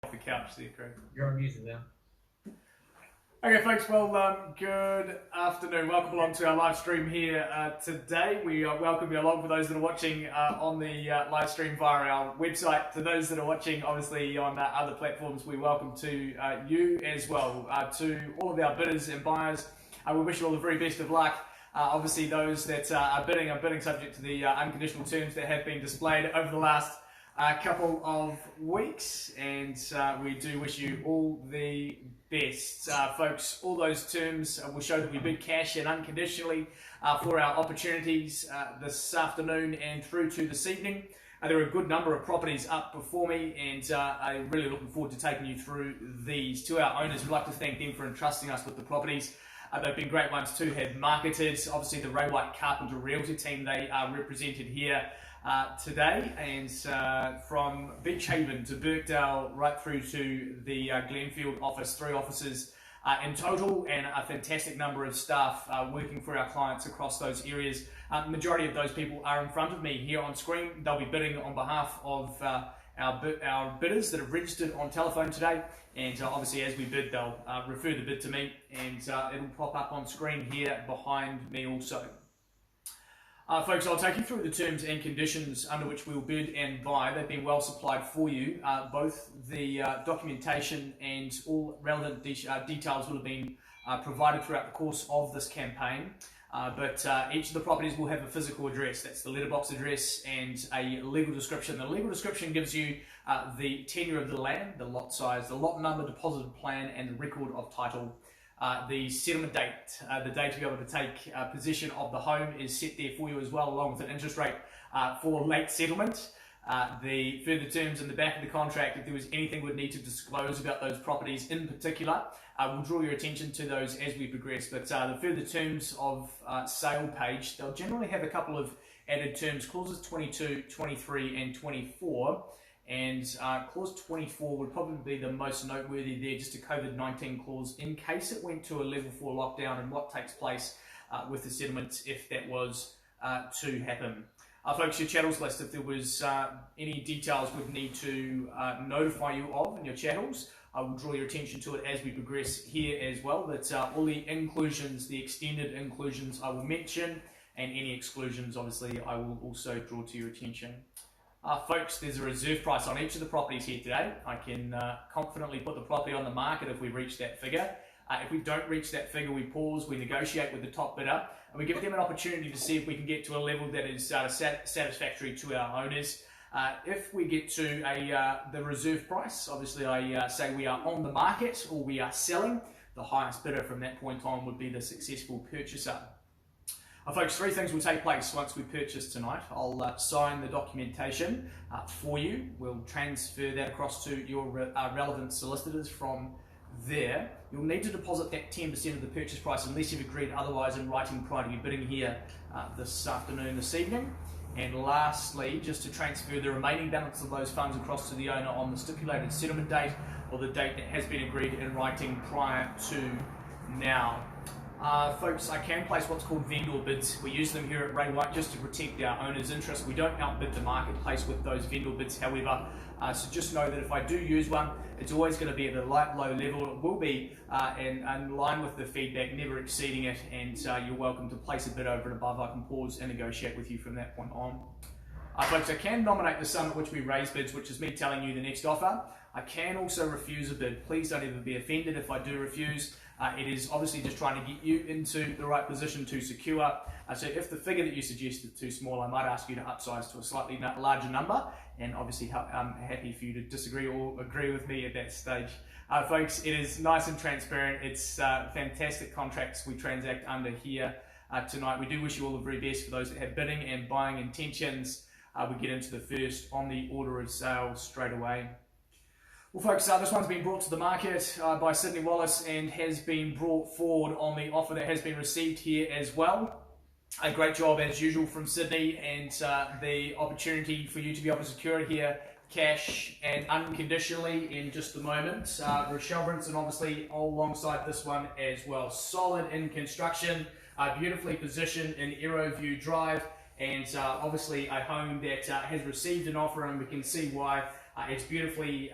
off the couch there, Craig. You're on music now. Okay, folks, well, good afternoon. Welcome along to our live stream here today. We welcome you along for those that are watching on the live stream via our website. To those that are watching, obviously, on other platforms, we welcome to you as well. To all of our bidders and buyers, we wish you all the very best of luck. Obviously, those that are bidding subject to the unconditional terms that have been displayed over the last couple of weeks, and we do wish you all the best. Folks, all those terms will show that we bid cash and unconditionally for our opportunities this afternoon and through to this evening. There are a good number of properties up before me, and I'm really looking forward to taking you through these. To our owners, we'd like to thank them for entrusting us with the properties. They've been great ones to have marketed. Obviously, the Ray White Carpenter Realty team, they are represented here today, and from Beach Haven to Birkdale right through to the Glenfield office, 3 offices in total, and a fantastic number of staff working for our clients across those areas. Majority of those people are in front of me here on screen. They'll be bidding on behalf of our bidders that have registered on telephone today, and obviously as we bid, they'll refer the bid to me, and it'll pop up on screen here behind me also. Folks, I'll take you through the terms and conditions under which we'll bid and buy. They've been well supplied for you. Both the documentation and all relevant details will have been provided throughout the course of this campaign. But each of the properties will have a physical address. That's the letterbox address and a legal description. The legal description gives you the tenure of the land, the lot size, the lot number, deposited plan, and the record of title. The settlement date, the day to be able to take possession of the home is set there for you as well, along with an interest rate for late settlement. The further terms in the back of the contract, if there was anything we'd need to disclose about those properties in particular, we'll draw your attention to those as we progress. But the further terms of sale page, they'll generally have a couple of added terms, clauses 22, 23 and 24. And clause 24 would probably be the most noteworthy there, just a COVID-19 clause in case it went to a level 4 lockdown and what takes place with the settlement if that was to happen. Folks, your chattels list, if there was any details we'd need to notify you of in your chattels, I will draw your attention to it as we progress here as well. But all the inclusions, the extended inclusions I will mention, and any exclusions obviously I will also draw to your attention. Folks, there's a reserve price on each of the properties here today. I can confidently put the property on the market if we reach that figure. If we don't reach that figure, we pause, we negotiate with the top bidder, and we give them an opportunity to see if we can get to a level that is satisfactory to our owners. If we get to the reserve price, obviously I say we are on the market or we are selling, the highest bidder from that point on would be the successful purchaser. Folks, 3 things will take place once we purchase tonight. I'll sign the documentation for you. We'll transfer that across to your relevant solicitors from there. You'll need to deposit that 10% of the purchase price unless you've agreed otherwise in writing prior to your bidding here this afternoon, this evening. And lastly, just to transfer the remaining balance of those funds across to the owner on the stipulated settlement date or the date that has been agreed in writing prior to now. Folks, I can place what's called vendor bids. We use them here at Ray White just to protect our owners' interest. We don't outbid the marketplace with those vendor bids, however. So just know that if I do use one, it's always going to be at a light, low level. It will be in line with the feedback, never exceeding it, and you're welcome to place a bid over and above. I can pause and negotiate with you from that point on. Folks, I can nominate the sum at which we raise bids, which is me telling you the next offer. I can also refuse a bid. Please don't ever be offended if I do refuse. It is obviously just trying to get you into the right position to secure. So if the figure that you suggest is too small, I might ask you to upsize to a slightly larger number, and obviously I'm happy for you to disagree or agree with me at that stage. Folks, it is nice and transparent. It's fantastic contracts we transact under here tonight. We do wish you all the very best for those that have bidding and buying intentions. We get into the first on the order of sale straight away. Well, folks, this one's been brought to the market by Sydney Wallace and has been brought forward on the offer that has been received here as well. A great job as usual from Sydney, and the opportunity for you to be able to secure it here cash and unconditionally in just a moment. Rochelle Brinson obviously alongside this one as well. Solid in construction, beautifully positioned in Aeroview Drive, and obviously a home that has received an offer, and we can see why It's beautifully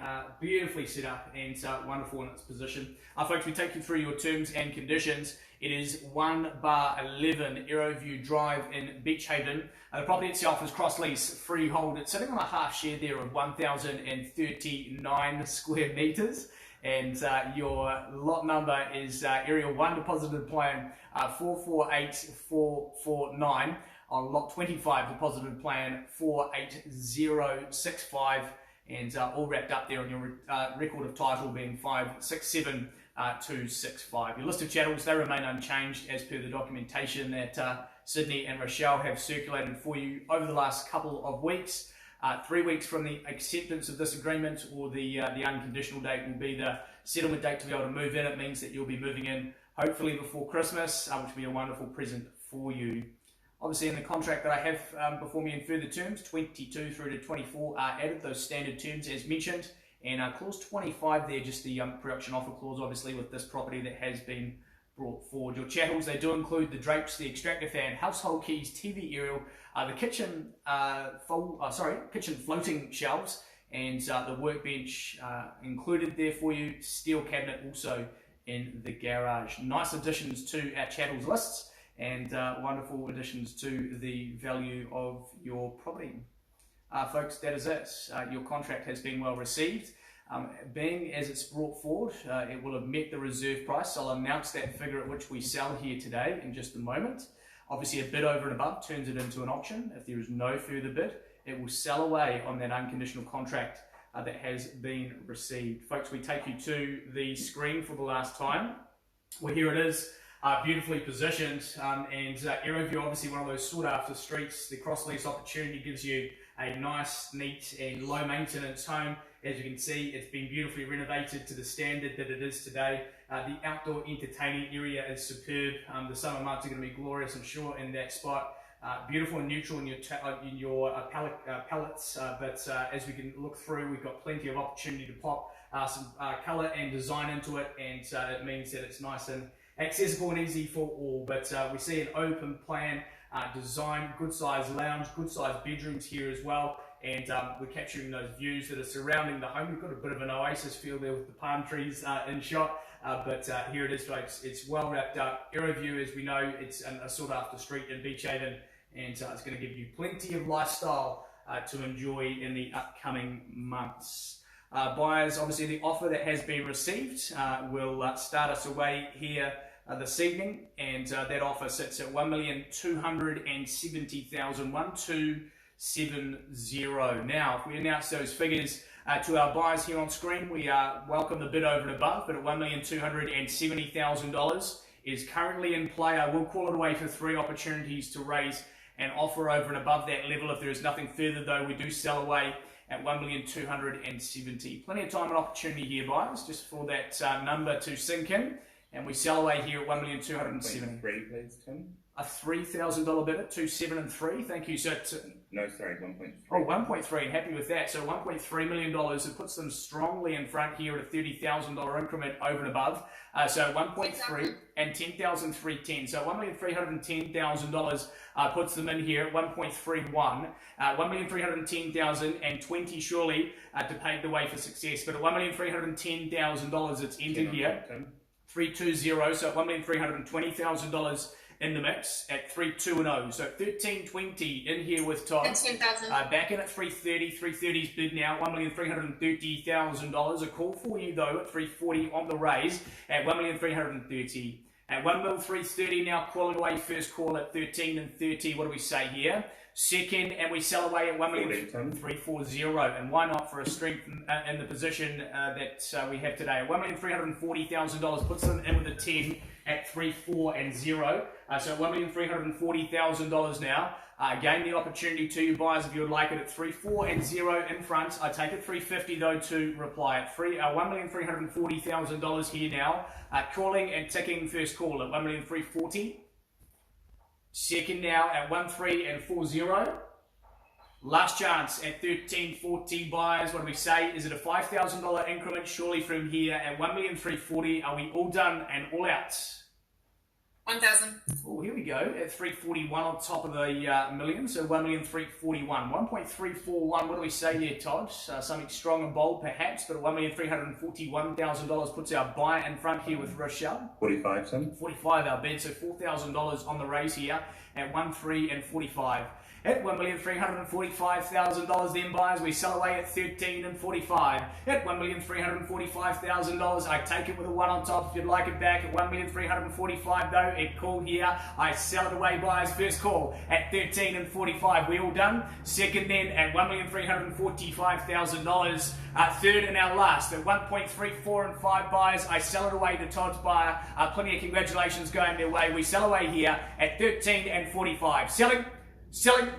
set up and wonderful in its position. Folks, we take you through your terms and conditions. It is 1/11 Aeroview Drive in Beach Haven. The property itself is cross-lease, freehold. It's sitting on a half share there of 1,039 square metres. And your lot number is Area 1 deposited plan 448449. On lot 25 deposited plan 48065. And all wrapped up there on your record of title being 567265. Your list of chattels, they remain unchanged as per the documentation that Sydney and Rochelle have circulated for you over the last couple of weeks. 3 weeks from the acceptance of this agreement, or the unconditional date, will be the settlement date to be able to move in. It means that you'll be moving in hopefully before Christmas, which will be a wonderful present for you. Obviously, in the contract that I have before me in further terms, 22 through to 24 are added, those standard terms as mentioned. And clause 25 there, just the production offer clause, obviously, with this property that has been brought forward. Your chattels, they do include the drapes, the extractor fan, household keys, TV aerial, the kitchen kitchen floating shelves, and the workbench included there for you. Steel cabinet also in the garage. Nice additions to our chattels lists, and wonderful additions to the value of your property. Folks, that is it. Your contract has been well received. Being as it's brought forward, it will have met the reserve price. I'll announce that figure at which we sell here today in just a moment. Obviously, a bid over and above turns it into an auction. If there is no further bid, it will sell away on that unconditional contract that has been received. Folks, we take you to the screen for the last time. Well, here it is, beautifully positioned, and Aeroview, obviously one of those sought after streets. The cross-lease opportunity gives you a nice, neat and low maintenance home. As you can see, it's been beautifully renovated to the standard that it is today. The outdoor entertaining area is superb. The summer months are going to be glorious, I'm sure, in that spot. Beautiful and neutral in your palettes, but as we can look through, we've got plenty of opportunity to pop some colour and design into it, and it means that it's nice and accessible and easy for all. But we see an open plan design, good size lounge, good size bedrooms here as well, and we're capturing those views that are surrounding the home. We've got a bit of an oasis feel there with the palm trees in shot, but here it is, folks. It's well wrapped up. Aeroview, as we know, it's a sought after street in Beach Haven, and it's going to give you plenty of lifestyle to enjoy in the upcoming months. Buyers, obviously the offer that has been received will start us away here this evening, and that offer sits at 1,270,000, 1270. Now, if we announce those figures to our buyers here on screen, we welcome the bid over and above, but at $1,270,000 is currently in play. I will call it away for 3 opportunities to raise an offer over and above that level. If there is nothing further, though, we do sell away at 1,270,000. Plenty of time and opportunity here, buyers, just for that number to sink in. And we sell away here at 1,270,000. Please, Tim. A $3,000 bid at 2,730. Thank you. So no, sorry, 1.3. Oh, 1.3. Happy with that. So $1.3 million. It puts them strongly in front here at a $30,000 increment over and above. So 1.3 and 10,310. So $1,310,000 puts them in here at 1.31. 1,310,000 and 20 surely to pave the way for success. But at $1,310,000, it's entered here. 320. So $1,320,000 in the mix at 320. So 1320 in here with Todd. That's 10,000. Back in at 330. 330's bid now, $1,330,000. A call for you though at 340 on the raise at 1,330. At 1,330 now, calling away first call at 13.30. What do we say here? Second, and we sell away at 1,340. And why not for a strength in the position that we have today? $1,340,000 puts them in with a 10 at 340. So $1,340,000 now. Again, the opportunity to you buyers if you would like it at 340 in front. I take it 350 though to reply at $1,340,000 here now. Calling and ticking first call at 1,340. Second now at 1,340. Last chance at 1,340 buyers. What do we say? Is it a $5,000 increment? Surely from here at 1,340. Are we all done and all out? 1,000. Oh, here we go, at 341 on top of the million, so 1,341,000. 1.341, what do we say here, Todd? Something strong and bold, perhaps, but $1,341,000 puts our buy in front here with Rochelle. 45, son. 45 our bid, so $4,000 on the raise here at 1,3 and 45. At $1,345,000 then buys, we sell away at 13 and 45. At $1,345,000, I take it with a 1 on top if you'd like it back. At $1,345,000 though, it called here. I sell it away, buyers, first call at 13 and 45. We all done? Second then at $1,345,000. Third and our last at 1.34 and 5 buys. I sell it away to Todd's buyer. Plenty of congratulations going their way. We sell away here at 13 and 45. Selling,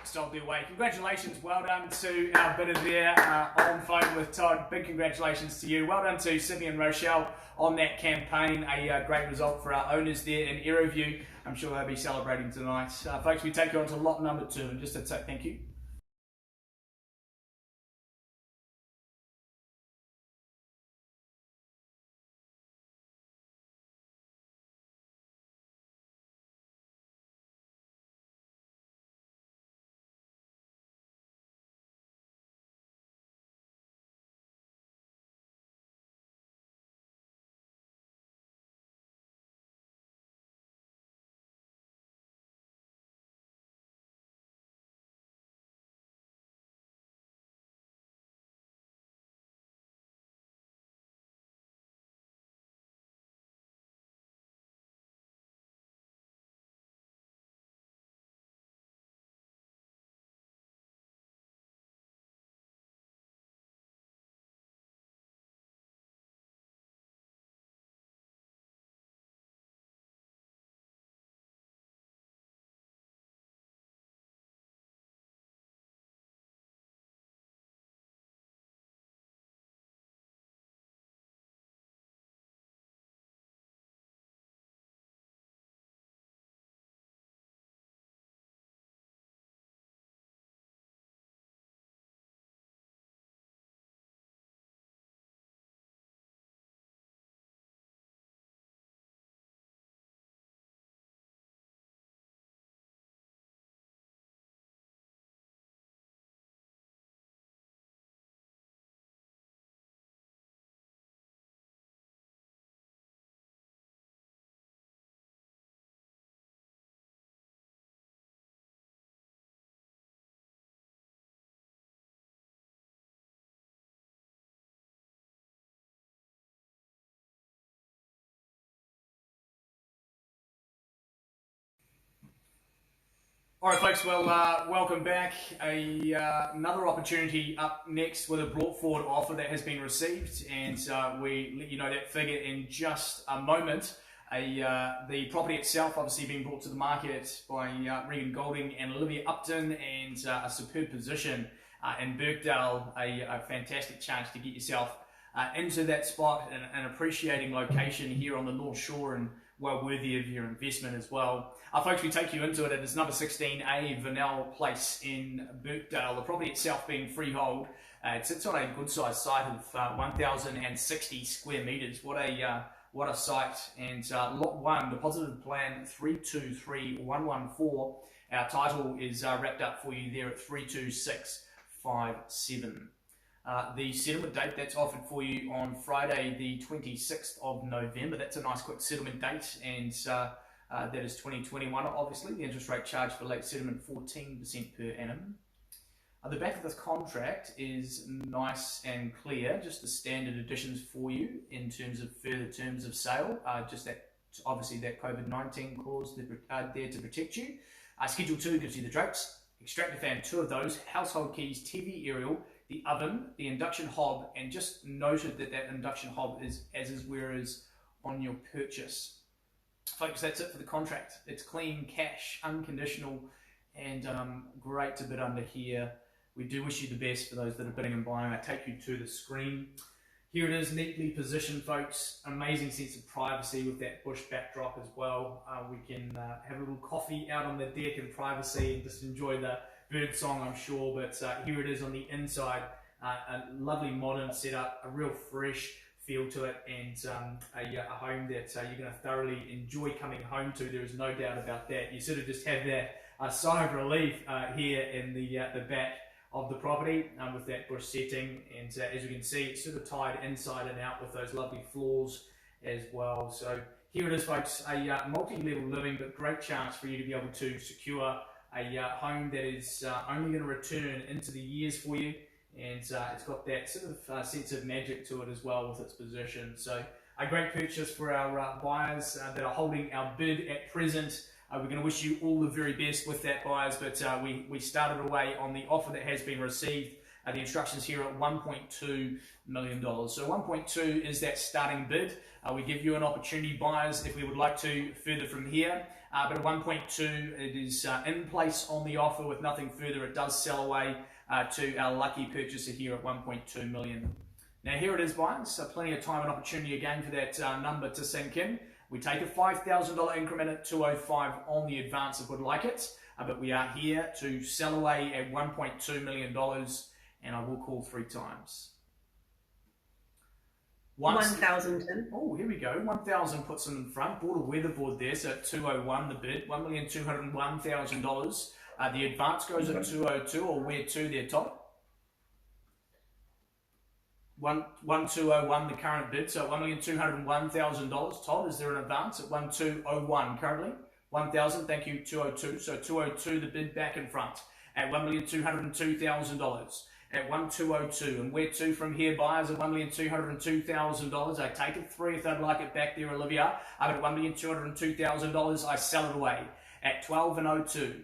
sold their way. Congratulations, well done to our bidder there on phone with Todd. Big congratulations to you. Well done to Sydney and Rochelle on that campaign. A great result for our owners there in Aeroview. I'm sure they'll be celebrating tonight. Folks, we take you on to lot number 2, and just to say thank you. All right, folks, well, welcome back. Another opportunity up next with a brought forward offer that has been received, and we let you know that figure in just a moment. The property itself obviously being brought to the market by Regan Golding and Olivia Upton, and a superb position in Birkdale, a fantastic chance to get yourself into that spot, an appreciating location here on the North Shore, and well worthy of your investment as well. Folks, we take you into it. It's number 16A Vernell Place in Birkdale. The property itself being freehold. It sits on a good sized site of 1,060 square metres. What a site. And lot 1, deposited plan 323114. Our title is wrapped up for you there at 32657. The settlement date that's offered for you on Friday the 26th of November. That's a nice quick settlement date, and that is 2021 obviously. The interest rate charged for late settlement 14% per annum. The back of this contract is nice and clear, just the standard additions for you in terms of further terms of sale, just that obviously that COVID-19 clause there to protect you. Schedule 2 gives you the drapes, extractor fan, 2 of those, household keys, TV aerial, the oven, the induction hob, and just noted that that induction hob is as is where is on your purchase. Folks, that's it for the contract. It's clean, cash, unconditional, and great to bid under here. We do wish you the best for those that are bidding and buying. I take you to the screen. Here it is, neatly positioned, folks. Amazing sense of privacy with that bush backdrop as well. We can have a little coffee out on the deck in privacy and just enjoy the bird song, I'm sure. But here it is on the inside. A lovely modern setup, a real fresh feel to it, and a home that you're going to thoroughly enjoy coming home to. There is no doubt about that. You sort of just have that sigh of relief here in the back of the property with that bush setting, and as you can see, it's sort of tied inside and out with those lovely floors as well. So here it is, folks, a multi-level living, but great chance for you to be able to secure a home that is only going to return into the years for you, and it's got that sort of sense of magic to it as well with its position. So a great purchase for our buyers that are holding our bid at present. We're going to wish you all the very best with that, buyers, but we started away on the offer that has been received. The instructions here are $1.2 million. So 1.2 is that starting bid. We give you an opportunity, buyers, if we would like to further from here. But at 1.2, it is in place on the offer with nothing further. It does sell away to our lucky purchaser here at 1.2 million. Now here it is, buyers. Plenty of time and opportunity again for that number to sink in. We take a $5,000 increment at 205 on the advance if we'd like it. But we are here to sell away at $1.2 million. And I will call 3 times. 1,000. Oh, here we go. 1,000 puts them in front. Bought a weatherboard there, so at 201 the bid. $1,201,000. The advance goes at 202, or where to there, Todd? 1,201 the current bid, so $1,201,000. Todd, is there an advance at 1,201 currently? 1,000, thank you, 202. So 202 the bid back in front at $1,202,000. At 1,202, and where to from here, buyers at $1,202,000. I take it 3 if I'd like it back there, Olivia. But at $1,202,000, I sell it away at 12.02.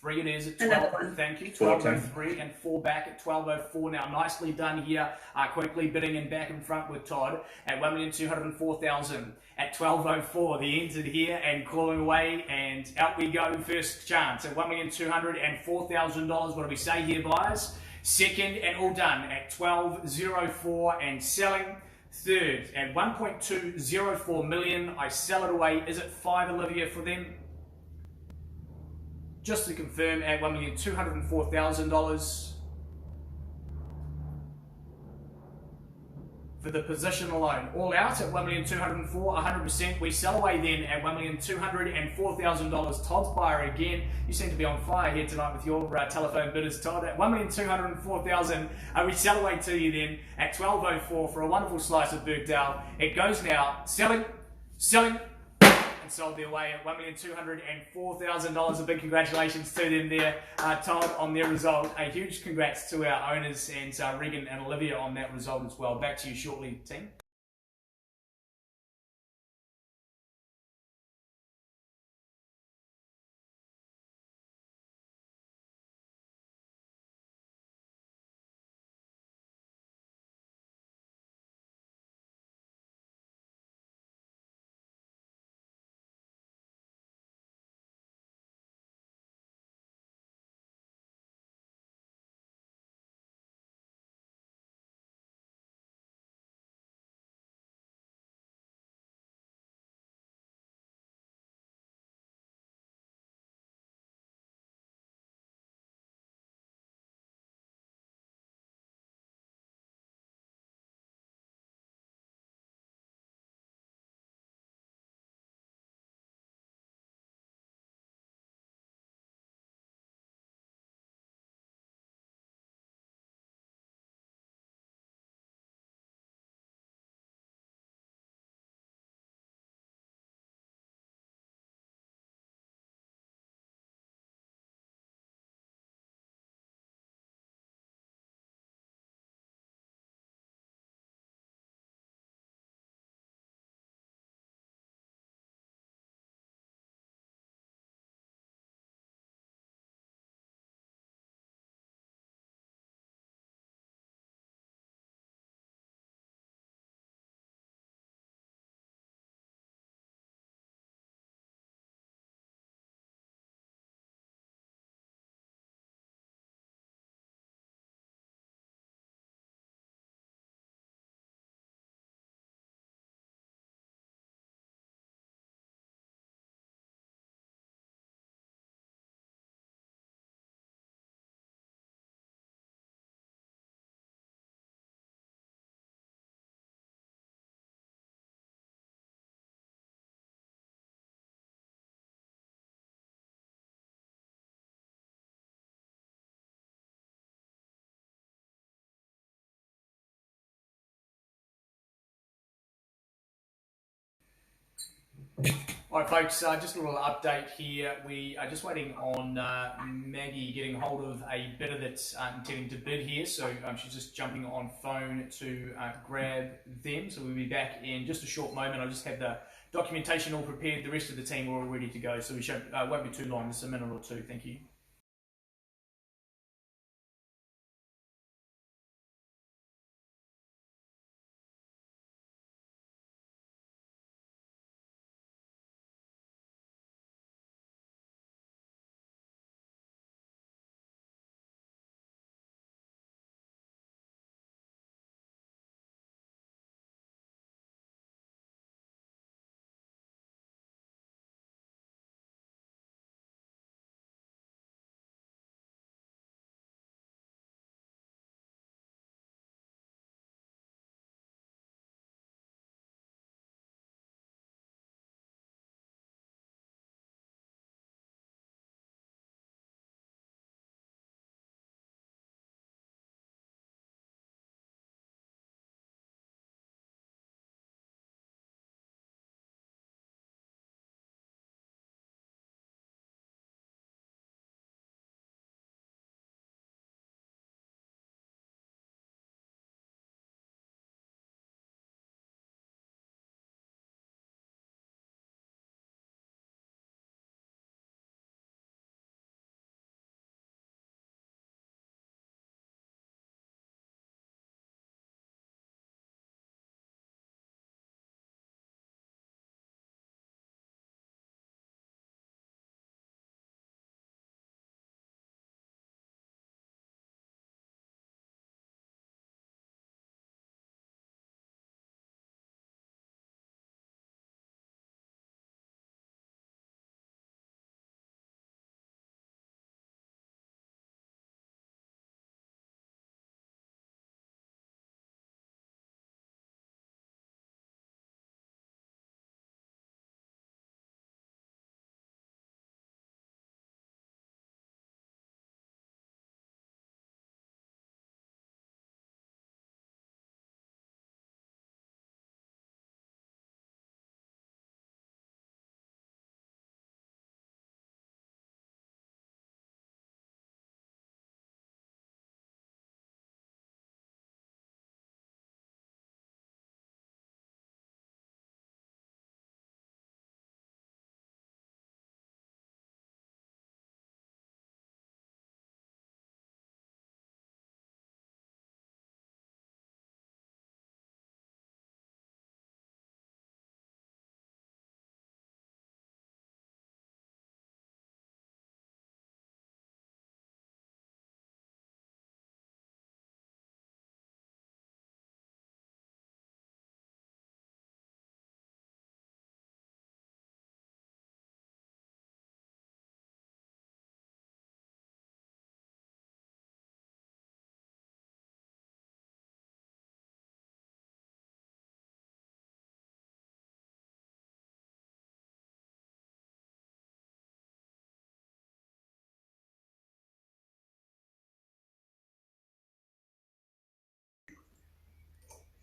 3 it is at 12. Thank you. 12.03 and 4 back at 12.04. Now nicely done here. Quickly bidding in back in front with Todd at $1,204,000 at 12.04. The entered here and calling away, and out we go. First chance at $1,204,000. What do we say here, buyers? Second and all done at 12.04 and selling. Third at 1.204 million. I sell it away. Is it 5, Olivia, for them? Just to confirm, at $1,204,000 for the position alone. All out at $1,204,000, 100%. We sell away then at $1,204,000. Todd's buyer again. You seem to be on fire here tonight with your telephone bidders, Todd. At $1,204,000, we sell away to you then at 12.04 for a wonderful slice of Birkdale. It goes now, selling, and sold their way at $1,204,000. A big congratulations to them there, Todd, on their result. A huge congrats to our owners and Regan and Olivia on that result as well. Back to you shortly, team. All right, folks, just a little update here. We are just waiting on Maggie getting hold of a bidder that's intending to bid here. So she's just jumping on phone to grab them. So we'll be back in just a short moment. I just have the documentation all prepared. The rest of the team are all ready to go. So we won't be too long, just a minute or two. Thank you.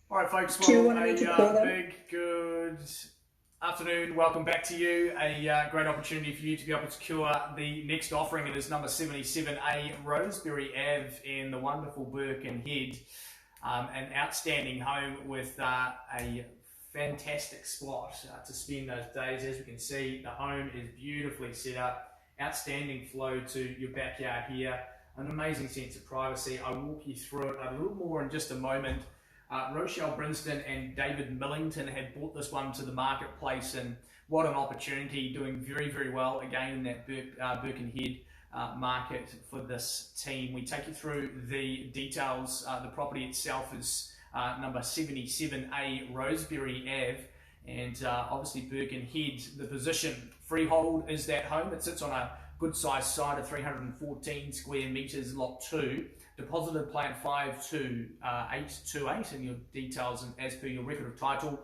All right, folks, well, a big, good afternoon. Welcome back to you. A great opportunity for you to be able to secure the next offering. It is number 77A Rosebury Ave in the wonderful Birkenhead. An outstanding home with a fantastic spot to spend those days. As we can see, the home is beautifully set up. Outstanding flow to your backyard here. An amazing sense of privacy. I'll walk you through it a little more in just a moment. Rochelle Brinston and David Millington had brought this one to the marketplace, and what an opportunity, doing very, very well again in that Birkenhead market for this team. We take you through the details. The property itself is number 77A Rosebury Ave, and obviously Birkenhead. The position freehold is that home. It sits on a good sized site of 314 square metres, lot 2. Deposited plan 52828, and your details, and as per your record of title,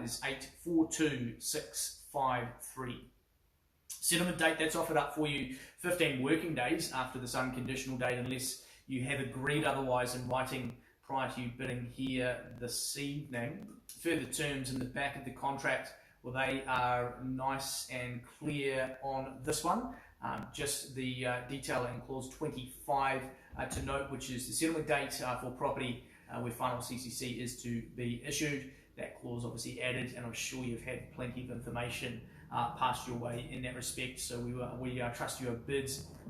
is 842653. Settlement date, that's offered up for you 15 working days after this unconditional date, unless you have agreed otherwise in writing prior to you bidding here this evening. Further terms in the back of the contract Well, they are nice and clear on this one. Just the detail in clause 25 to note, which is the settlement date for property where final CCC is to be issued. That clause obviously added, and I'm sure you've had plenty of information passed your way in that respect. So we trust you are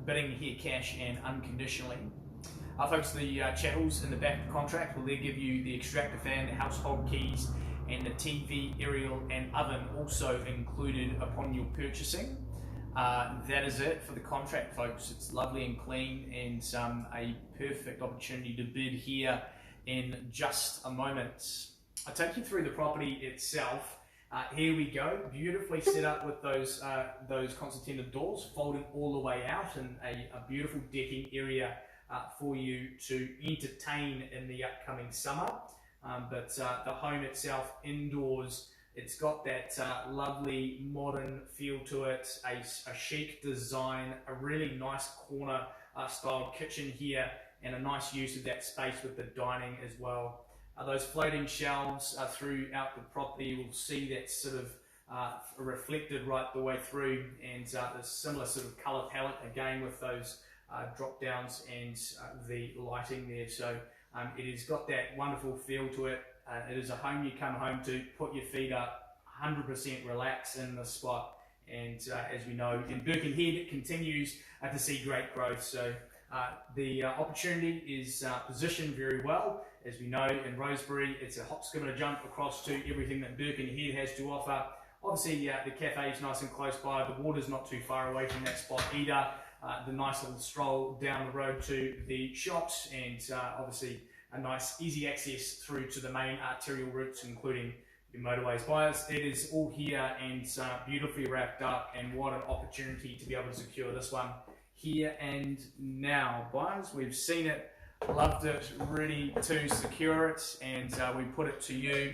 bidding here cash and unconditionally. Folks, the chattels in the back of the contract will then give you the extractor fan, the household keys, and the TV, aerial, and oven also included upon your purchasing. That is it for the contract, folks. It's lovely and clean, and a perfect opportunity to bid here in just a moment. I'll take you through the property itself. Here we go, beautifully set up with those concertina doors folding all the way out, and a beautiful decking area for you to entertain in the upcoming summer. But the home itself, indoors, it's got that lovely modern feel to it, a chic design, a really nice corner style kitchen here, and a nice use of that space with the dining as well. Those floating shelves throughout the property, will see that sort of reflected right the way through, and a similar sort of colour palette again with those drop downs and the lighting there. So it has got that wonderful feel to it. It is a home you come home to, put your feet up, 100% relax in the spot. And as we know, in Birkenhead, it continues to see great growth. So the opportunity is positioned very well. As we know, in Rosebury, it's a hop, skip and a jump across to everything that Birkenhead has to offer. Obviously, the cafe is nice and close by. The water's not too far away from that spot either. The nice little stroll down the road to the shops, and obviously a nice easy access through to the main arterial routes, including your motorways. Buyers, it is all here and beautifully wrapped up, and what an opportunity to be able to secure this one here and now. Buyers, we've seen it, loved it, ready to secure it, and we put it to you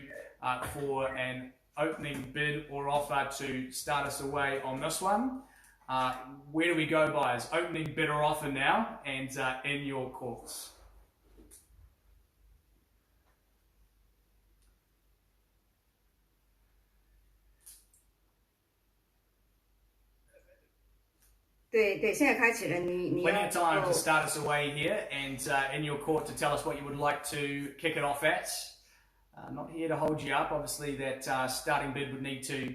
for an opening bid or offer to start us away on this one. Where do we go, buyers? Opening bid or offer now, and in your courts.对，现在开始了，你 Plenty of time to start us away here, and in your court to tell us what you would like to kick it off at. Not here to hold you up. Obviously, that starting bid would need to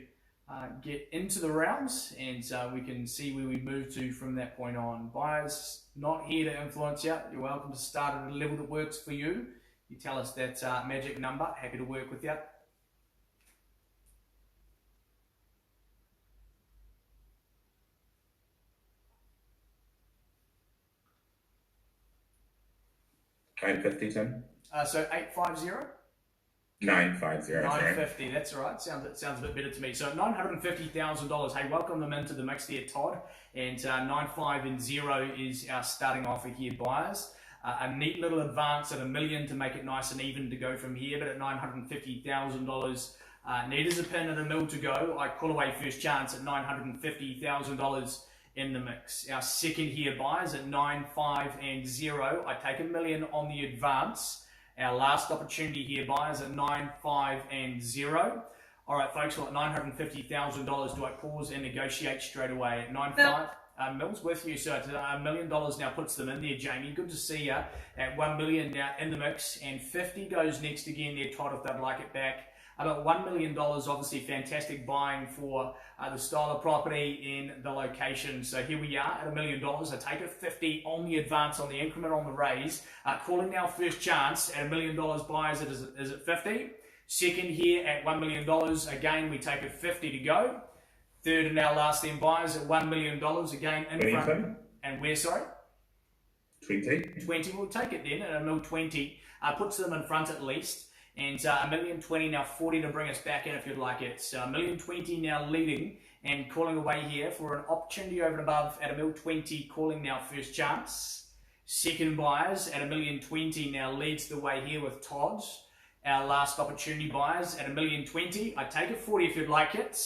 get into the rounds, and we can see where we move to from that point on. Buyers, not here to influence you. You're welcome to start at a level that works for you. You tell us that magic number. Happy to work with you. $950, Tim? So 850? 950. 950, that's all right. Sounds a bit better to me. So $950,000. Hey, welcome them into the mix there, Todd. And 950 is our starting offer here, buyers. A neat little advance at $1 million to make it nice and even to go from here, but at $950,000, neat as a pin and $1 million to go. I call away first chance at $950,000 in the mix. Our second here, buyers, at 950. I take $1 million on the advance. Our last opportunity here, buyers, at 950. All right, folks, well, at $950,000, do I pause and negotiate straight away at 95? Mill's with you, so it's $1 million now puts them in there, Jamie. Good to see you at $1 million now in the mix, and 50 goes next again there, Todd, if they'd like it back. About $1 million, obviously fantastic buying for the style of property in the location. So here we are at $1 million. I take a 50 on the advance, on the increment, on the raise. Calling now first chance at $1 million buyers. Is it 50? Second here at $1 million. Again, we take a 50 to go. Third and our last then buyers at $1 million. Again in front. And where, sorry? 20. 20. We'll take it then at $1,020,000. Puts them in front at least. And $1,020,000 now 40 to bring us back in if you'd like it. So $1,020,000 now leading and calling away here for an opportunity over and above at $1,020,000, calling now first chance. Second buyers at $1,020,000 now leads the way here with Todd's. Our last opportunity buyers at $1,020,000. I take it 40 if you'd like it.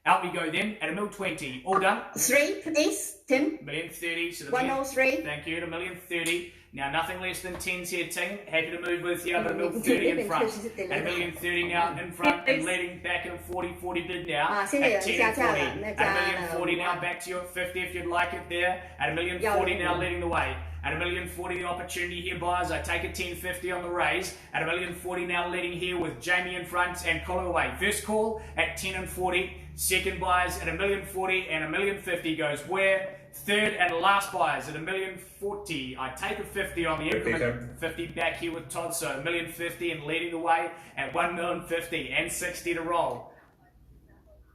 Out we go then at $1,020,000. All done. 3, please. Tim. $1,030,000. So the 103. Thank you, at $1,030,000. Now nothing less than 10s here, team. Happy to move with you, but $1,030,000 in front. At $1,030,000 now in front and leading back at 40 bid now. At 10 and 40. At $1,040,000 now back to you at 50 if you'd like it there. At $1,040,000 now leading the way. At $1,040,000 the opportunity here, buyers. I take a 10.50 on the raise. At $1,040,000 now leading here with Jamie in front and calling away. First call at 10 and 40. Second buyers at $1,040,000 and $1,050,000 goes where? Third and last buyers at $1,040,000. I take a 50 on the increment. 50 back here with Todd, so $1,050,000 and leading the way at $1,050,000 and 60 to roll.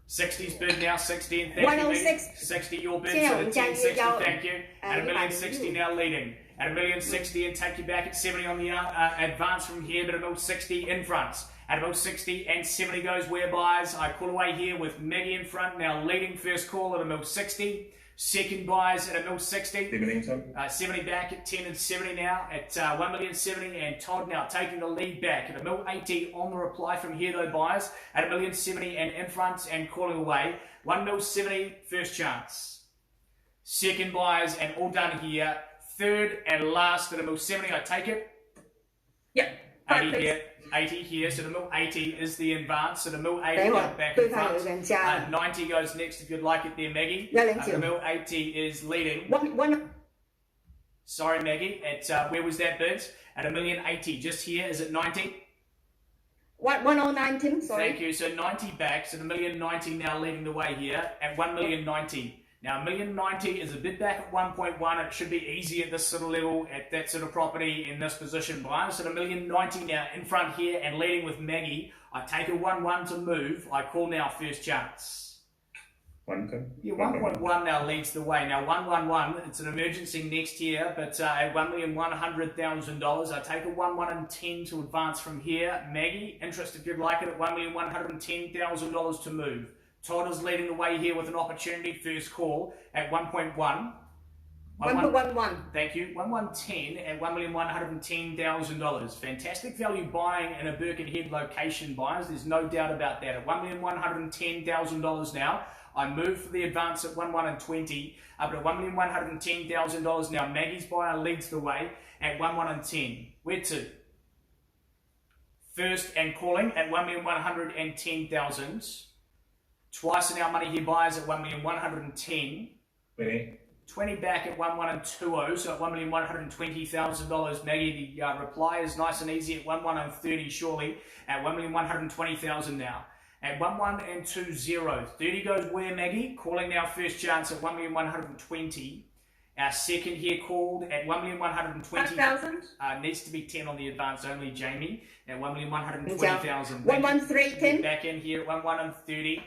60's bid now, 60 and thank 106. you. 60 your bid, so the 10.60, thank you. At $1,060,000 now leading. At $1,060,000 and take you back at 70 on the advance from here, but $1,060,000 in front. At $1,060,000 and 70 goes where buyers. I call away here with Maggie in front, now leading first call at $1,060,000. Second buyers at $1,060,000. 70 back at 10 and 70 now at $1,070,000 and Todd now taking the lead back at $1,080,000 on the reply from here though buyers at $1,070,000 and in front and calling away $1,070,000 first chance. Second buyers and all done here. Third and last at $1,070,000 I take it. Yep. 80 here. 80 here, so the $1,080,000 is the advance, so the $1,080,000 back in front. 90 goes next if you'd like it there, Maggie. The $1,080,000 is leading. Sorry, Maggie, at where was that bid? At $1,080,000, just here, is it 90? 109, sorry. Thank you, so 90 back, so the $1,090,000 now leading the way here at $1,090,000. Now, $1,090,000 is a bid back at 1.1. It should be easy at this sort of level, at that sort of property in this position, buyers. So, $1,090,000 now in front here and leading with Maggie. I take a 1-1 to move. I call now first chance. 1.1 now leads the way. Now, 111, it's an emergency next here, but at $1,100,000, I take a 1-1 and 10 to advance from here. Maggie, interest if you'd like it at $1,110,000 to move. Todd is leading the way here with an opportunity. First call at 1.1. 1.11. Thank you. 1.110 at $1,110,000. Fantastic value buying in a Birkenhead location, buyers. There's no doubt about that. At $1,110,000 now. I move for the advance at 1.120. Up at $1,110,000 now. Maggie's buyer leads the way at 1.110. Where to? First and calling at $1,110,000. Twice in our money here, buyers at $1,110,000. 20 back at 1.120, so at $1,120,000. Maggie, the reply is nice and easy at 1.130 surely at $1,120,000 now. At 1.120, 30 goes where, Maggie? Calling now first chance at $1,120,000. Our second here called at $1,120,000. Needs to be 10 on the advance only, Jamie. At $1,120,000. 113. Back in here at 1.130.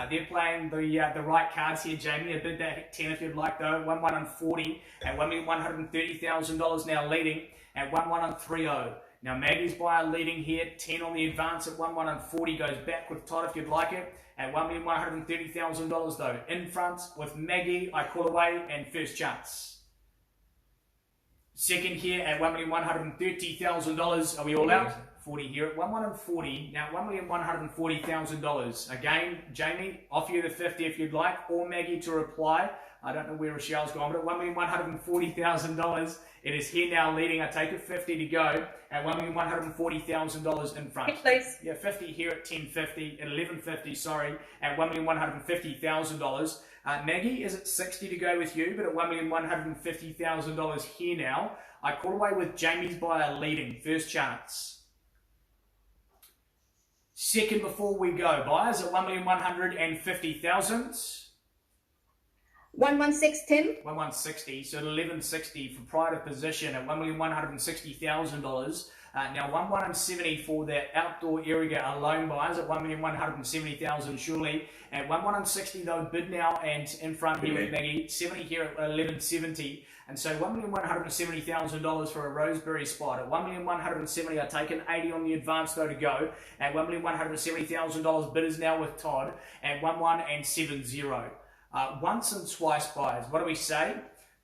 They're playing the right cards here, Jamie. A bid back at 10 if you'd like though. 1.140 at $1,130,000 now leading at 1.130. Now Maggie's buyer leading here, 10 on the advance at 1.140 goes back with Todd if you'd like it. At $1,130,000 though. In front with Maggie, I call away and first chance. Second here at $1,130,000. Are we all out? 40 here at 1.140. Now $1,140,000. Again, Jamie, offer you the 50 if you'd like, or Maggie to reply. I don't know where Rochelle's gone, but at $1,140,000. It is here now leading. I take it 50 to go at $1,140,000 in front. Please. Yeah, 50 here at 10.50, at 11.50, sorry, at $1,150,000. Maggie is at 60 to go with you, but at $1,150,000 here now. I call away with Jamie's buyer leading, first chance. Second before we go, buyers at $1,150,000. 116. 160, so 1160 for pride of position at $1,160,000. Now 170 for that outdoor area alone, buyers at $1,170,000 surely. At 160 though, bid now and in front here with Maggie. 70 here at 1170. And so $1,170,000 for a Rosebury spot. At $1,170,000, I take an 80 on the advance though to go. At $1,170,000, bid is now with Todd at 1.170. Once and twice buyers. What do we say?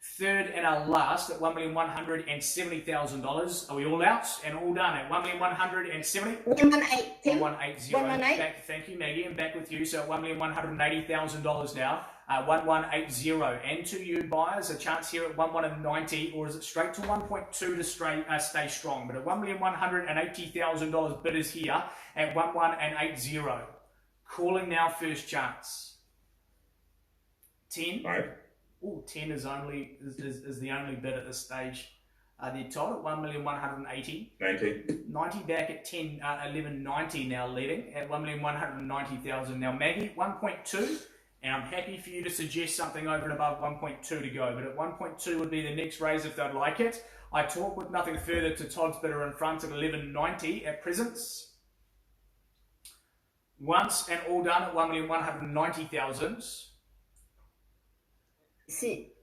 Third and our last at $1,170,000. Are we all out and all done at $1,170,000? 118. 180. 118. Back, thank you, Maggie, and back with you. So $1,180,000 now. 1180. And to you buyers, a chance here at 1190, or is it straight to 1.2 to stay strong? But at $1,180,000 bidders here at 1180. Calling now, first chance. 10. 5. Oh, 10 is the only bid at this stage. They're told at 1,180,000. 90. 90 back at 1190 now leading at 1,190,000. Now Maggie, 1.2, and I'm happy for you to suggest something over and above 1.2 to go, but at 1.2 would be the next raise if they'd like it. I talk with nothing further to Todd's bidder in front at 1190 at presents. Once and all done at 1,190,000. See.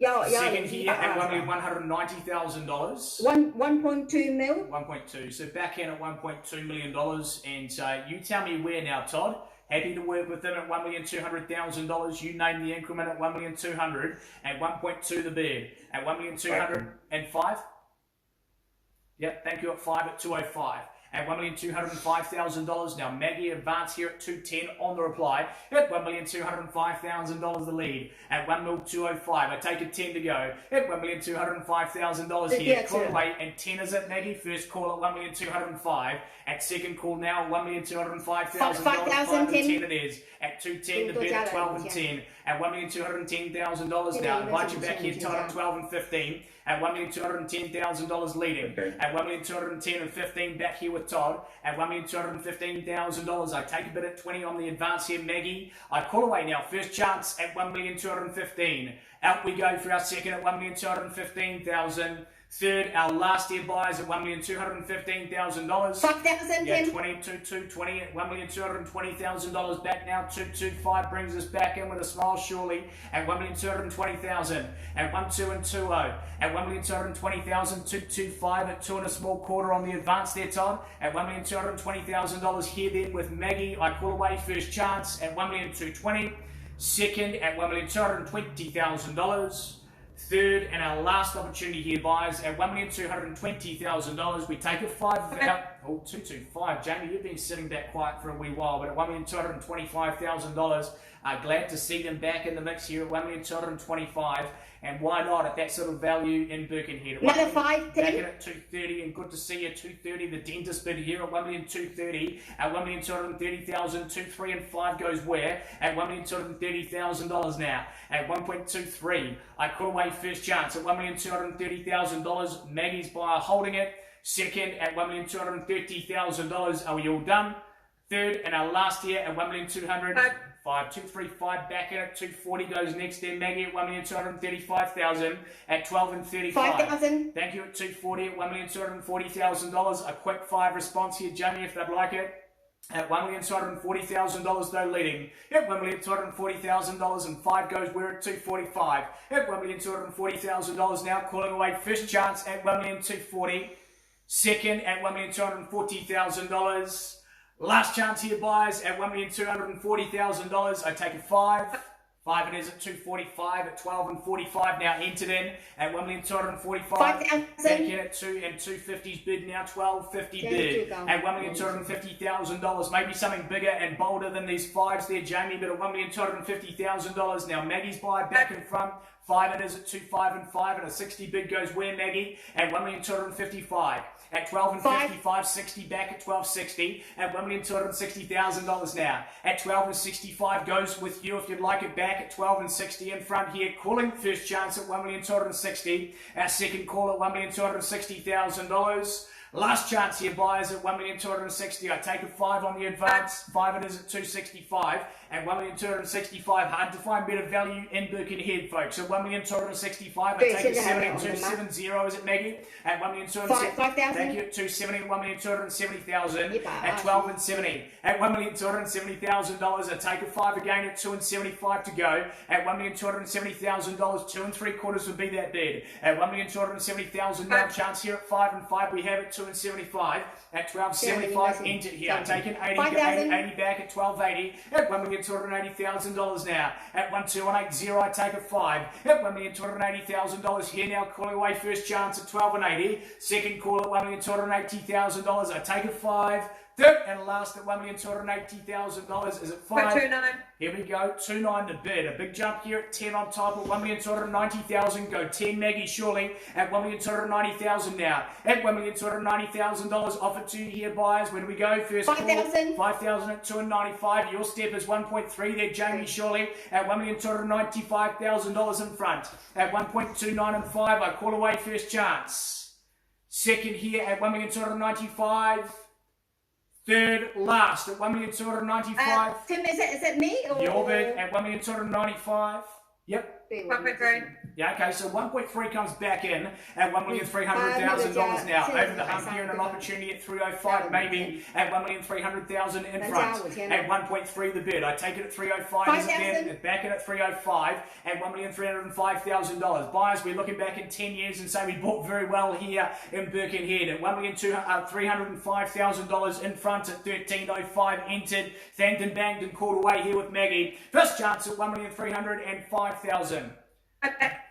Second here at $1,190,000. 1.2 mil. 1.2. So back in at $1.2 million. And you tell me where now, Todd. Happy to work with them at $1,200,000. You name the increment at $1,200,000 at 1.2 the bid at $1,205,000. Yep, thank you at 5 at 205. At $1,205,000. Now Maggie advance here at 210 on the reply. At $1,205,000 the lead. At $1,205. I take a 10 to go. At $1,205,000 here. Call away and 10 is it, Maggie? First call at $1,205,000. At second call now, $1,205,000. 5,010 it is. At 210 the bid at 12 and 10. At $1,210,000 now. Invite you back here, Todd at 12 and 15. At $1,210,000 leading. Okay. At $1,210,000 and 15 back here with Todd. At $1,215,000. I take a bid at 20 on the advance here, Maggie. I call away now. First chance at $1,215,000. Out we go for our second at $1,215,000. Third, our last year buyers at $1,215,000. 5,010. Yeah, 220 at $1,220,000 back now. 225 brings us back in with a smile, surely. At $1,220,000. At 1,220. At $1,220,000. 225 at 2 and a small quarter on the advance there, Todd. At $1,220,000 here then with Maggie. I call away first chance at $1,220,000. Second at $1,220,000. Third and our last opportunity here, buyers, at $1,220,000. We take a 5 out. Oh, 225. Jamie, you've been sitting back quiet for a wee while, but at $1,225,000, glad to see them back in the mix here at $1,225,000. And why not at that sort of value in Birkenhead? Another 5, 10. Back in at 230, and good to see you. 230, the dentist bid here at $1,230,000. At $1,230,000, 2, 3, and 5 goes where? At $1,230,000 now. At 1.23, I call away first chance at $1,230,000. Maggie's buyer holding it. Second at $1,230,000. Are we all done? Third and our last year at $1,200,000. 235 back in at 240 goes next there. Maggie at $1,235,000 at 12 and 35. 5,000. Thank you at 240 at $1,240,000. A quick 5 response here, Jamie, if they'd like it. At $1,240,000 though leading. At $1,240,000 and 5 goes we're at 245. At $1,240,000 now calling away first chance at $1,240,000. Second at $1,240,000. Last chance here, buyers, at $1,240,000. I take a 5. 5 it is at 245 at 12 and 45 now entered in at $1,245,000. 5,000. Back in at 2 and 250's bid now, 1250 bid at $1,250,000. Maybe something bigger and bolder than these 5s there, Jamie, but at $1,250,000. Now Maggie's buy back in front. 5 it is at 25 and 5 and a 60 bid goes where, Maggie? At $1,255,000. At 12 and 55, 60 back at 1260 at $1,260,000 now. At 12 and 65 goes with you if you'd like it back at 12 and 60 in front here. Calling first chance at $1,260,000. Our second call at $1,260,000. Last chance here, buyers at $1,260,000. I take a 5 on the advance. 5 it is at 265 at $1,265,000. Hard to find better value in Birkenhead, folks. At $1,265,000. I take a 7 at 270. Is it, Maggie? At $1,260,000. 5,000. Thank you at 270 at $1,270,000. At 12 and 70 at $1,270,000. I take a 5 again at 2 and 75 to go. At $1,270,000. 2 and 3/4 would be that bid. At $1,270,000 now. Chance here at 5 and 5. We have it 2 2 and 75 at 12.75. Entered here. Taking 80 back at 12.80 at $1,280,000 now. At 1,280, I take a 5 at $1,280,000 here now. Calling away first chance at 12.80. Second call at $1,280,000. I take a 5. Third and last at $1,280,000 is at 5. 2.9. Here we go, 2.9 the bid. A big jump here at 10 on top at $1,290,000. Go 10 Maggie surely at $1,290,000 now. At $1,290,000 offered to you here, buyers. Where do we go? First 5,000. 5,000 at 2.95. Your step is 1.3 there, Jamie Shirley at $1,295,000 in front. At 1.29 and 5, I call away first chance. Second here at $1,295,000. Third, last at $1,295,000. Tim, is it me or Your bid at $1,295,000. Yep. 1.3. Yeah, okay, so 1.3 comes back in at $1,300,000 now. Over the hump here and an opportunity at 305 maybe at $1,300,000 in front. At 1.3 the bid. I take it at 305 as a bid. Back in at 305 at $1,305,000. Buyers, we're looking back in 10 years and say we bought very well here in Birkenhead at $1,305,000 in front at 13.05 entered. Thanked and banged and called away here with Maggie. First chance at $1,305,000.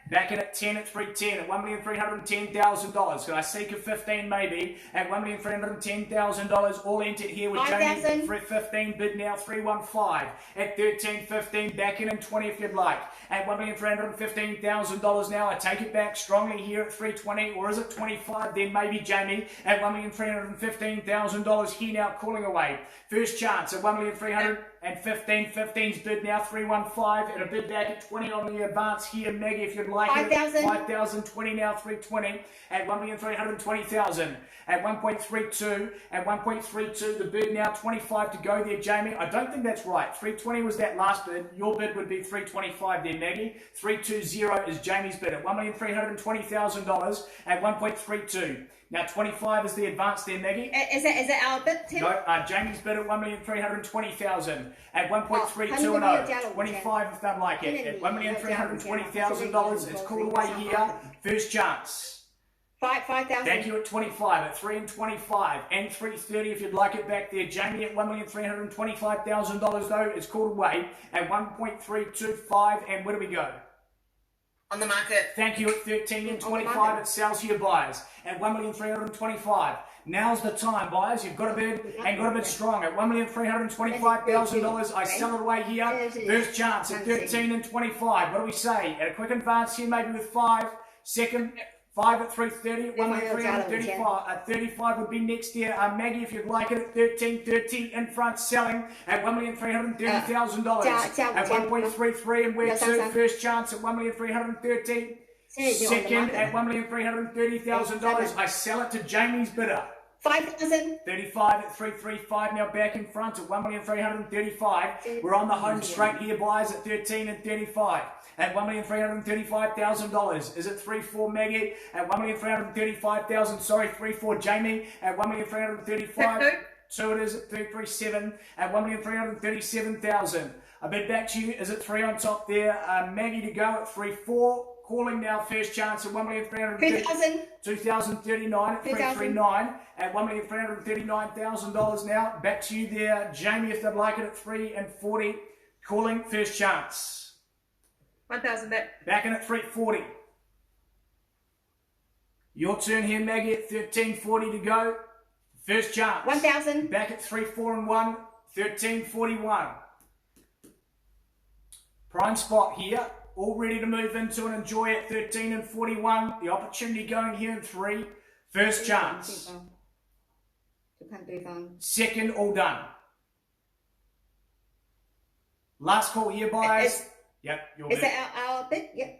Back in at 10 at 310 at $1,310,000. Can I seek a 15 maybe at $1,310,000? All entered here with Jamie for 15 bid now 315 at 13.15. Back in 20 if you'd like at $1,315,000 now. I take it back strongly here at 320 or is it 25 then maybe Jamie at $1,315,000 here now calling away. First chance at $1,315,000. 15's bid now 315 and a bid back at 20 on the advance here Maggie if you'd like. 5,000. 5,020 now 320 at $1,320,000 at 1.32 at 1.32 the bid now 25 to go there Jamie. I don't think that's right. 320 was that last bid. Your bid would be 325 there Maggie. 320 is Jamie's bid at $1,320,000 at 1.32. Now 25 is the advance there, Maggie. Is it our bid, Tim? No, Jamie's bid at $1,320,000 at 1.32 and 0. 25 if they'd like it. At $1,320,000, it's called away here. First chance. 5,000. Thank you at 25, at 3 and 25, and 330 if you'd like it back there. Jamie at $1,325,000 though, it's called away at 1.325, and where do we go? On the market. Thank you at 13 and 25. It sells here, buyers at $1,325,000. Now's the time, buyers. You've got to bid and got to bid strong at $1,325,000. I sell it away here. First chance at 13 and 25. What do we say? At a quick advance here, maybe with 5. Second. 5 at 330 at $1,335. At 35 would be next year. Maggie, if you'd like it at 13.30 in front, selling at $1,330,000 at 1.33 and where to? First chance at $1,330,000. Second at $1,330,000. I sell it to Jamie's bidder. 5,000. 35 at 335 now back in front at $1,335,000. We're on the home straight here, buyers at 13 and 35 at $1,335,000. Is it 3-4 Maggie at $1,335,000? Sorry, 3-4 Jamie at $1,335,000. 2 it is at 337 at $1,337,000. I bet back to you. Is it 3 on top there? Maggie to go at 3-4. Calling now, first chance at $1,330,000. 2,039 at 339 at $1,339,000 now. Back to you there, Jamie, if they'd like it at 3 and 40. Calling, first chance. 1,000 back. Back in at 340. Your turn here, Maggie, at 13.40 to go. First chance. 1,000. Back at 3-4 and 1. 13.41. Prime spot here. All ready to move into and enjoy at 13 and 41. The opportunity going here in 3. First chance. Second, all done. Last call here, buyers. Yep, your Is bid. it our bid? Yep.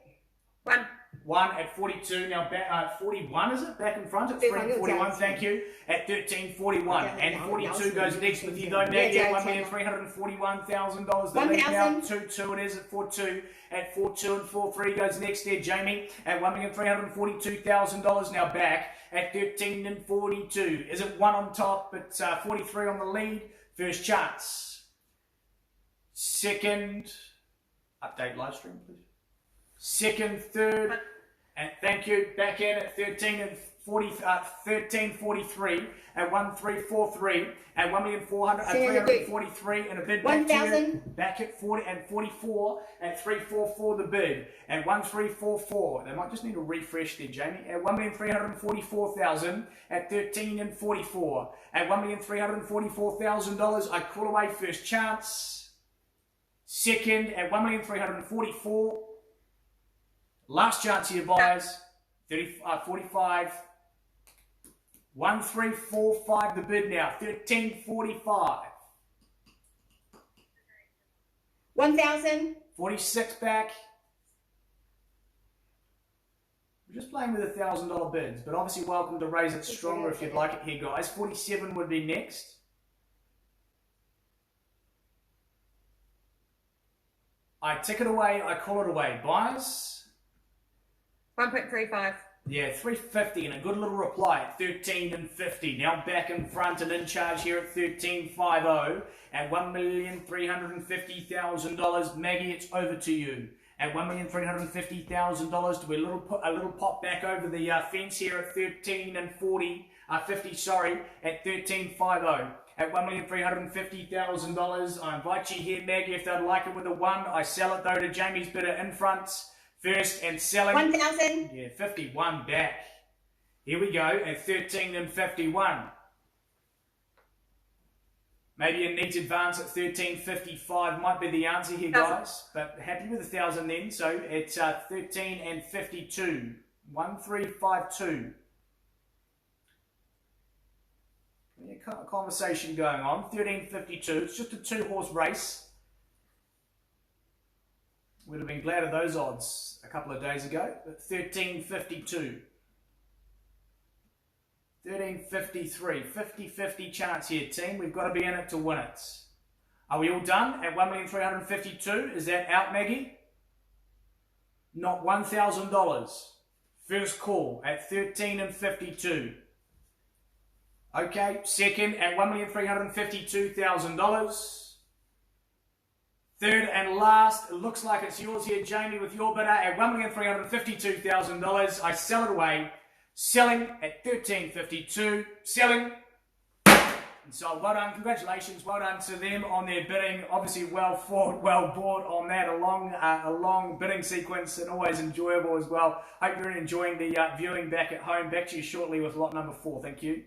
1 at 42. Now back 41 is it? Back in front at 341. Thank you. At 13.41 and 42 goes next with you though. Maggie at $1,341,000. The lead now 2-2 it is at 4-2. At 4-2 and 4-3 goes next there. Jamie at $1,342,000 now back at 13 and 42. Is it 1 on top? But 43 on the lead. First chance. Second. Update live stream, please. Second, third, and thank you. Back in at 13 and 1343 at 1343 at 1,443 and a bid back 1,000. back at 40 and 44 at 344 the bid at 1344. They might just need to refresh there, Jamie. At 1,344,000 at 13 and 44 at $1,344,000. I call away first chance. Second at 1,344,000. Last chance here, buyers. 45. 1345 the bid now. 1345. 1,000. 46 back. We're just playing with $1,000 bids, but obviously welcome to raise it stronger if you'd like it here, guys. 47 would be next. I tick it away, I call it away. Buyers? 1.35. Yeah, 350 and a good little reply at 13 and 50. Now back in front and in charge here at 13.50 at $1,350,000. Maggie, it's over to you. At $1,350,000 to be a little pop back over the fence here at 13 and 50. At 13.50 at $1,350,000. I invite you here, Maggie, if they'd like it with a 1. I sell it though to Jamie's bidder in front. First and selling. 1,000. Yeah, 51 back. Here we go at 13 and 51. Maybe a neat advance at 13.55 might be the answer here, guys. But happy with 1,000 then. So it's 13 and 52. 1352. A conversation going on. 1352. It's just a 2-horse race. Would have been glad of those odds a couple of days ago. But 1352. 1353. 50-50 chance here, team. We've got to be in it to win it. Are we all done at 1,352,000? Is that out, Maggie? Not $1,000. First call at 13 and 52. Okay, second at $1,352,000. Third and last, it looks like it's yours here, Jamie, with your bidder at $1,352,000. I sell it away. Selling at $13.52. Selling. And so well done. Congratulations. Well done to them on their bidding. Obviously well fought, well bought on that. A long bidding sequence and always enjoyable as well. Hope you're enjoying the viewing back at home. Back to you shortly with lot number 4. Thank you.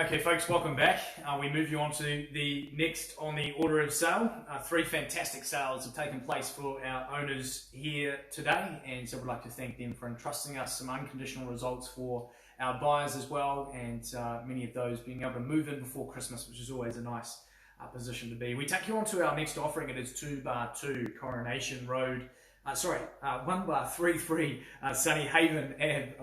Okay, folks, welcome back. We move you on to the next on the order of sale. Three fantastic sales have taken place for our owners here today, and so we'd like to thank them for entrusting us some unconditional results for our buyers as well, and many of those being able to move in before Christmas, which is always a nice position to be. We take you on to our next offering. It is 2-2 Coronation Road. 1-33 Sunny Haven Ave,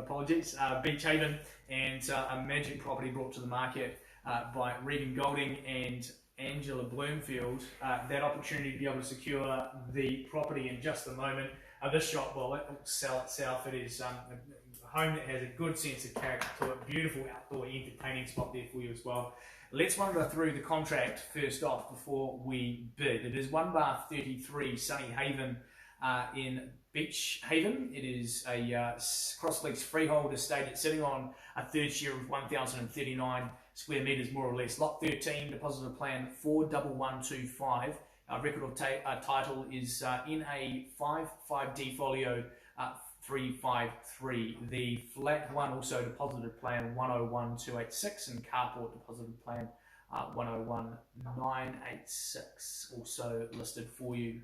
Beach Haven, and a magic property brought to the market by Regan Golding and Angela Bloomfield. That opportunity to be able to secure the property in just a moment. This shop, well, it will sell itself. It is a home that has a good sense of character to it. Beautiful outdoor entertaining spot there for you as well. Let's wander through the contract first off before we bid. It is 1-33 Sunny Haven in Beach Haven. It is a cross-lease freehold estate. It's sitting on a third share of 1,039 square metres, more or less. Lot 13, deposit of plan 41125. Record of title is in a 5D folio 353. The flat one also deposited plan 101286, and carport deposited plan 101986 also listed for you.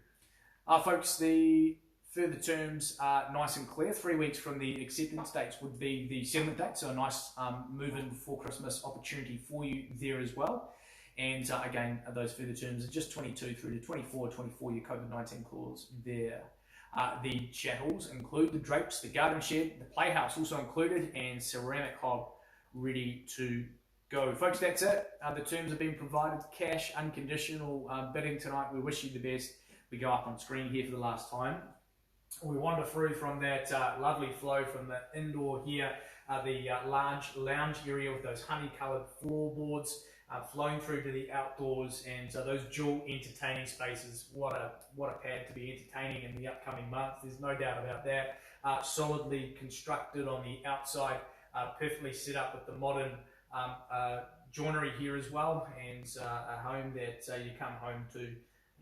Folks, the further terms are nice and clear. 3 weeks from the acceptance dates would be the settlement date, so a nice move-in before Christmas opportunity for you there as well. And again, those further terms are just 22 through to 24, your COVID-19 clause there. The chattels include the drapes, the garden shed, the playhouse also included, and ceramic hob ready to go. Folks, that's it. The terms have been provided. Cash, unconditional bidding tonight. We wish you the best. We go up on screen here for the last time. We wander through from that lovely flow from the indoor here, the large lounge area with those honey-coloured floorboards flowing through to the outdoors, and those dual entertaining spaces. What a pad to be entertaining in the upcoming months. There's no doubt about that. Solidly constructed on the outside, perfectly set up with the modern joinery here as well, and a home that you come home to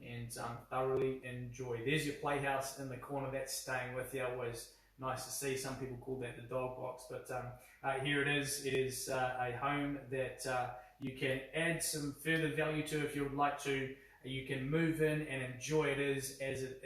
and thoroughly enjoy. There's your playhouse in the corner. That's staying with you. Always nice to see. Some people call that the dog box, but here it is. It is a home that you can add some further value to if you would like to. You can move in and enjoy it as it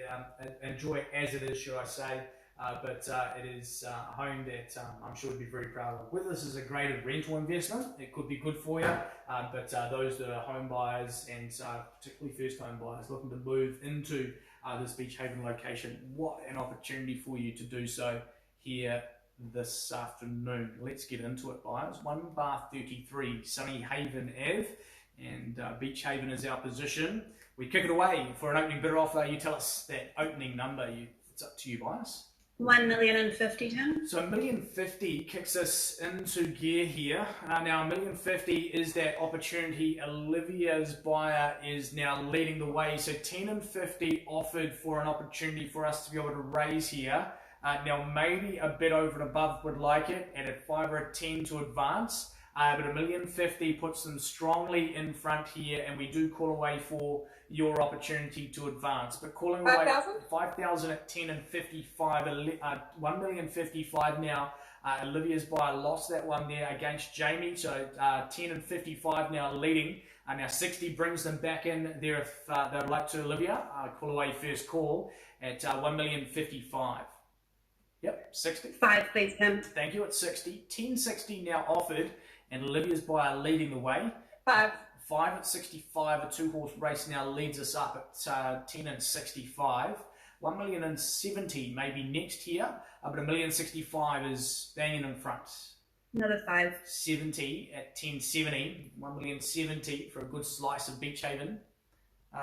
is, should I say. But it is a home that I'm sure you'd be very proud of. Whether this is a graded rental investment, it could be good for you, but those that are home buyers, and particularly first home buyers looking to move into this Beach Haven location, what an opportunity for you to do so here this afternoon. Let's get into it, buyers. 1-33 Sunny Haven Ave, and Beach Haven is our position. We kick it away for an opening bidder offer. You tell us that opening number. It's up to you, buyers. 1,050,000, Tim. So $1,050,000 kicks us into gear here. Now $1,050,000 is that opportunity. Olivia's buyer is now leading the way. So 10,50 offered for an opportunity for us to be able to raise here. Now maybe a bit over and above would like it at a 5 or a 10 to advance. But $1,050,000 puts them strongly in front here, and we do call away for your opportunity to advance. But calling away 5,000 at 10 and 55, $1,055,000 now. Olivia's buyer lost that one there against Jamie, so 10 and 55 now leading. Now 60 brings them back in there if they'd like to. Olivia, call away first call at $1,055,000. Yep, 60. 5, please, Tim. Thank you, at 60. 1060 now offered, and Olivia's buyer leading the way. 5. 5 at 65, a 2-horse race now leads us up at 10 and 65. 1,070,000 maybe next here, but $1,065,000 is banging in front. Another 5. 70 at 1070, 1,070,000 for a good slice of Beach Haven.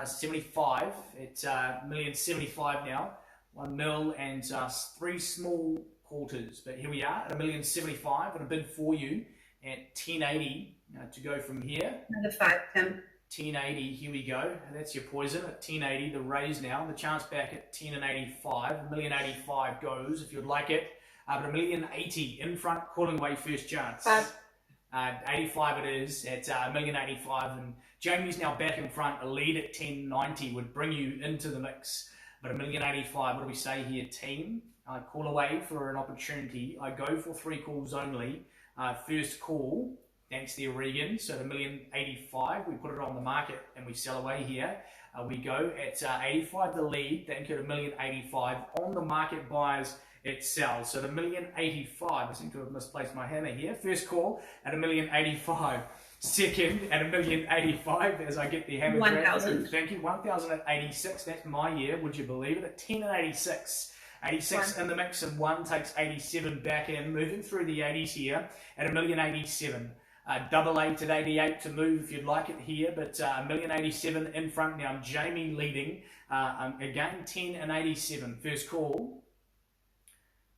75 at $1,075,000 now. 1 mil and 3 small quarters, but here we are at $1,075,000 and a bid for you at 1080 to go from here. Another 5, Tim. 1080, here we go. That's your poison at 1080. The raise now, the chance back at 10 and 85. $1,085,000 goes if you'd like it. But $1,080,000 in front, calling away first chance. 5. 85 it is at $1,085,000, and Jamie's now back in front. A lead at 1090 would bring you into the mix. But $1,085,000, what do we say here, team? Call away for an opportunity. I go for 3 calls only. First call, Thanks there, Regan. So at $1,085,000, we put it on the market and we sell away here. We go at 85 the lead. Thank you, at $1,085,000 on the market buys. It sells. So at $1,085,000, I seem to have misplaced my hammer here. First call at $1,085,000. Second at $1,085,000 as I get the hammer. 1,000. Thank you. 1,000 at 86. That's my year. Would you believe it? At 10 and 86. 86 in the mix, and one takes 87 back in. Moving through the 80s here at $1,087,000. Double 8 at 88 to move if you'd like it here, but $1,087,000 in front now. Jamie leading. Again, 10 and 87. First call.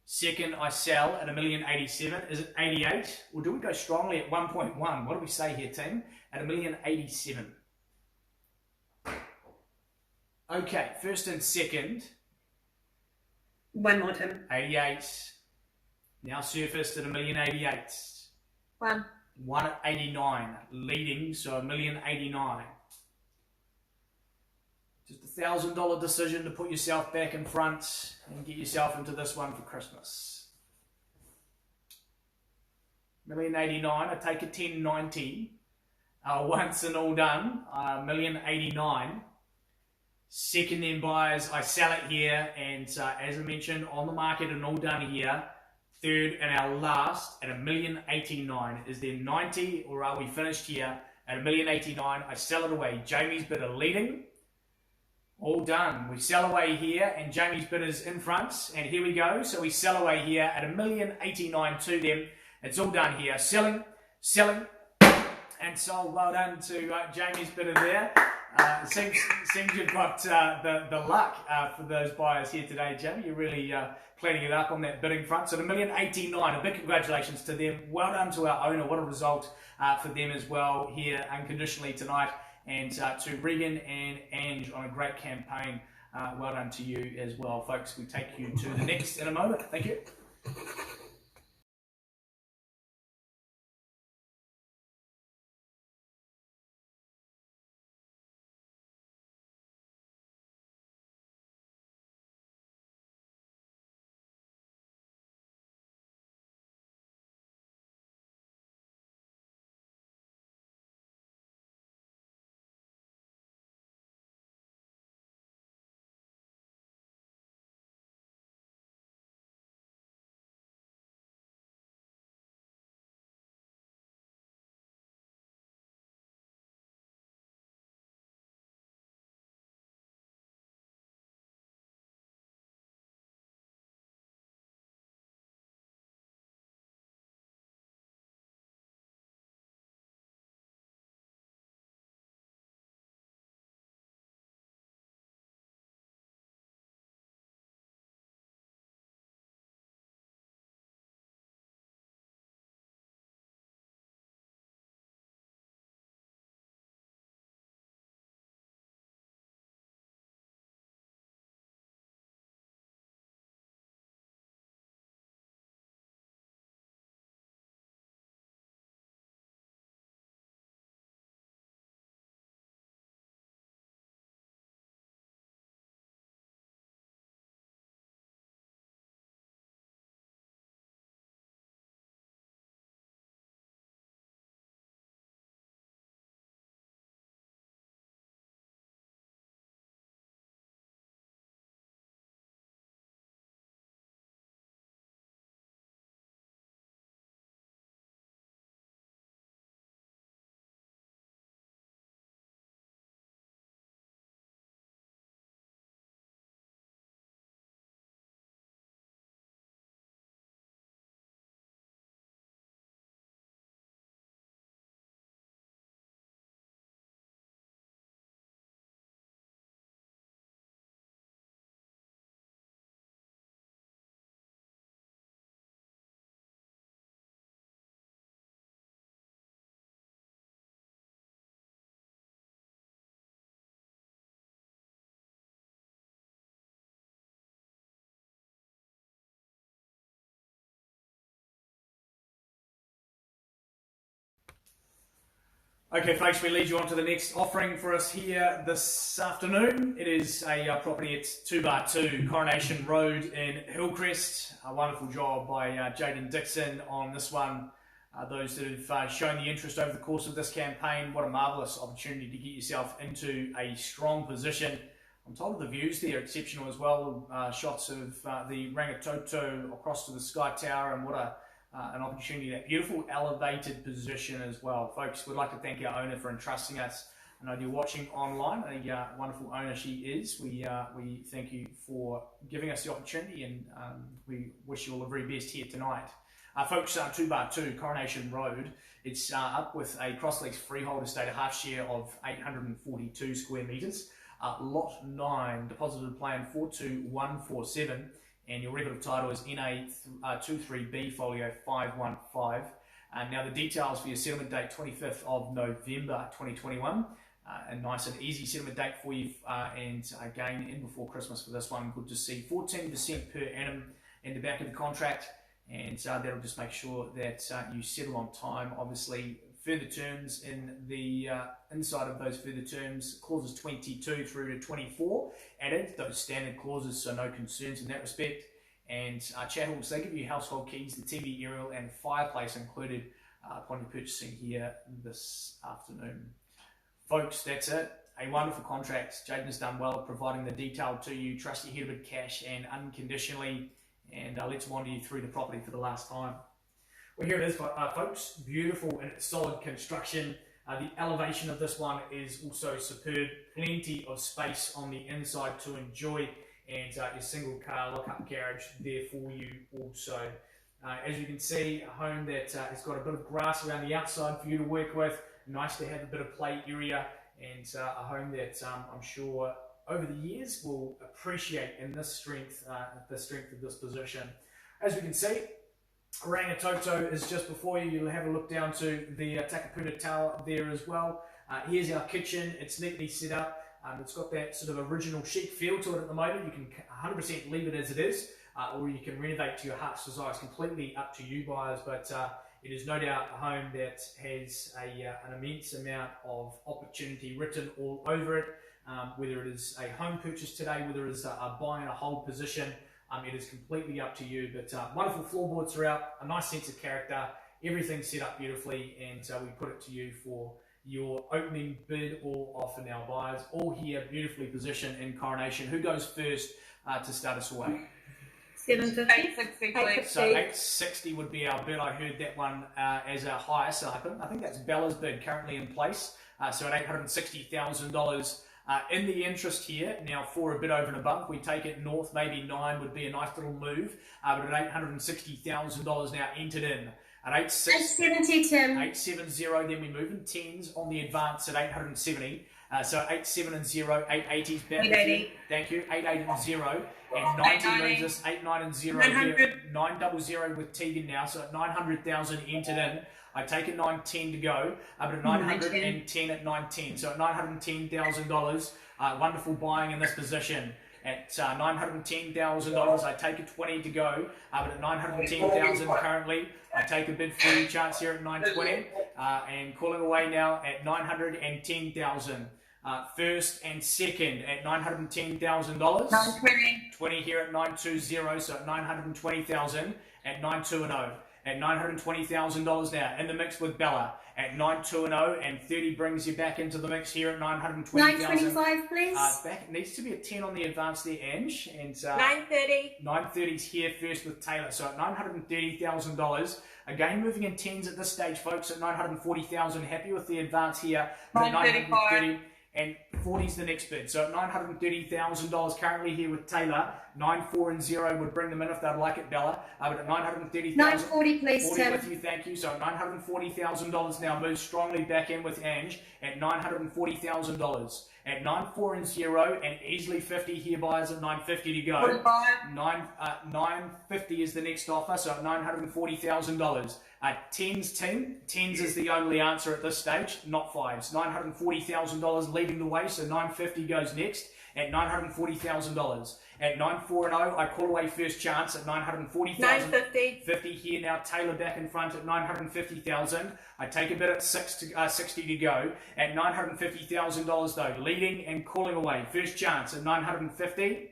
Second, I sell at $1,087,000. Is it 88? Or do we go strongly at 1.1? What do we say here, team? At $1,087,000. Okay, first and second. One more, Tim. 88. Now surfaced at $1,088,000. One at 89. Leading, so $1,089,000. Just $1,000 decision to put yourself back in front and get yourself into this one for Christmas. $1,089,000, I take a 1090. Once and all done, $1,089,000. Second then buyers, I sell it here, and as I mentioned, on the market and all done here. Third and our last at $1,089,000. Is there 90 or are we finished here at $1,089,000? I sell it away. Jamie's bidder leading. All done. We sell away here, and Jamie's bidder's in front. And here we go. So we sell away here at $1,089,000 to them. It's all done here. Selling, and sold. Well done to Jamie's bidder there. Seems you've got the luck for those buyers here today, Jamie. You're really cleaning it up on that bidding front. So the $1,089,000, a big congratulations to them. Well done to our owner. What a result for them as well here unconditionally tonight. And to Regan and Ange on a great campaign. Well done to you as well, folks. We take you to the next in a moment. Thank you. Okay, folks, we lead you on to the next offering for us here this afternoon. It is a property at 2x2 Coronation Road in Hillcrest. A wonderful job by Jaden Dixon on this one. those that have shown the interest over the course of this campaign. What a marvellous opportunity to get yourself into a strong position. I'm told the views there are exceptional as well. Shots of the Rangitoto across to the Sky Tower, and what an opportunity, that beautiful elevated position as well. Folks, we'd like to thank our owner for entrusting us. I know you're watching online, a wonderful owner she is. We thank you for giving us the opportunity, and we wish you all the very best here tonight. Folks, 2bar2 Coronation Road. It's up with a cross-lease freehold estate, a half share of 842 square metres. Lot 9, deposited plan 42147, and your record of title is NA 23B folio 515. Now the details for your settlement date, 25th of November 2021. A nice and easy settlement date for you, and again in before Christmas for this one. Good to see 14% per annum in the back of the contract, and that'll just make sure that you settle on time. Obviously, further terms in the inside of those further terms, clauses 22 through to 24 added, those standard clauses, so no concerns in that respect. And Chathalls, they give you household keys, the TV, aerial and fireplace included upon your purchasing here this afternoon. Folks, that's it. A wonderful contract. Jaden has done well at providing the detail to you. Trust your head with cash and unconditionally, and let's wander you through the property for the last time. Well, here it is, folks. Beautiful and solid construction. The elevation of this one is also superb. Plenty of space on the inside to enjoy, and your single car lock-up garage there for you also. As you can see, a home that has got a bit of grass around the outside for you to work with. Nice to have a bit of play area, and a home that I'm sure over the years will appreciate in this strength, the strength of this position. As we can see, Rangitoto is just before you. You'll have a look down to the Takapuna Tower there as well. Here's our kitchen. It's neatly set up. It's got that sort of original chic feel to it at the moment. You can 100% leave it as it is, or you can renovate to your heart's desire. It's completely up to you, buyers, but it is no doubt a home that has an immense amount of opportunity written all over it. Whether it is a home purchase today, whether it is a buy and a hold position, it is completely up to you. But wonderful floorboards throughout, a nice sense of character, everything's set up beautifully, and we put it to you for your opening bid or offer now, buyers. All here beautifully positioned in Coronation. Who goes first to start us away? 750. 860. So 860 would be our bid. I heard that one as our highest. So I think that's Bella's bid currently in place. So at $860,000 in the interest here. Now for a bid over and above, we take it north. Maybe 9 would be a nice little move. But at $860,000 now entered in. At 870, Tim. 870, then we move in 10s on the advance at 870. So 8770, 880 is back. 880. Thank you. 880 and 0. And 90 moves us 89 and 0. 900 with Tegan now. So at 900,000 entered in. I take it 910 to go. But at 910 at 910. So at $910,000, wonderful buying in this position. At $910,000, I take a 20 to go. But at $910,000 currently, I take a bid for you, chance here at 920. And calling away now at $910,000. First and second at $910,000. 920. 20 here at 920, so at $920,000 at 920. At $920,000 now in the mix with Bella at 920, and 30 brings you back into the mix here at 920,000. 925, please. Back, it needs to be a 10 on the advance there, Ange. And 930. 930's here first with Taylor, so at $930,000. Again, moving in 10s at this stage, folks, at 940,000. Happy with the advance here. 935. And 40's the next bid. So at $930,000 currently here with Taylor. 94 and 0 would bring them in if they'd like it, Bella. But at $930,000. 940, please, 40 Tim. with you, thank you. So at $940,000 now moves strongly back in with Ange at $940,000. At 94 and 0, and easily 50 here, buyers at 950 to go. 45. 950 is the next offer, so at $940,000. 10s team, 10s is the only answer at this stage, not 5s. $940,000 leading the way, so 950 goes next at $940,000. At 940, I call away first chance at $940,000. 950. 50 here now. Taylor back in front at $950,000. I take a bid at 60 to go at $950,000 though. Leading and calling away first chance at $950.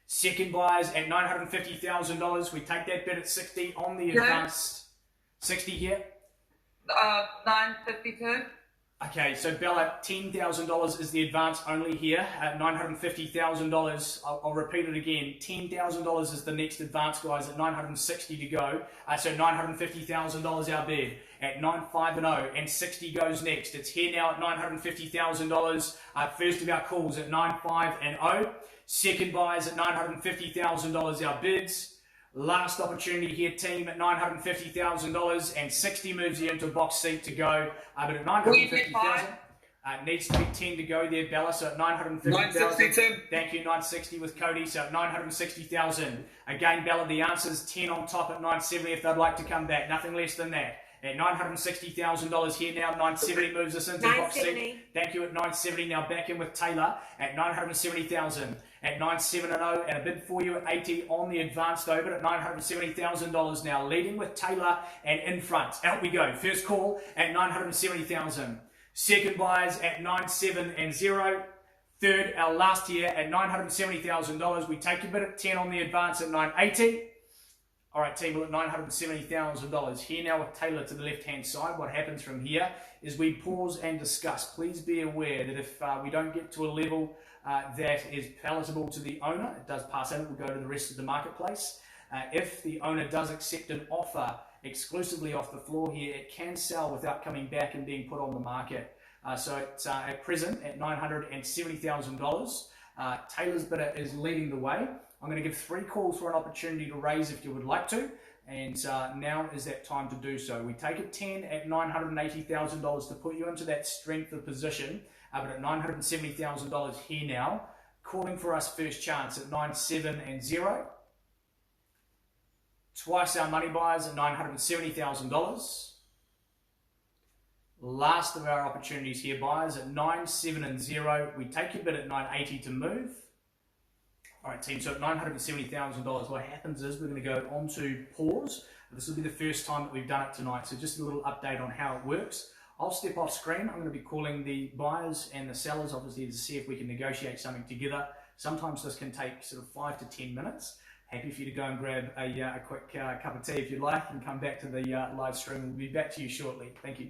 Second buyers at $950,000. We take that bid at 60 on the advanced. 60 here. 952. Okay, so Bella, $10,000 is the advance only here at $950,000. I'll repeat it again. $10,000 is the next advance, guys, at 960 to go. So $950,000 our bid at 950, and 60 goes next. It's here now at $950,000. First of our calls at 950. Second buyers at $950,000 our bids. Last opportunity here, team, at $950,000, and 60 moves you into box seat to go. But at $950,000, needs to be 10 to go there, Bella. So at $950,000, thank you, 960 with Cody. So at $960,000, again, Bella, the answer's 10 on top at 970 if they'd like to come back. Nothing less than that. At $960,000 here now, 970 moves us into box seat. Thank you at 970. Now back in with Taylor at $970,000. At 970, and a bid for you at 80 on the advanced over at $970,000 now, leading with Taylor and in front. Out we go. First call at $970,000. Second buyers at 970. Third, our last here at $970,000. We take a bid at 10 on the advance at 980. All right, team, we're at $970,000. Here now with Taylor to the left-hand side. What happens from here is we pause and discuss. Please be aware that if we don't get to a level that is palatable to the owner, it does pass in, it will go to the rest of the marketplace. If the owner does accept an offer exclusively off the floor here, it can sell without coming back and being put on the market. So it's at present at $970,000. Taylor's bidder is leading the way. I'm going to give 3 calls for an opportunity to raise if you would like to, and now is that time to do so. We take it 10 at $980,000 to put you into that strength of position, but at $970,000 here now, calling for us first chance at 970. Twice our money buyers at $970,000. Last of our opportunities here, buyers at 970. We take your bid at 980 to move. All right, team, so at $970,000, what happens is we're going to go on to pause. This will be the first time that we've done it tonight, so just a little update on how it works. I'll step off screen. I'm going to be calling the buyers and the sellers, obviously, to see if we can negotiate something together. Sometimes this can take sort of 5 to 10 minutes. Happy for you to go and grab a quick cup of tea if you'd like and come back to the live stream. We'll be back to you shortly. Thank you.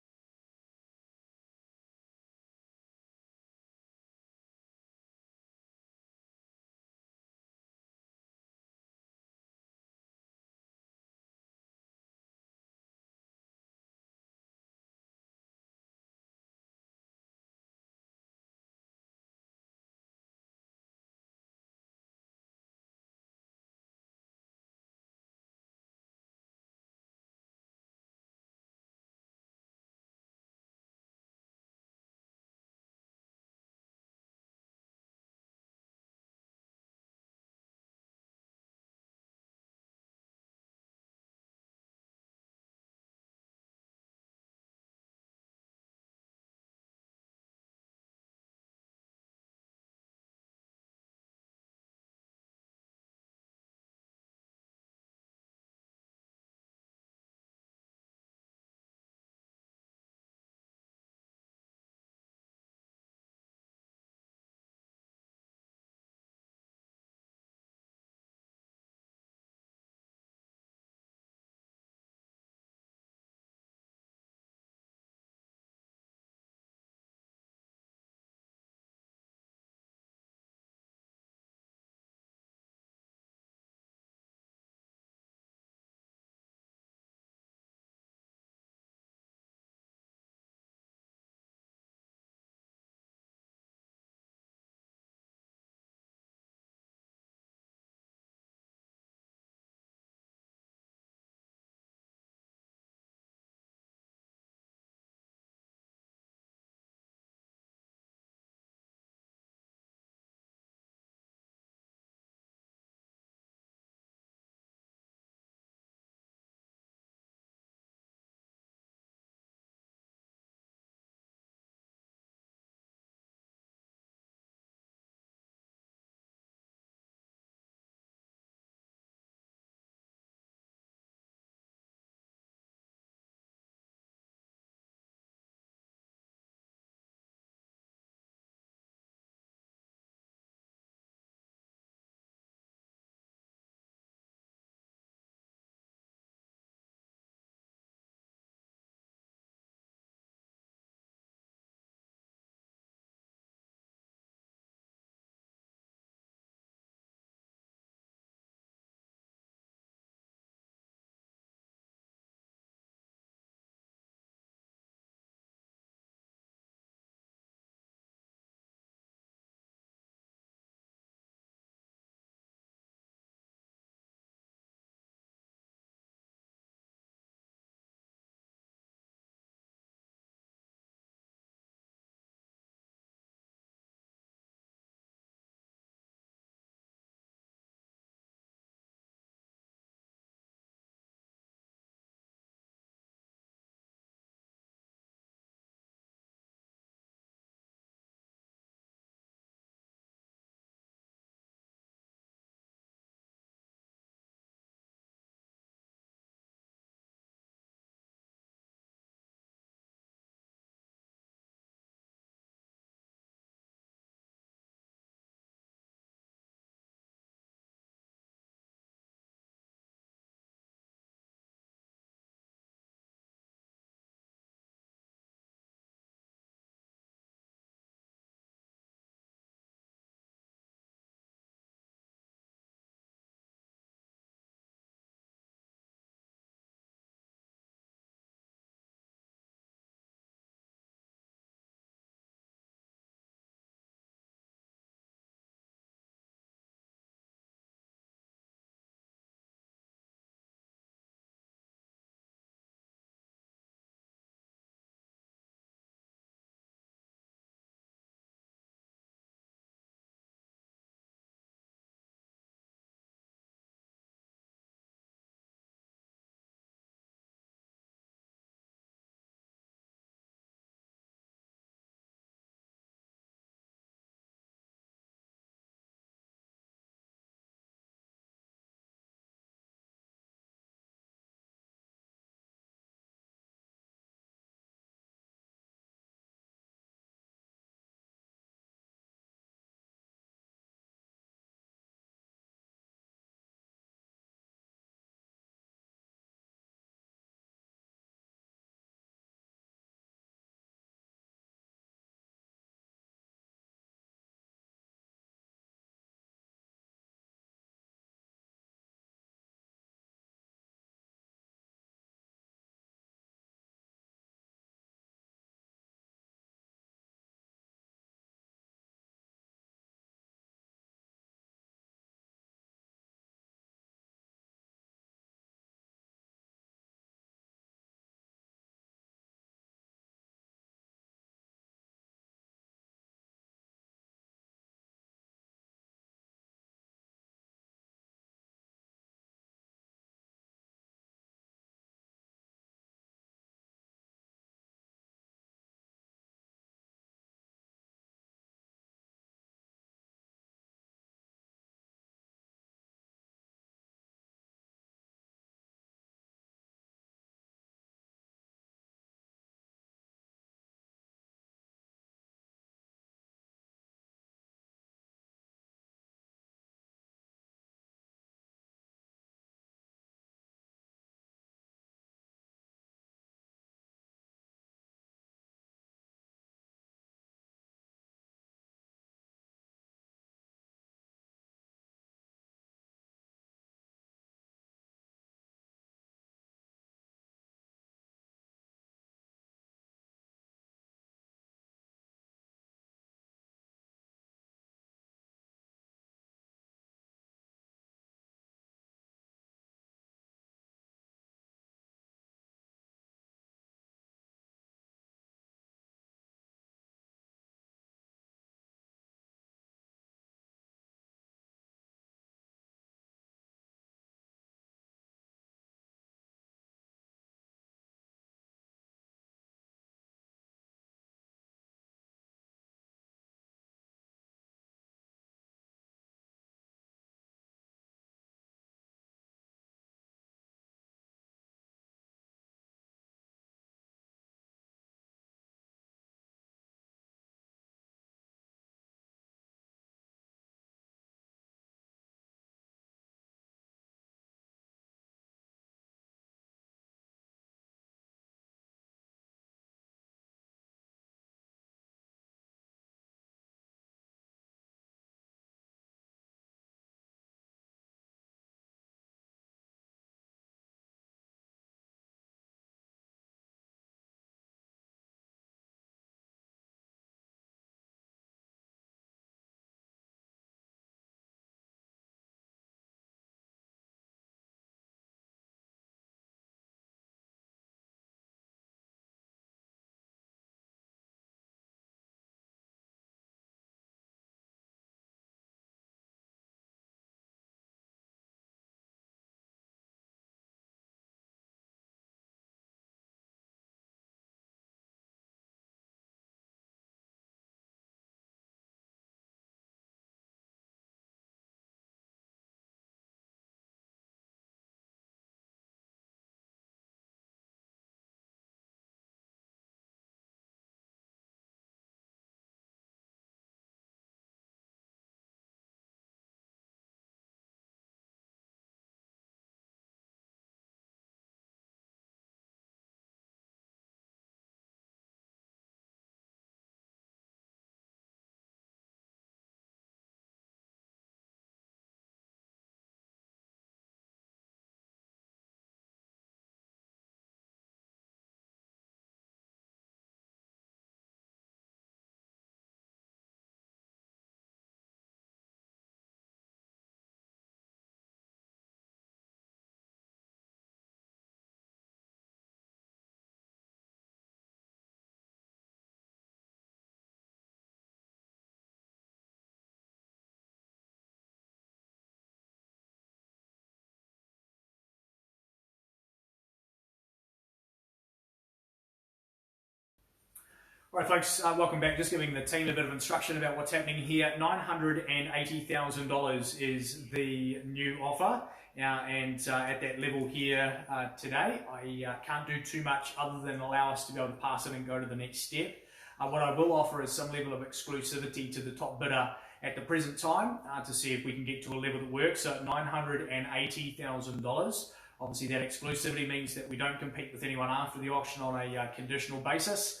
All right, folks, welcome back. Just giving the team a bit of instruction about what's happening here. $980,000 is the new offer. And at that level here today, I can't do too much other than allow us to be able to pass it and go to the next step. What I will offer is some level of exclusivity to the top bidder at the present time to see if we can get to a level that works. So at $980,000. Obviously, that exclusivity means that we don't compete with anyone after the auction on a conditional basis.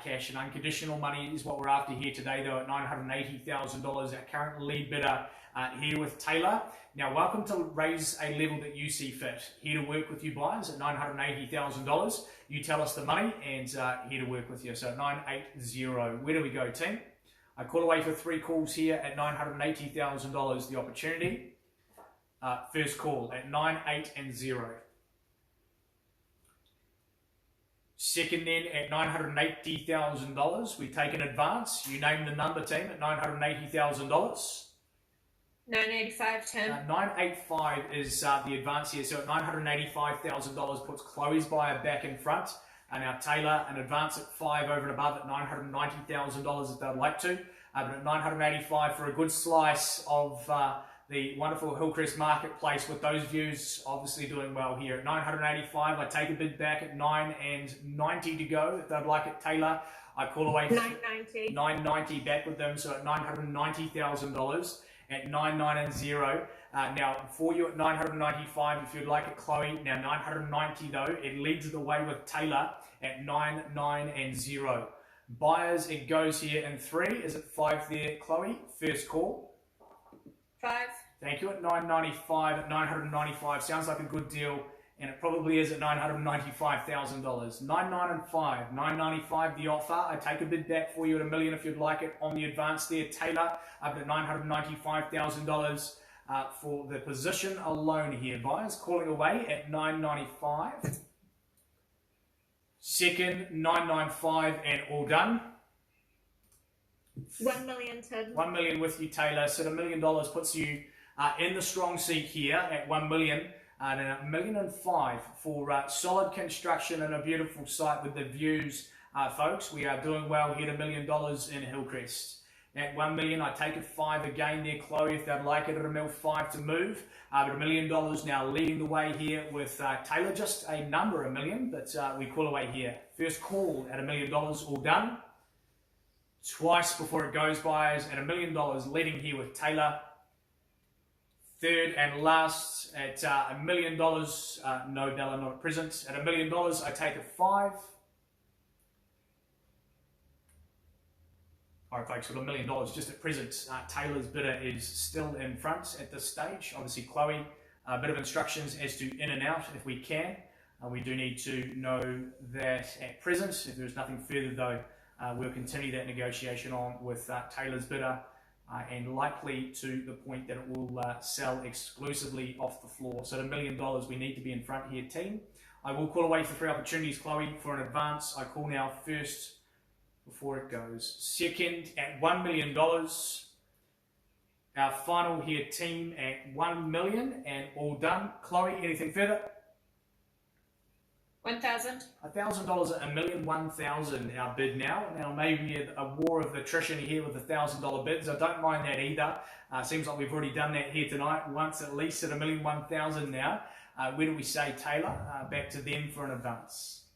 Cash and unconditional money is what we're after here today, though, at $980,000. Our current lead bidder here with Taylor. Now, welcome to raise a level that you see fit. Here to work with you buyers at $980,000. You tell us the money and here to work with you. So 980. Where do we go, team? I call away for 3 calls here at $980,000. The opportunity. First call at 980. Second then at $980,000. We take an advance. You name the number, team, at $980,000. 985, Tim. 985 is the advance here. So at $985,000 puts Chloe's buyer back in front. And now Taylor, an advance at 5 over and above at $990,000 if they'd like to. But at 985 for a good slice of the wonderful Hillcrest marketplace with those views obviously doing well here. At 985, I take a bid back at 990 to go. If they'd like it, Taylor, I call away for 990. 990 back with them. So at $990,000 at 990. Now for you at 995, if you'd like it, Chloe. Now 990 though, it leads the way with Taylor at 990. Buyers, it goes here in 3. Is it 5 there, Chloe? First call. 5. Thank you. At 995, at 995. Sounds like a good deal, and it probably is at $995,000. 995, 995 the offer. I take a bid back for you at $1 million if you'd like it on the advance there, Taylor, up at $995,000 for the position alone here. Buyers calling away at 995. Second, 995, and all done. 1 million, Tim. 1 million with you, Taylor. So $1 million puts you in the strong seat here at 1 million. And $1.5 million for solid construction and a beautiful site with the views, folks. We are doing well here at $1 million in Hillcrest. At 1 million, I take it 5 again there, Chloe, if they'd like it at $1.5 to move. But $1 million now leading the way here with Taylor. Just a number, $1 million, but we call away here. First call at $1 million, all done. Twice before it goes, buyers, at $1 million leading here with Taylor. Third and last at $1 million. No, Bella, not at present. At $1 million, I take it 5. All right, folks, with $1 million just at present, Taylor's bidder is still in front at this stage. Obviously, Chloe, a bit of instructions as to in and out if we can. We do need to know that at present. If there's nothing further, though, we'll continue that negotiation on with Taylor's bidder and likely to the point that it will sell exclusively off the floor. So at $1 million, we need to be in front here, team. I will call away for 3 opportunities, Chloe, for an advance. I call now first before it goes. Second at $1 million. Our final here, team, at $1 million and all done. Chloe, anything further? 1,000. $1,000 at $1,001,000 our bid now. Now maybe a war of attrition here with the $1,000 bids. I don't mind that either. Seems like we've already done that here tonight once at least at $1,001,000 now. Where do we say, Taylor? Back to them for an advance.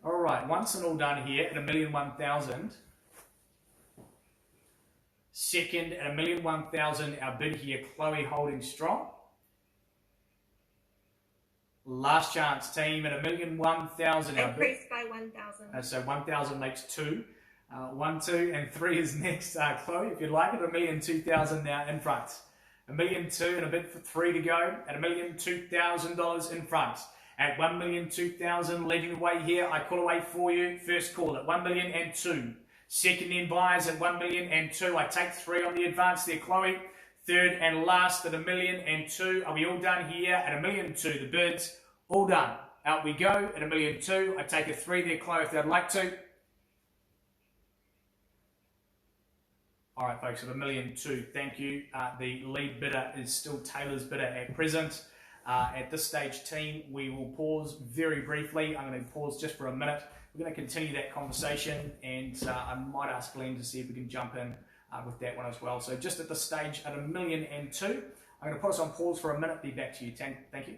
All right, once and all done here at $1,001,000. Second at $1,001,000 our bid here, Chloe holding strong. Last chance, team, at $1,001,000. Increased by 1,000. So 1,000 makes 2. 1, 2, and 3 is next. Chloe, if you'd like it, $1,02,000 now in front. $1,002,000 and a bid for 3 to go at $1,002,000 in front. At $1,002,000 leading the way here, I call away for you. First call at $1,002,000. Second in buyers at $1,002,000. I take 3 on the advance there, Chloe. Third and last at $1,002,000. Are we all done here at $1,002,000? The bids all done. Out we go at $1,002,000. I take a 3 there, Chloe, if they'd like to. All right, folks, at $1,002,000. Thank you. The lead bidder is still Taylor's bidder at present. At this stage, team, we will pause very briefly. I'm going to pause just for a minute. We're going to continue that conversation, and I might ask Glenn to see if we can jump in with that one as well. So just at this stage, at 1,000,002, I'm going to put us on pause for a minute. Be back to you. Thank you.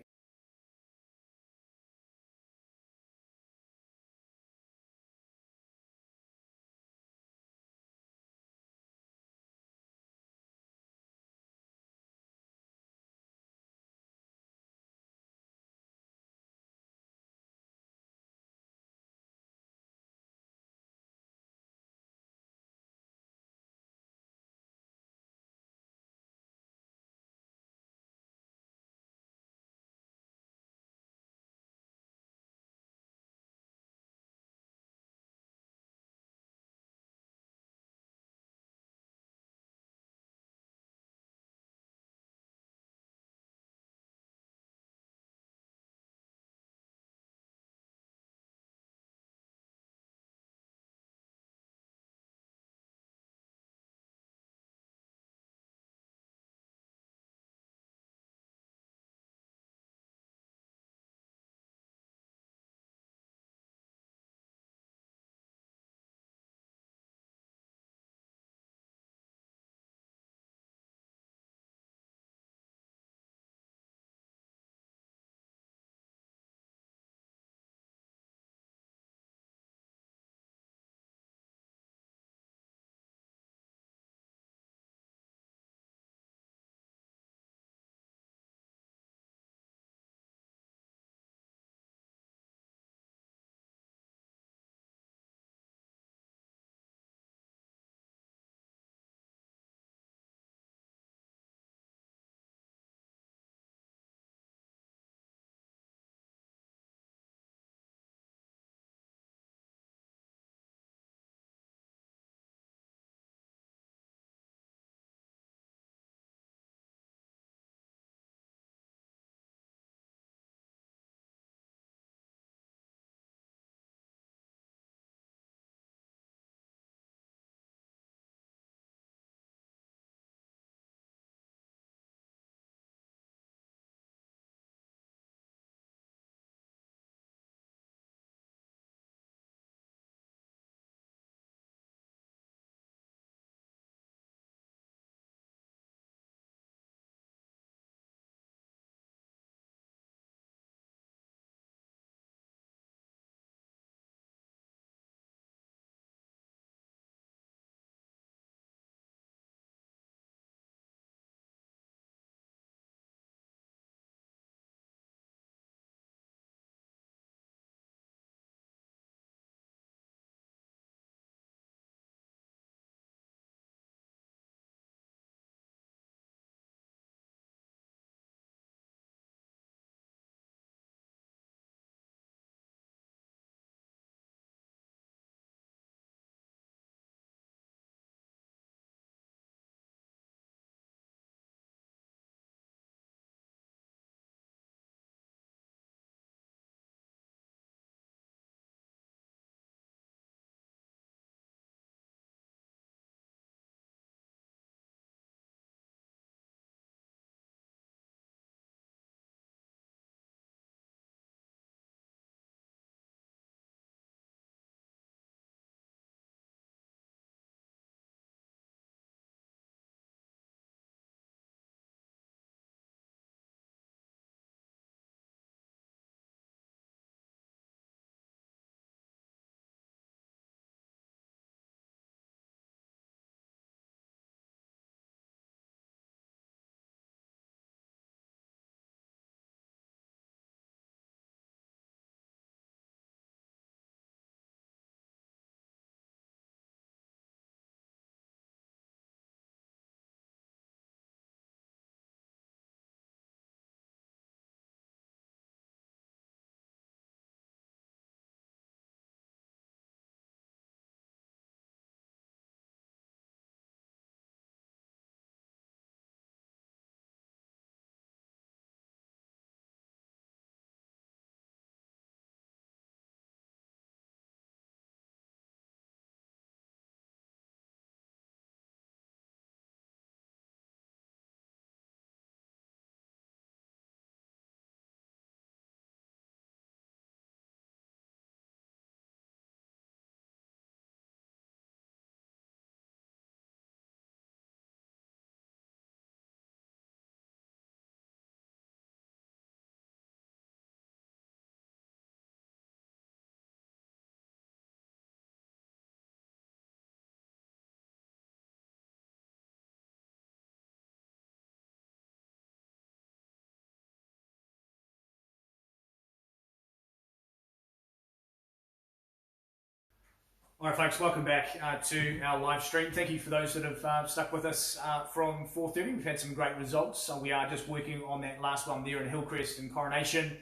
All right, folks, welcome back to our live stream. Thank you for those that have stuck with us from 4:30. We've had some great results. So we are just working on that last one there in Hillcrest and Coronation.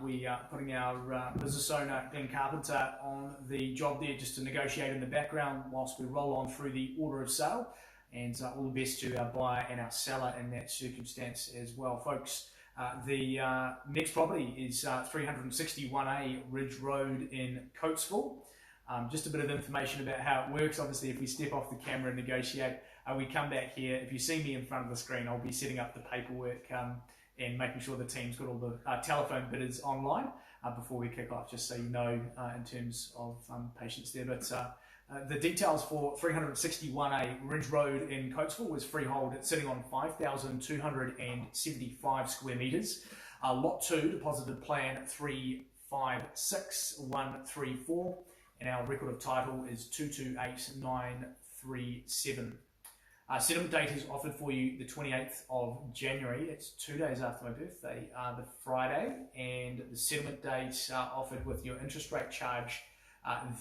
We are putting our business owner, Glenn Carpenter, on the job there just to negotiate in the background whilst we roll on through the order of sale. And all the best to our buyer and our seller in that circumstance as well, folks. The next property is 361A Ridge Road in Coatesville. Just a bit of information about how it works. Obviously, if we step off the camera and negotiate, we come back here. If you see me in front of the screen, I'll be setting up the paperwork and making sure the team's got all the telephone bidders online before we kick off, just so you know in terms of patience there. But the details for 361A Ridge Road in Coatesville was freehold. It's sitting on 5,275 square metres. Lot 2, deposited plan 356134. And our record of title is 228937. Settlement date is offered for you the 28th of January. It's 2 days after my birthday, the Friday. And the settlement date offered with your interest rate charge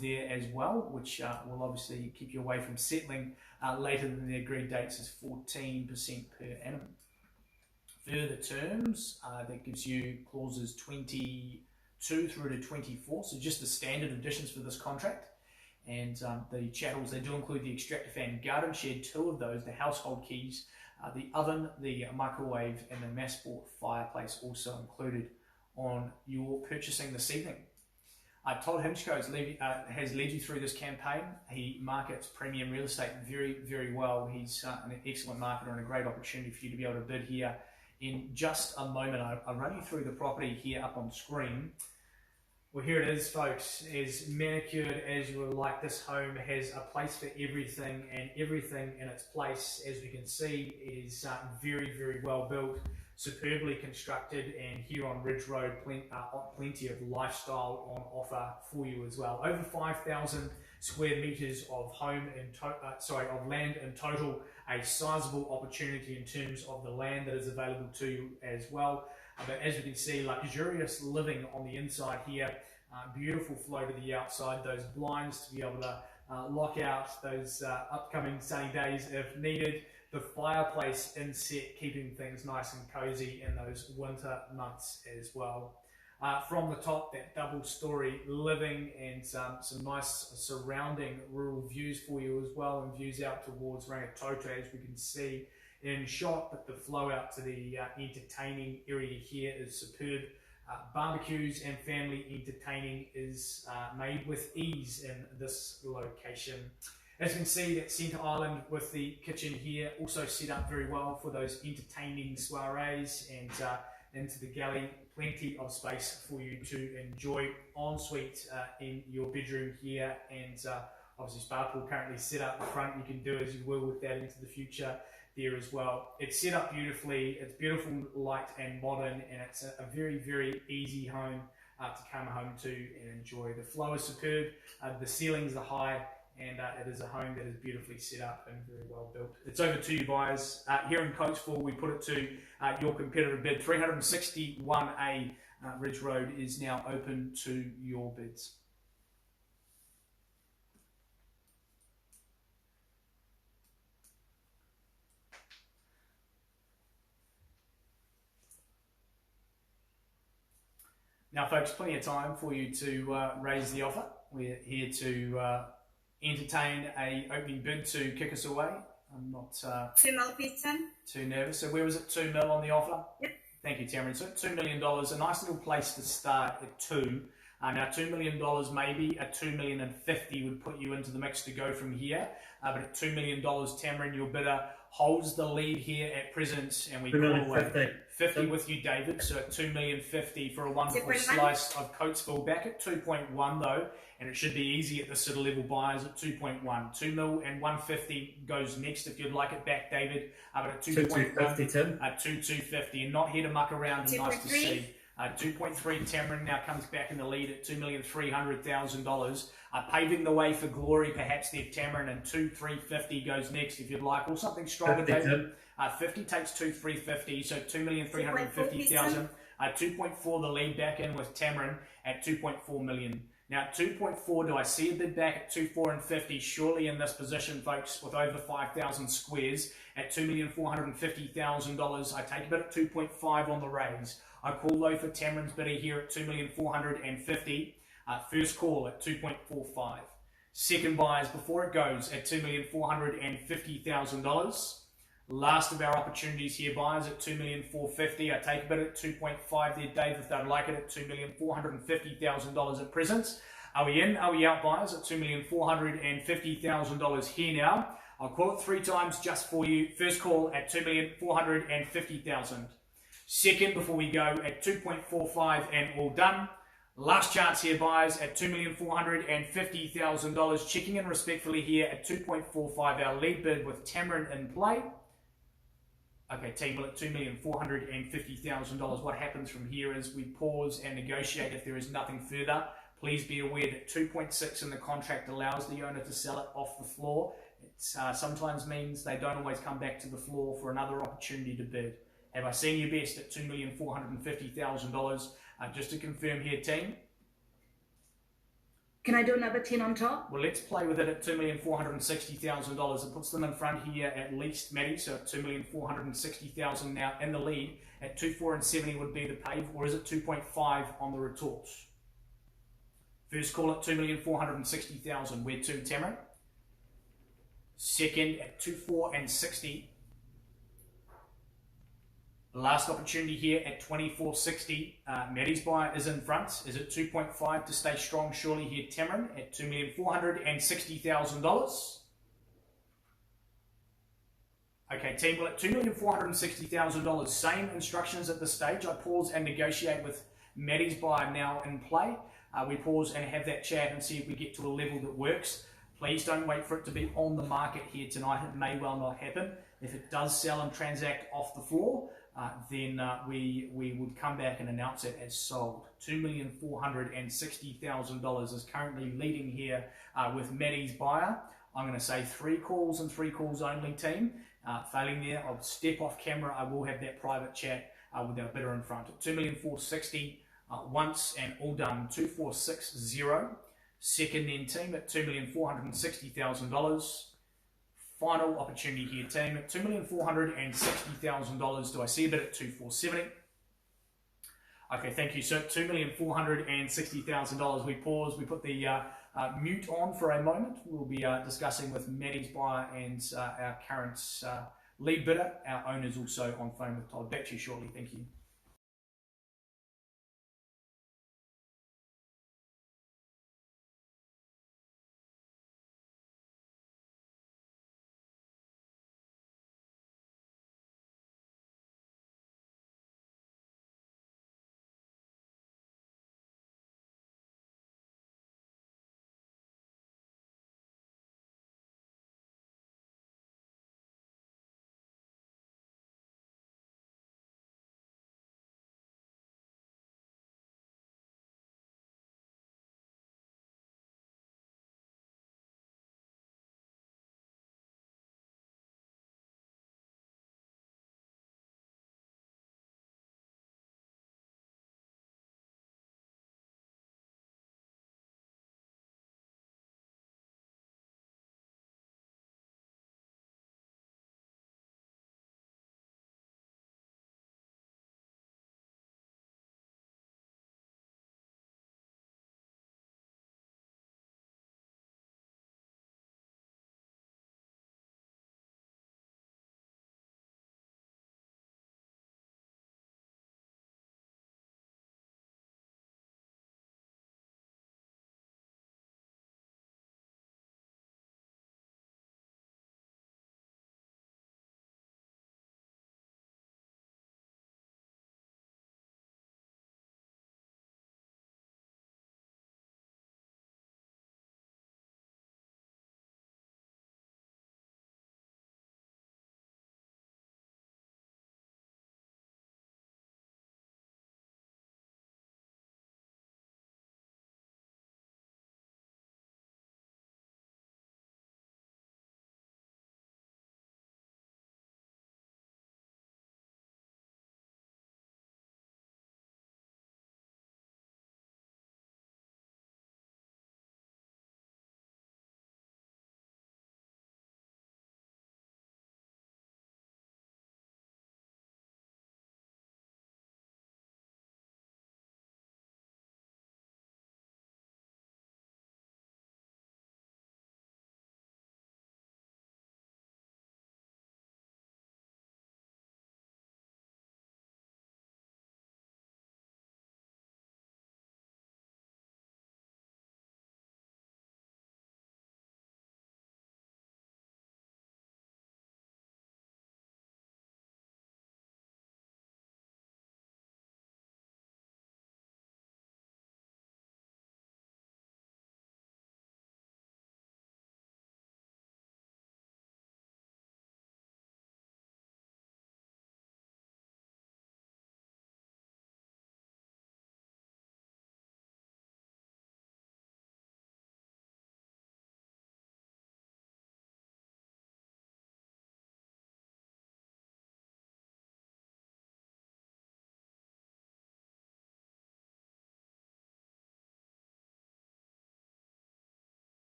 there as well, which will obviously keep you away from settling later than the agreed dates, is 14% per annum. Further terms, that gives you clauses 22 through to 24, so just the standard additions for this contract. And the chattels, they do include the extractor fan garden shed, 2 of those, the household keys, the oven, the microwave, and the mass bought fireplace also included on your purchasing this evening. Todd Hinchco has led you through this campaign. He markets premium real estate very, very well. He's an excellent marketer and a great opportunity for you to be able to bid here. In just a moment, I'll run you through the property here up on screen. Well, here it is, folks. As manicured as you would like, this home has a place for everything, and everything in its place, as we can see, is very, very well built, superbly constructed, and here on Ridge Road, plenty of lifestyle on offer for you as well. Over 5,000 square metres of of land in total. A sizable opportunity in terms of the land that is available to you as well. But as you can see, luxurious living on the inside here. Beautiful flow to the outside. Those blinds to be able to lock out those upcoming sunny days if needed. The fireplace inset keeping things nice and cozy in those winter months as well. From the top, that double-storey living and some nice surrounding rural views for you as well, and views out towards Rangitoto, as we can see in shot. But the flow out to the entertaining area here is superb. Barbecues and family entertaining is made with ease in this location. As you can see, that centre island with the kitchen here also set up very well for those entertaining soirees, and into the galley, plenty of space for you to enjoy. Ensuite in your bedroom here, and obviously spa pool currently set up in front. You can do as you will with that into the future there as well. It's set up beautifully. It's beautiful, light and modern, and it's a very, very easy home to come home to and enjoy. The flow is superb. The ceilings are high. And it is a home that is beautifully set up and very well built. It's over to you buyers. Here in Coatesville, we put it to your competitive bid. 361A Ridge Road is now open to your bids. Now, folks, plenty of time for you to raise the offer. We're here to entertain a opening bid to kick us away. I'm not 2 mil, please, Tim. too nervous. So where was it? 2 mil on the offer? Yep. Thank you, Tamara. So $2 million, a nice little place to start at 2. Now $2 million, maybe a $2,050,000 would put you into the mix to go from here. But at $2 million, Tamara, your bidder holds the lead here at present, and we call away 50 with you, David. So at $2,050,000 for a wonderful slice of Coatesville. Back at 2.1 though, and it should be easy at this sort of level buyers at 2.1. 2 mil and 150 goes next if you'd like it back, David. But at 2.1, Tim. At 2,250, and not here to muck around and nice to see. 2.3 Tamron now comes back in the lead at $2,300,000. Paving the way for glory, perhaps there, Tamron, and 2,350 goes next if you'd like, or something stronger, David. 50 takes 2,350, so 2,350,000. 2.4 the lead back in with Tamron at 2.4 million. Now at 2.4, do I see a bid back at 2,450? Surely in this position, folks, with over 5,000 squares at $2,450,000, I take a bid at 2.5 on the raise. I call low for Tamarin's bidder here at $2,450,000. First call at 2.45. Second buyers before it goes at $2,450,000. Last of our opportunities here, buyers at $2,450,000. I take a bid at 2.5 there, Dave, if they'd like it at $2,450,000 at present. Are we in? Are we out, buyers at $2,450,000 here now? I'll call it 3 times just for you. First call at $2,450,000. Second before we go at 2.45 and all done. Last chance here, buyers at $2,450,000. Checking in respectfully here at 2.45, our lead bid with Tamarin in play. Okay, team, well at $2,450,000. What happens from here is we pause and negotiate if there is nothing further. Please be aware that 2.6 in the contract allows the owner to sell it off the floor. It sometimes means they don't always come back to the floor for another opportunity to bid. Have I seen your best at $2,450,000? Just to confirm here, team. Can I do another 10 on top? Well, let's play with it at $2,460,000. It puts them in front here at least, Maddie. So at $2,460,000 now in the lead. At 2,470 would be the pave, or is it 2.5 on the retorts? First call at $2,460,000. Where to, Tamarin? Second at 2,460. Last opportunity here at 2,460. Maddie's buyer is in front. Is it 2.5 to stay strong? Surely here, Tamarin at $2,460,000. Okay, team, well at $2,460,000. Same instructions at this stage. I pause and negotiate with Maddie's buyer now in play. We pause and have that chat and see if we get to a level that works. Please don't wait for it to be on the market here tonight. It may well not happen. If it does sell and transact off the floor, then we would come back and announce it as sold. $2,460,000 is currently leading here with Maddie's buyer. I'm going to say 3 calls and 3 calls only, team. Failing there, I'll step off camera. I will have that private chat with our bidder in front. At $2,460,000 once and all done. 2,460. Second then, team, at $2,460,000. Final opportunity here, team, at $2,460,000. Do I see a bid at 2,470? Okay, thank you. So $2,460,000. We pause. We put the mute on for a moment. We'll be discussing with Maddie's buyer and our current lead bidder. Our owner's also on phone with Todd. Back to you shortly. Thank you.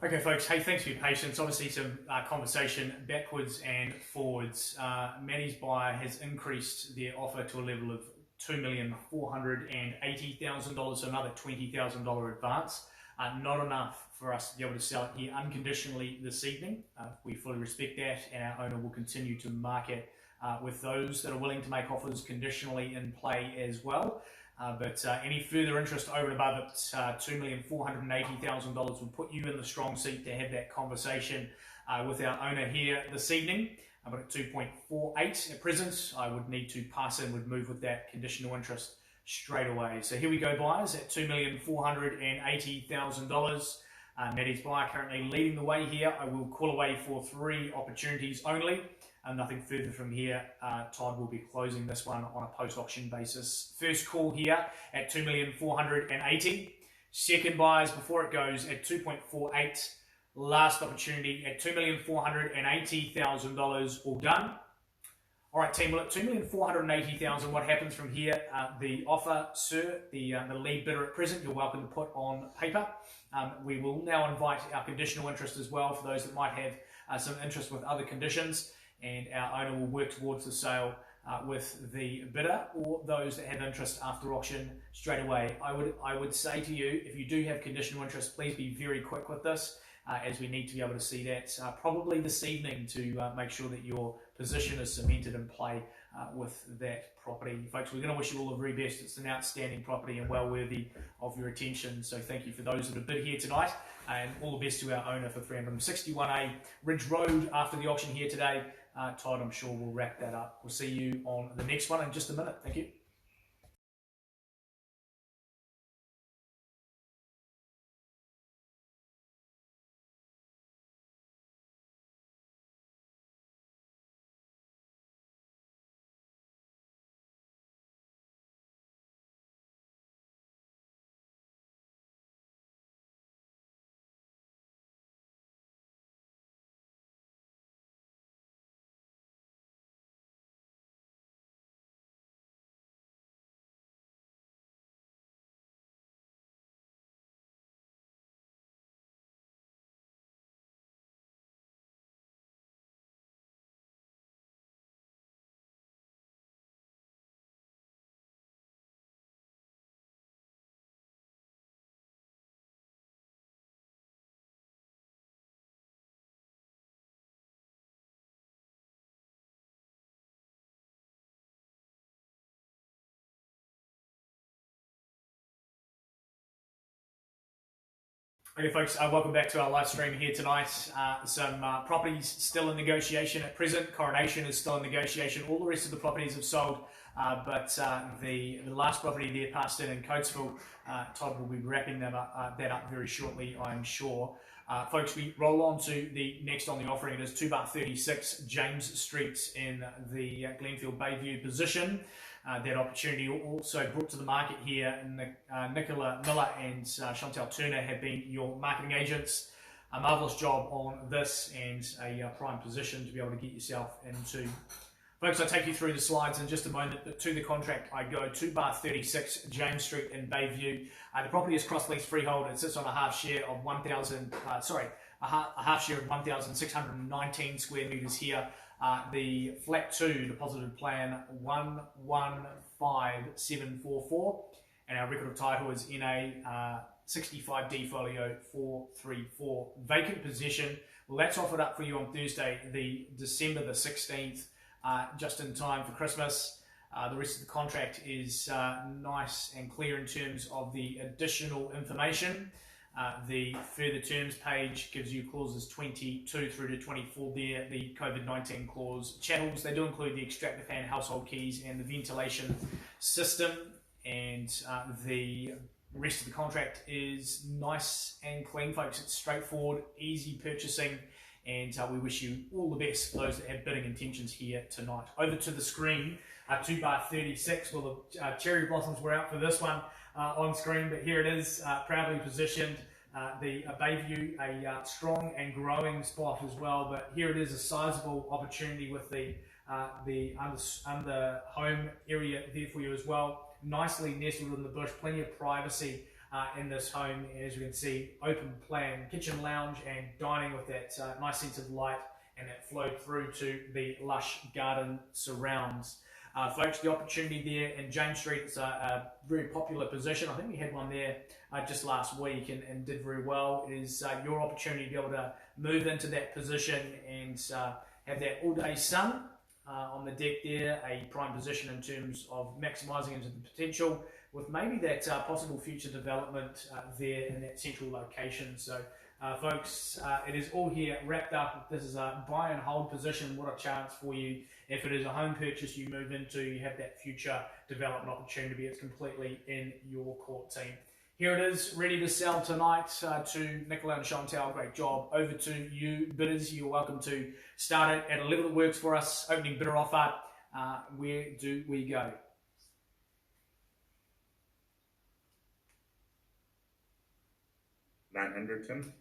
Okay, folks. Hey, thanks for your patience. Obviously, some conversation backwards and forwards. Maddie's buyer has increased their offer to a level of $2,480,000, so another $20,000 advance. Not enough for us to be able to sell it here unconditionally this evening. We fully respect that, and our owner will continue to market with those that are willing to make offers conditionally in play as well. But any further interest over and above it, $2,480,000 would put you in the strong seat to have that conversation with our owner here this evening. But at 2.48 at present, I would need to pass in, would move with that conditional interest straight away. So here we go, buyers, at $2,480,000. Maddie's buyer currently leading the way here. I will call away for 3 opportunities only. Nothing further from here. Todd will be closing this one on a post-auction basis. First call here at $2,480,000. Second buyers before it goes at 2.48. Last opportunity at $2,480,000. All done. All right, team. Well, at $2,480,000, what happens from here? The offer, sir, the lead bidder at present, you're welcome to put on paper. We will now invite our conditional interest as well for those that might have some interest with other conditions, and our owner will work towards the sale with the bidder or those that have interest after auction straight away. I would say to you, if you do have conditional interest, please be very quick with this, as we need to be able to see that probably this evening to make sure that your position is cemented in play with that property. Folks, we're going to wish you all the very best. It's an outstanding property and well worthy of your attention. So thank you for those that have bid here tonight, and all the best to our owner for 361A Ridge Road after the auction here today. Todd, I'm sure we'll wrap that up. We'll see you on the next one in just a minute. Thank you. Okay, folks, welcome back to our live stream here tonight. Some properties still in negotiation at present. Coronation is still in negotiation. All the rest of the properties have sold, but the last property there passed in Coatesville. Todd will be wrapping that up very shortly, I'm sure. Folks, we roll on to the next on the offering. It is 2 bar 36 James Street in the Glenfield Bayview position. That opportunity also brought to the market here. Nicola Miller and Chantel Turner have been your marketing agents. A marvellous job on this, and a prime position to be able to get yourself into. Folks, I'll take you through the slides in just a moment, but to the contract I go. 2 bar 36 James Street in Bayview. The property is cross-leased freehold. It sits on a half share of 1,619 square metres here. The flat 2 deposited plan 115744, and our record of title is NA 65D folio 434. Vacant possession. Well, that's offered up for you on Thursday, the December the 16th, just in time for Christmas. The rest of the contract is nice and clear in terms of the additional information. The further terms page gives you clauses 22 through to 24 there, the COVID-19 clause. Chattels, they do include the extractor fan, household keys, and the ventilation system. And the rest of the contract is nice and clean, folks. It's straightforward, easy purchasing, and we wish you all the best for those that have bidding intentions here tonight. Over to the screen, 2 bar 36. Well, the cherry blossoms were out for this one on screen, but here it is, proudly positioned. The Bayview, a strong and growing spot as well, but here it is, a sizable opportunity with the under home area there for you as well. Nicely nestled in the bush, plenty of privacy in this home. As you can see, open plan kitchen, lounge and dining with that nice sense of light and that flow through to the lush garden surrounds. Folks, the opportunity there in James Street is a very popular position. I think we had one there just last week and did very well. It is your opportunity to be able to move into that position and have that all-day sun on the deck there, a prime position in terms of maximising into the potential with maybe that possible future development there in that central location. So folks, it is all here wrapped up. This is a buy and hold position. What a chance for you. If it is a home purchase you move into, you have that future development opportunity. It's completely in your court team. Here it is, ready to sell tonight to Nicola and Chantal. Great job. Over to you, bidders. You're welcome to start it at a level that works for us. Opening bidder offer. Where do we go? $900, Tim.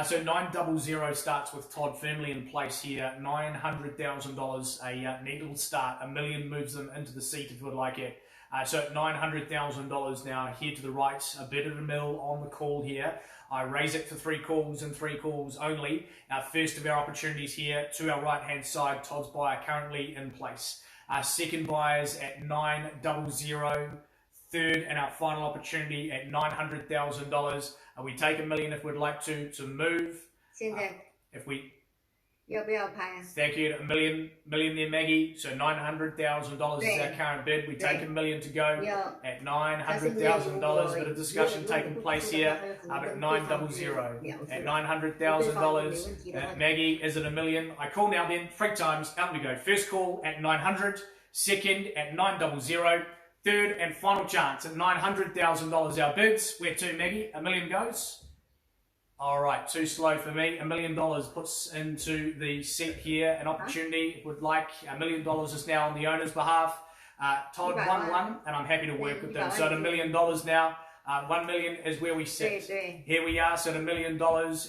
So 900 starts with Todd firmly in place here. $900,000, a needle start. $1 million moves them into the seat if you would like it. So $900,000 now here to the right. A bit of a mill on the call here. I raise it for 3 calls and 3 calls only. Our first of our opportunities here to our right hand side. Todd's buyer currently in place. Second buyers at 900. Third and our final opportunity at $900,000. We take $1 million if we'd like to move. If we, thank you, $1 million there, Maggie. So $900,000 is our current bid. We take $1 million to go at $900,000. Bit of discussion taking place here. At 900 at $900,000. Maggie, is it $1 million? I call now. Then 3 times. Out we go. First call at 900. Second at 900. Third and final chance at $900,000 our bids. Where to, Maggie? $1 million goes. All right, too slow for me. $1 million puts into the seat here an opportunity. Would like $1 million is now on the owner's behalf. Todd 1-1, and I'm happy to work with them. So at $1 million now. 1 million is where we sit. Here we are, so at $1 million,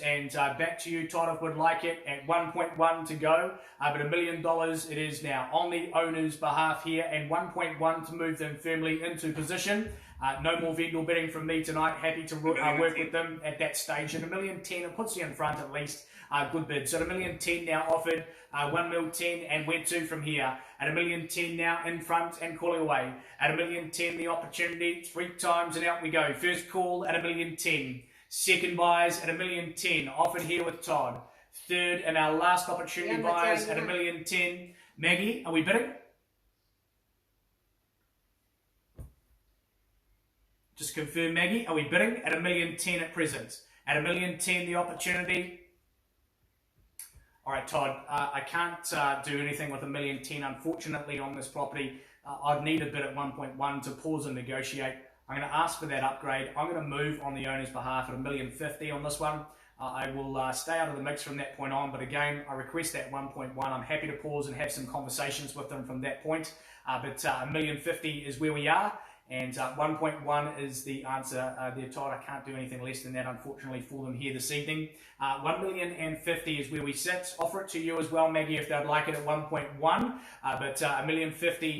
and back to you, Todd, if would like it at 1.1 to go. But $1 million it is now on the owner's behalf here, and 1.1 to move them firmly into position. No more vendor bidding from me tonight. Happy to work with them at that stage. At $1.10 million, it puts you in front at least. Good bid. So at $1.10 million now offered, 1 mil 10, and where to from here? At $1.10 million now in front and calling away. At $1.10 million, the opportunity 3 times and out we go. First call at $1.10 million. Second buyers at $1.10 million. Offered here with Todd. Third and our last opportunity buyers at $1.10 million. Maggie, are we bidding? Just confirm, Maggie. Are we bidding at $1.10 million at present? At $1.10 million, the opportunity. All right, Todd, I can't do anything with $1.10 million, unfortunately, on this property. I'd need a bid at 1.1 to pause and negotiate. I'm going to ask for that upgrade. I'm going to move on the owner's behalf at $1.50 million on this one. I will stay out of the mix from that point on, but again, I request that 1.1. I'm happy to pause and have some conversations with them from that point. But $1.50 million is where we are. And 1.1 is the answer there, Todd. I can't do anything less than that, unfortunately, for them here this evening. $1.50 million is where we sit. Offer it to you as well, Maggie, if they'd like it at 1.1. But $1.50 million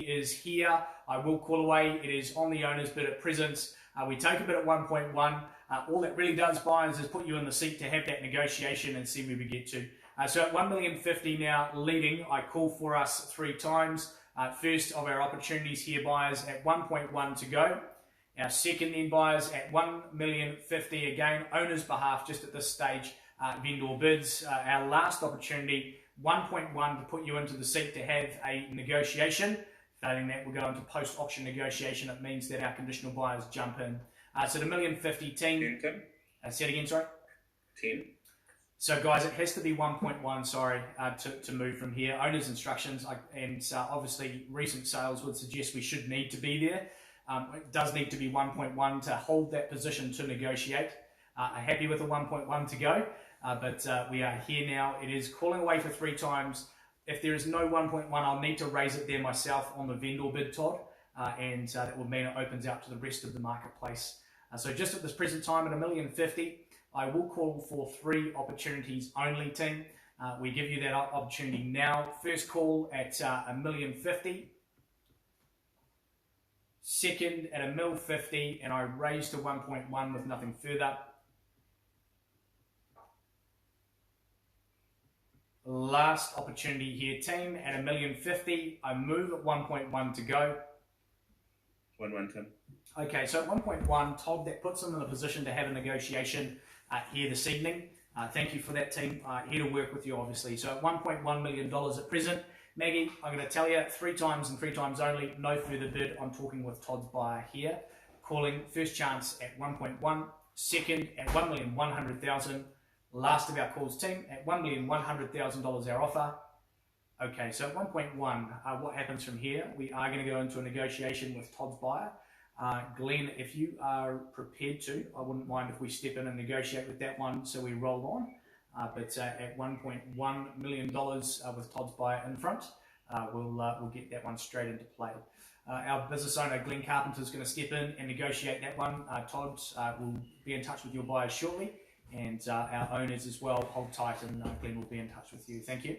is here. I will call away. It is on the owner's bid at present. We take a bid at 1.1. All that really does, buyers, is put you in the seat to have that negotiation and see where we get to. So at $1.50 million now leading, I call for us 3 times. First of our opportunities here, buyers at 1.1 to go. Our second then buyers at $1.50 million again, owner's behalf just at this stage, vendor bids. Our last opportunity, 1.1 to put you into the seat to have a negotiation. Failing that, we'll go into post-auction negotiation. It means that our conditional buyers jump in. So the $1.50 million team. Say it again, sorry? 10. So guys, it has to be 1.1, sorry, to move from here. Owner's instructions, and obviously recent sales would suggest we should need to be there. It does need to be 1.1 to hold that position to negotiate. Happy with the 1.1 to go, but we are here now. It is calling away for 3 times. If there is no 1.1, I'll need to raise it there myself on the vendor bid, Todd, and that would mean it opens out to the rest of the marketplace. So just at this present time at $1.50 million, I will call for 3 opportunities only, team. We give you that opportunity now. First call at $1.50 million. second at $1.50, and I raised to 1.1 with nothing further. Last opportunity here, team, at $1.50. I move at 1.1 to go. 1-1, Tim. Okay, so at 1.1, Todd, that puts them in a position to have a negotiation here this evening. Thank you for that, team. Here to work with you, obviously. So at $1.1 million at present. Maggie, I'm going to tell you 3 times and 3 times only, no further bid. I'm talking with Todd's buyer here. Calling first chance at 1.1, second at $1,100,000. Last of our calls, team, at $1,100,000 our offer. Okay, so at 1.1, what happens from here? We are going to go into a negotiation with Todd's buyer. Glenn, if you are prepared to, I wouldn't mind if we step in and negotiate with that one so we roll on. But at $1.1 million with Todd's buyer in front, we'll get that one straight into play. Our business owner, Glenn Carpenter, is going to step in and negotiate that one. Todd will be in touch with your buyers shortly, and our owners as well. Hold tight, and Glenn will be in touch with you. Thank you.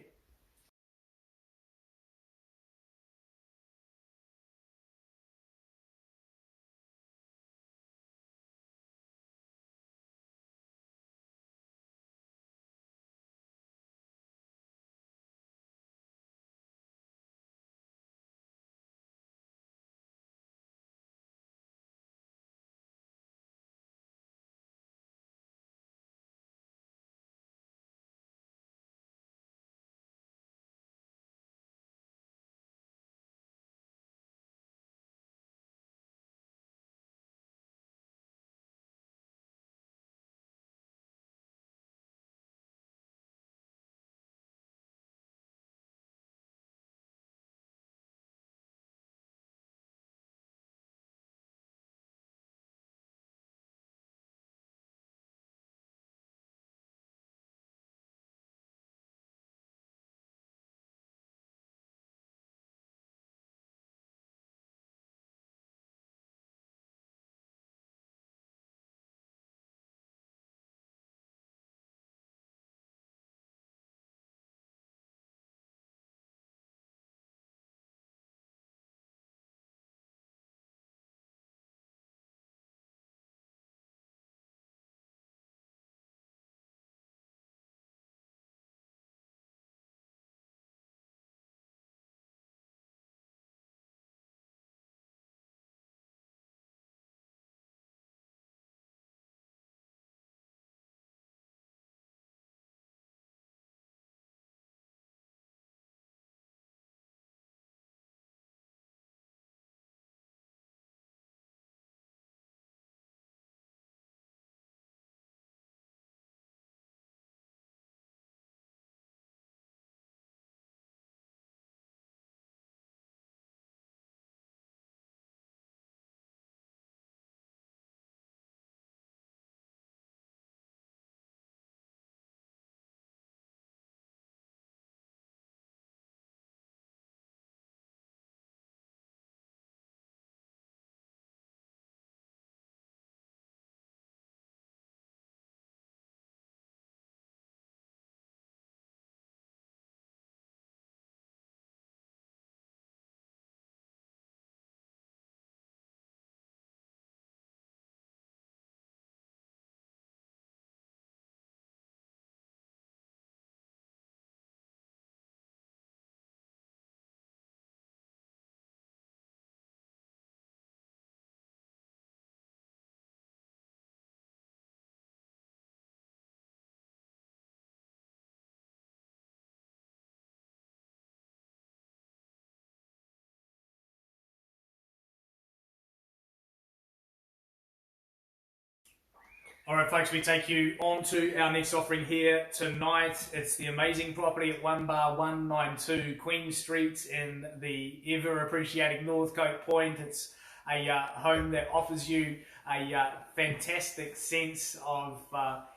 All right, folks, we take you on to our next offering here tonight. It's the amazing property at 1-192 Queen Street in the ever-appreciating Northcote Point. It's a home that offers you a fantastic sense of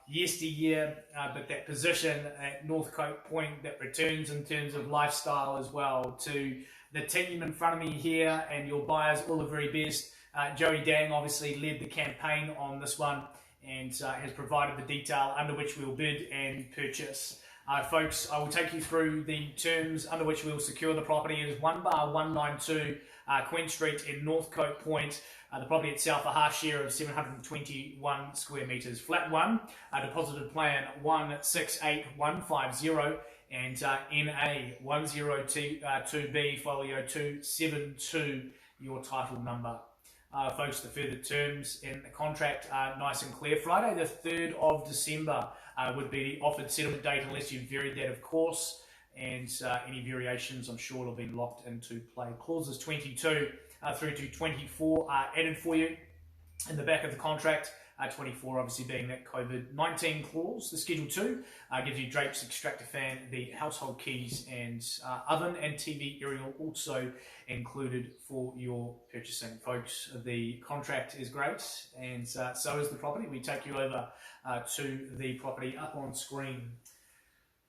yesteryear, but that position at Northcote Point that returns in terms of lifestyle as well. To the team in front of me here and your buyers, all the very best. Joey Dang obviously led the campaign on this one and has provided the detail under which we'll bid and purchase. Folks, I will take you through the terms under which we will secure the property. It is 1/192 Queen Street in Northcote Point. The property itself, a half share of 721 square metres. Flat 1, deposited plan 168150 and NA 102B folio 272, your title number. Folks, the further terms in the contract are nice and clear. Friday the 3rd of December would be the offered settlement date, unless you've varied that, of course, and any variations I'm sure will be locked into play. Clauses 22 through to 24 are added for you in the back of the contract. 24 obviously being that COVID-19 clause. The Schedule 2 gives you drapes, extractor fan, the household keys, and oven and TV aerial also included for your purchasing. Folks, the contract is great, and so is the property. We take you over to the property up on screen.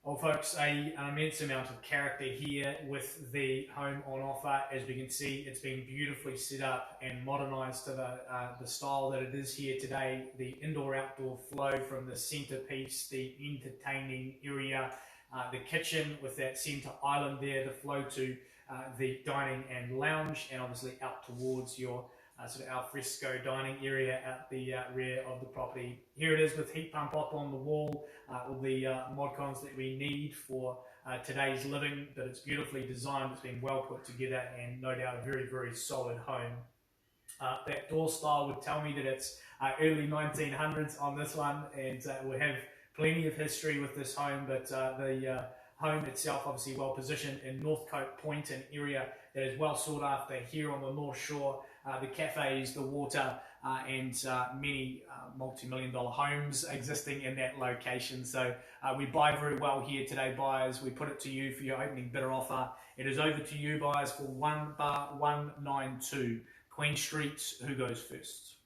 Well, folks, an immense amount of character here with the home on offer. As we can see, it's been beautifully set up and modernised to the style that it is here today. The indoor-outdoor flow from the centrepiece, the entertaining area, the kitchen with that centre island there, the flow to the dining and lounge, and obviously out towards your sort of alfresco dining area at the rear of the property. Here it is with heat pump up on the wall, all the mod cons that we need for today's living, but it's beautifully designed, it's been well put together, and no doubt a very, very solid home. That door style would tell me that it's early 1900s on this one, and we'll have plenty of history with this home, but the home itself obviously well positioned in Northcote Point, an area that is well sought after here on the North Shore. The cafes, the water, and many multi-million dollar homes existing in that location. So we buy very well here today, buyers. We put it to you for your opening bidder offer. It is over to you, buyers, for 1/192 Queen Street. Who goes first?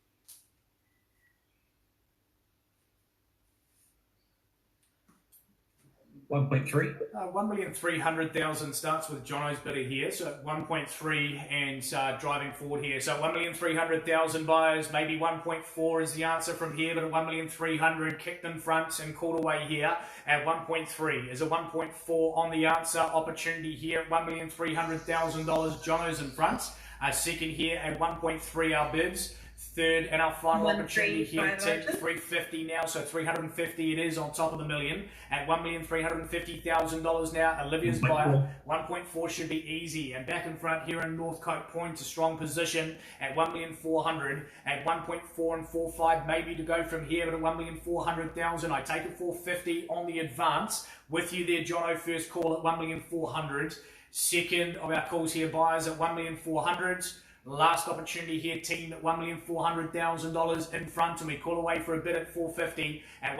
1.3. 1,300,000 starts with Jono's bidder here, so at 1.3 and driving forward here. So 1,300,000 buyers, maybe 1.4 is the answer from here, but at 1,300,000 kicked in front and called away here at 1.3. Is a 1.4 on the answer? Opportunity here at $1,300,000. Jono's in front. Second here at 1.3 our bids. Third and our final opportunity here, 350 now, so 350 it is on top of the million at $1,350,000 now. Olivia's buyer, 1.4 should be easy, and back in front here in Northcote Point, a strong position at 1,400,000 at 1.4 and 4.5 maybe to go from here, but at 1,400,000 I take it 450 on the advance with you there, Jono. First call at 1,400,000. Second of our calls here, buyers at 1,400,000. Last opportunity here, team at $1,400,000 in front, and we call away for a bid at 450 at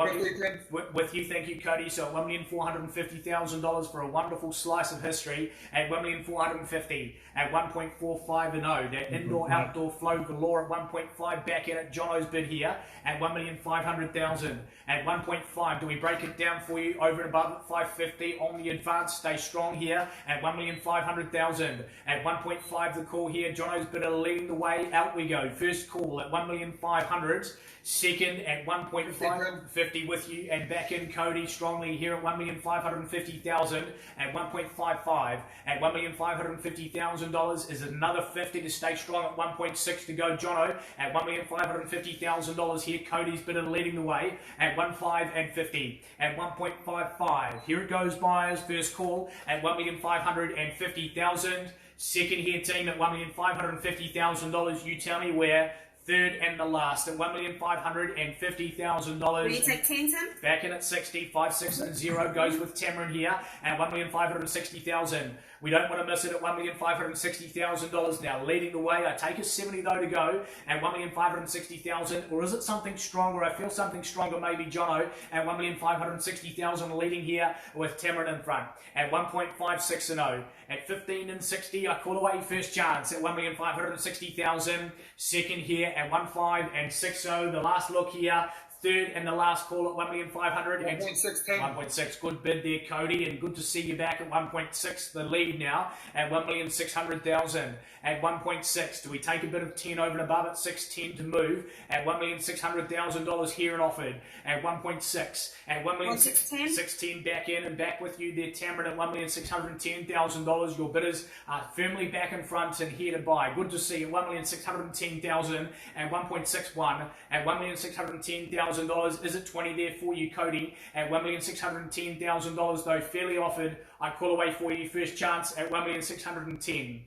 with you. Thank you, Cody. So $1,450,000 for a wonderful slice of history at 1,450,000 at 1.45 and 0. That indoor-outdoor flow galore at 1.5. Back in at Jono's bid here at 1,500,000 at 1.5. Do we break it down for you over and above at 550 on the advance? Stay strong here at 1,500,000 at 1.5. The call here, Jono's bidder leading the way. Out we go. First call at 1,500,000. Second at 1.5, 50 with you, and back in Cody strongly here at 1,550,000 at 1.55 at $1,550,000 is another 50 to stay strong at 1.6 to go. Jono at $1,550,000 here. Cody's bidder leading the way at 1.5 and 50 at 1.55. Here it goes, buyers. First call at 1,550,000. Second here, team at $1,550,000. You tell me where. Third and the last at $1,550,000. Will you take 10, Tim? Back in at 60, 5, 6, and 0 goes with Tamron here at $1,560,000. We don't want to miss it at $1,560,000 now. Leading the way, I take a 70 though to go at $1,560,000. Or is it something stronger? I feel something stronger, maybe Jono at $1,560,000 leading here with Tamron in front at 1.56 and 0. At 15 and 60, I call away first chance at $1,560,000. Second here at 1.5 and 6.0. The last look here. Third and the last call at 1,500,000. 1.6, Tim. 1.6, good bid there, Cody, and good to see you back at 1.6, the lead now at 1,600,000. At 1.6, do we take a bit of 10 over and above at 610 to move? At $1,600,000 here and offered. At 1.6, at 1,610 back in and back with you there, Tamron, at $1,610,000. Your bidders are firmly back in front and here to buy. Good to see you. 1,610,000 at 1.61. At $1,610,000. Is it 20 there for you, Cody? At $1,610,000 though, fairly offered. I call away for you. First chance at 1,610,000.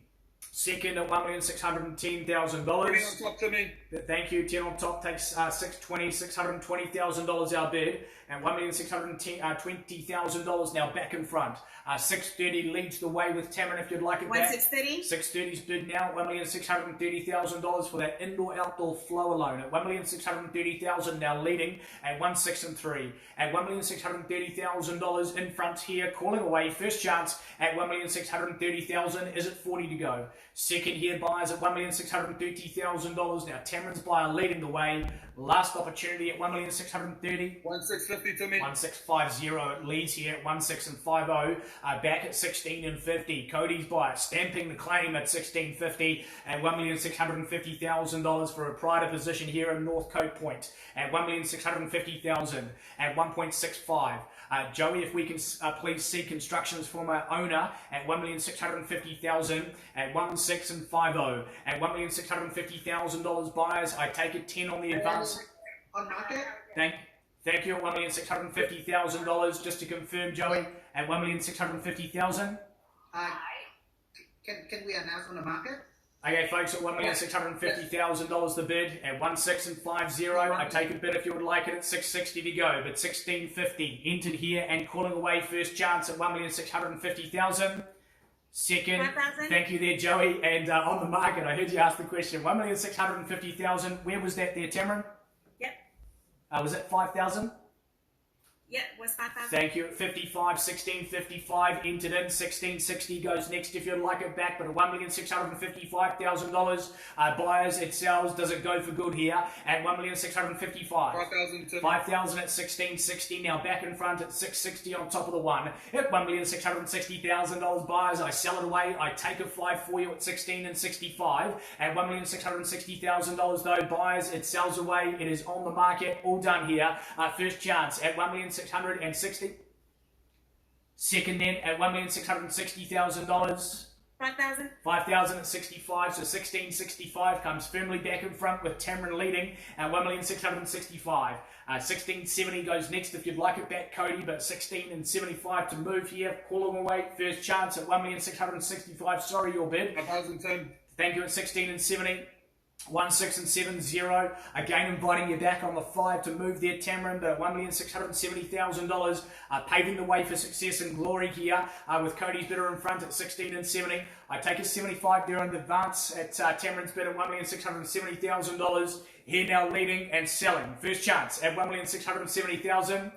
Second at $1,610,000. Thank you. 10 on top takes $620,000 our bid, and $1,620,000 now back in front. 630 leads the way with Tamron if you'd like it back. 630. 630's bid now at $1,630,000 for that indoor-outdoor flow alone. At $1,630,000 now leading at 1.6 At $1,630,000 in front here, calling away. First chance at $1,630,000. Is it 40 to go? Second here, buyers at $1,630,000. Now Tamron's buyer leading the way. Last opportunity at $1,630,000. 1.650 to me. 1.650 it leads here at 1.650. Back at 16.50. Cody's buyer stamping the claim at 16.50 at $1,650,000 for a Pride position here in North Coat Point. At $1,650,000 at 1.65. Joey, if we can please see constructions from our owner at $1,650,000 at 1.650. At $1,650,000 buyers, I take it 10 on the advance. On market? Thank you. At $1,650,000. Just to confirm, Joey, at $1,650,000. Can we announce on the market? Okay, folks, at $1,650,000 the bid at 1.650. I take a bid if you would like it at 6.60 to go, but 16.50 entered here and calling away first chance at 1,650,000. Second, 5,000. Thank you there, Joey. And on the market, I heard you ask the question. 1,650,000. Where was that there, Tamron? Yep. Was it 5,000? Yep, was 5,000. Thank you. 55, 16.55 entered in. 16.60 goes next if you'd like it back, but at $1,655,000 buyers, it sells. Does it go for good here at $1,655,000? 5,000. 5,000 at 16.60. Now back in front at 6.60 on top of the one. At $1,660,000 buyers, I sell it away. I take a 5 for you at 16.65. At $1,660,000 though, buyers, it sells away. It is on the market. All done here. First chance at $1,660,000. Second then at $1,660,000. 5,000. 5,000 at 65, so 16.65 comes firmly back in front with Tamron leading at $1,665,000. 16.70 goes next if you'd like it back, Cody, but 16.75 to move here. Calling away first chance at $1,665,000. Sorry, your bid. 1,010. Thank you at 16.70. 1.670. Again, inviting you back on the 5 to move there, Tamron, but at $1,670,000, paving the way for success and glory here with Cody's bidder in front at 16.70. I take a 75 there in advance at Tamron's bid at $1,670,000. Here now leading and selling. First chance at $1,670,000.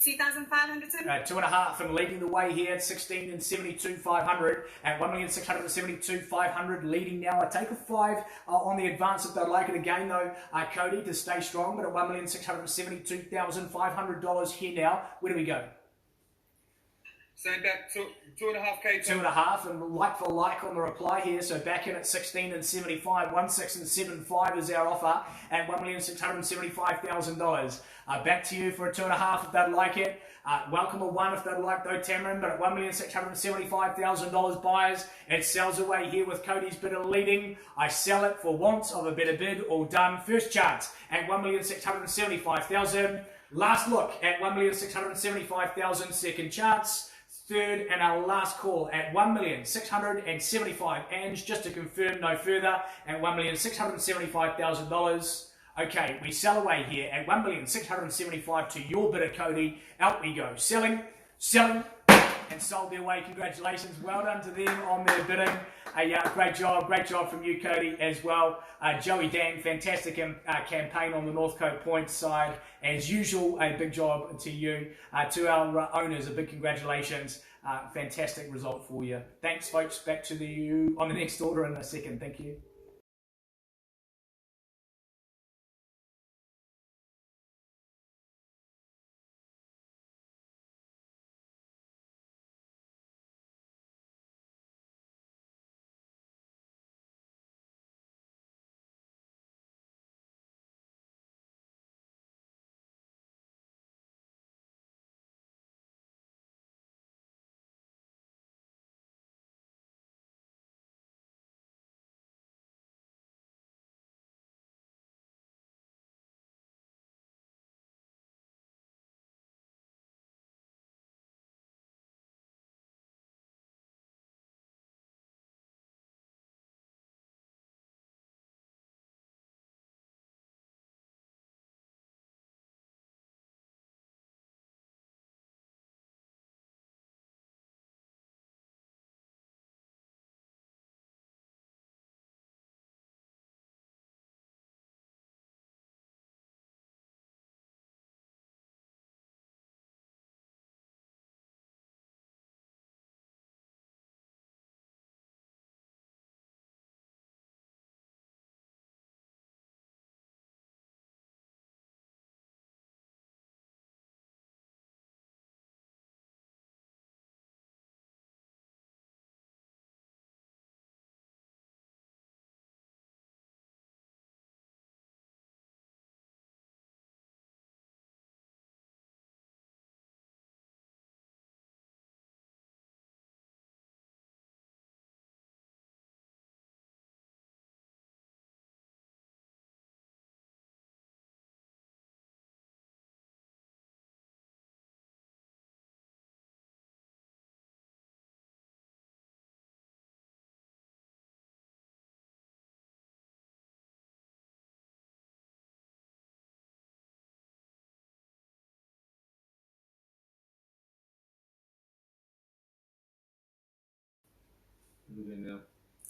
2,500. 2.5 and leading the way here at 16.72,500 at $1,672,500 leading now. I take a 5 on the advance if they'd like it again though, Cody, to stay strong, but at $1,672,500 here now. Where do we go? Same back, 2.5K. 2.5 and like for like on the reply here, so back in at 16.75, 1.675 is our offer at $1,675,000. Back to you for a 2.5 if they'd like it. Welcome a 1 if they'd like though, Tamron, but at $1,675,000 buyers, it sells away here with Cody's bidder leading. I sell it for want of a better bid. All done. First chance at $1,675,000. Last look at $1,675,000. Second chance. Third and our last call at $1,675,000. And just to confirm no further at $1,675,000. Okay, we sell away here at $1,675,000 to your bidder, Cody. Out we go. Selling, and sold their way. Congratulations. Well done to them on their bidding. Great job from you, Cody, as well. Joey Dan, fantastic campaign on the North Coat Point side. As usual, a big job to you. To our owners, a big congratulations. Fantastic result for you. Thanks, folks. Back to you on the next order in a second. Thank you.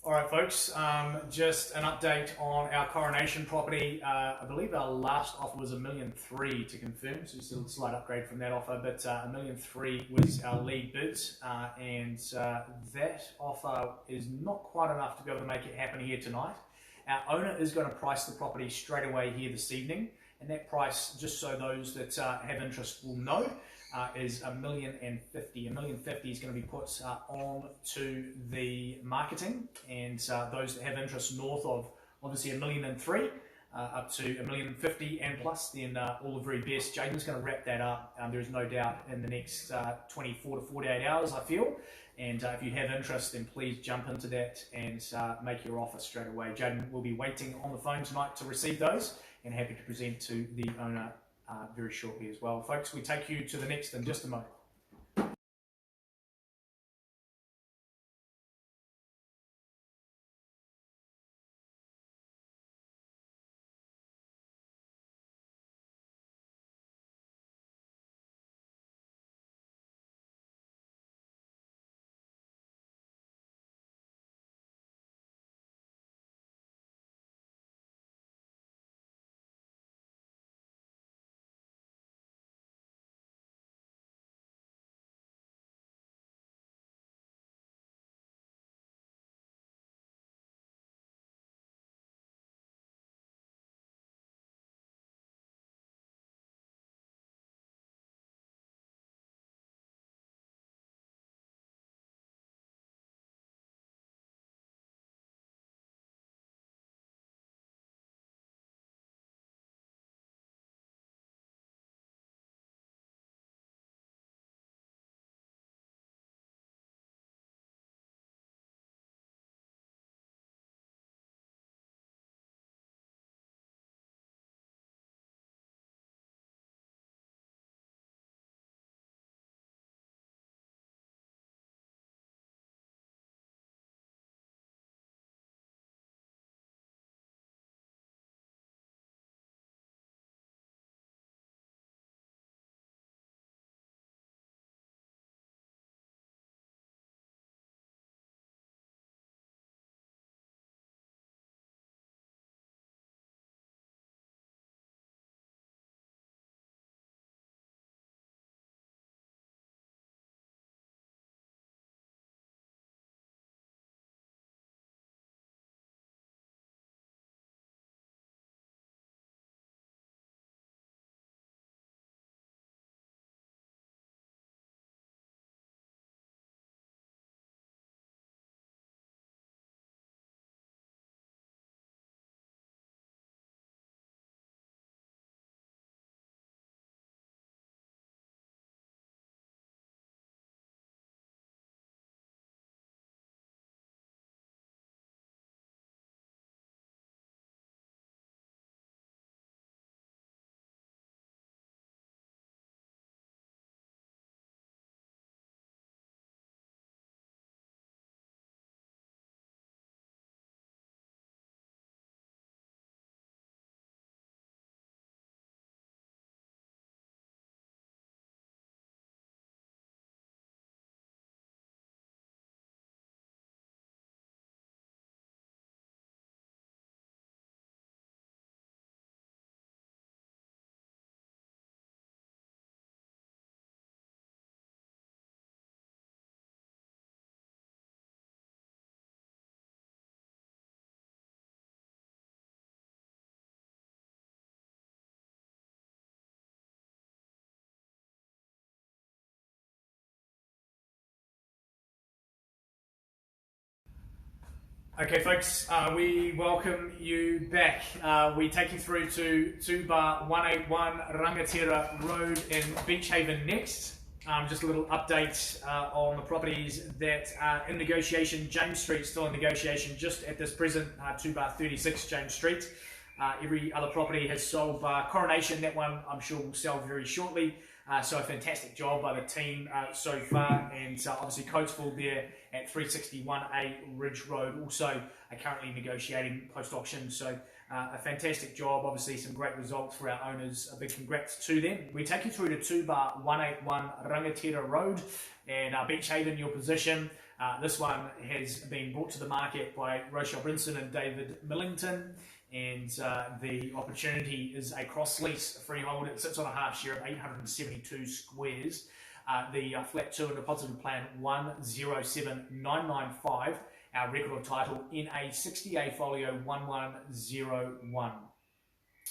All right, folks, just an update on our Coronation property. I believe our last offer was $1.3 million to confirm, so just a slight upgrade from that offer, but $1.3 million was our lead bid, and that offer is not quite enough to be able to make it happen here tonight. Our owner is going to price the property straight away here this evening, and that price, just so those that have interest will know, is $1.05 million. $1.05 million is going to be put on to the marketing, and those that have interest north of obviously $1.3 million up to $1.05 million and plus, then all the very best. Jaden's going to wrap that up. There is no doubt in the next 24 to 48 hours, I feel. And if you have interest, then please jump into that and make your offer straight away. Jaden will be waiting on the phone tonight to receive those, and happy to present to the owner very shortly as well. Folks, we take you to the next in just a moment. Okay, folks, we welcome you back. We take you through to 181 Rangatira Road in Beach Haven next. Just a little update on the properties that are in negotiation. James Street still in negotiation just at this present, 36 James Street. Every other property has sold. Coronation, that one I'm sure will sell very shortly. So a fantastic job by the team so far, and obviously Coatesville there at 361A Ridge Road also are currently negotiating post-auction, so a fantastic job, obviously some great results for our owners, a big congrats to them. We take you through to 181 Rangatira Road, And Beach Haven, your position. This one has been brought to the market by Rochelle Brinson and David Millington. And the opportunity is a cross-lease freehold. It sits on a half share of 872 squares. The flat 2 and deposited plan 107995. Our record of title NA 60A folio 1101.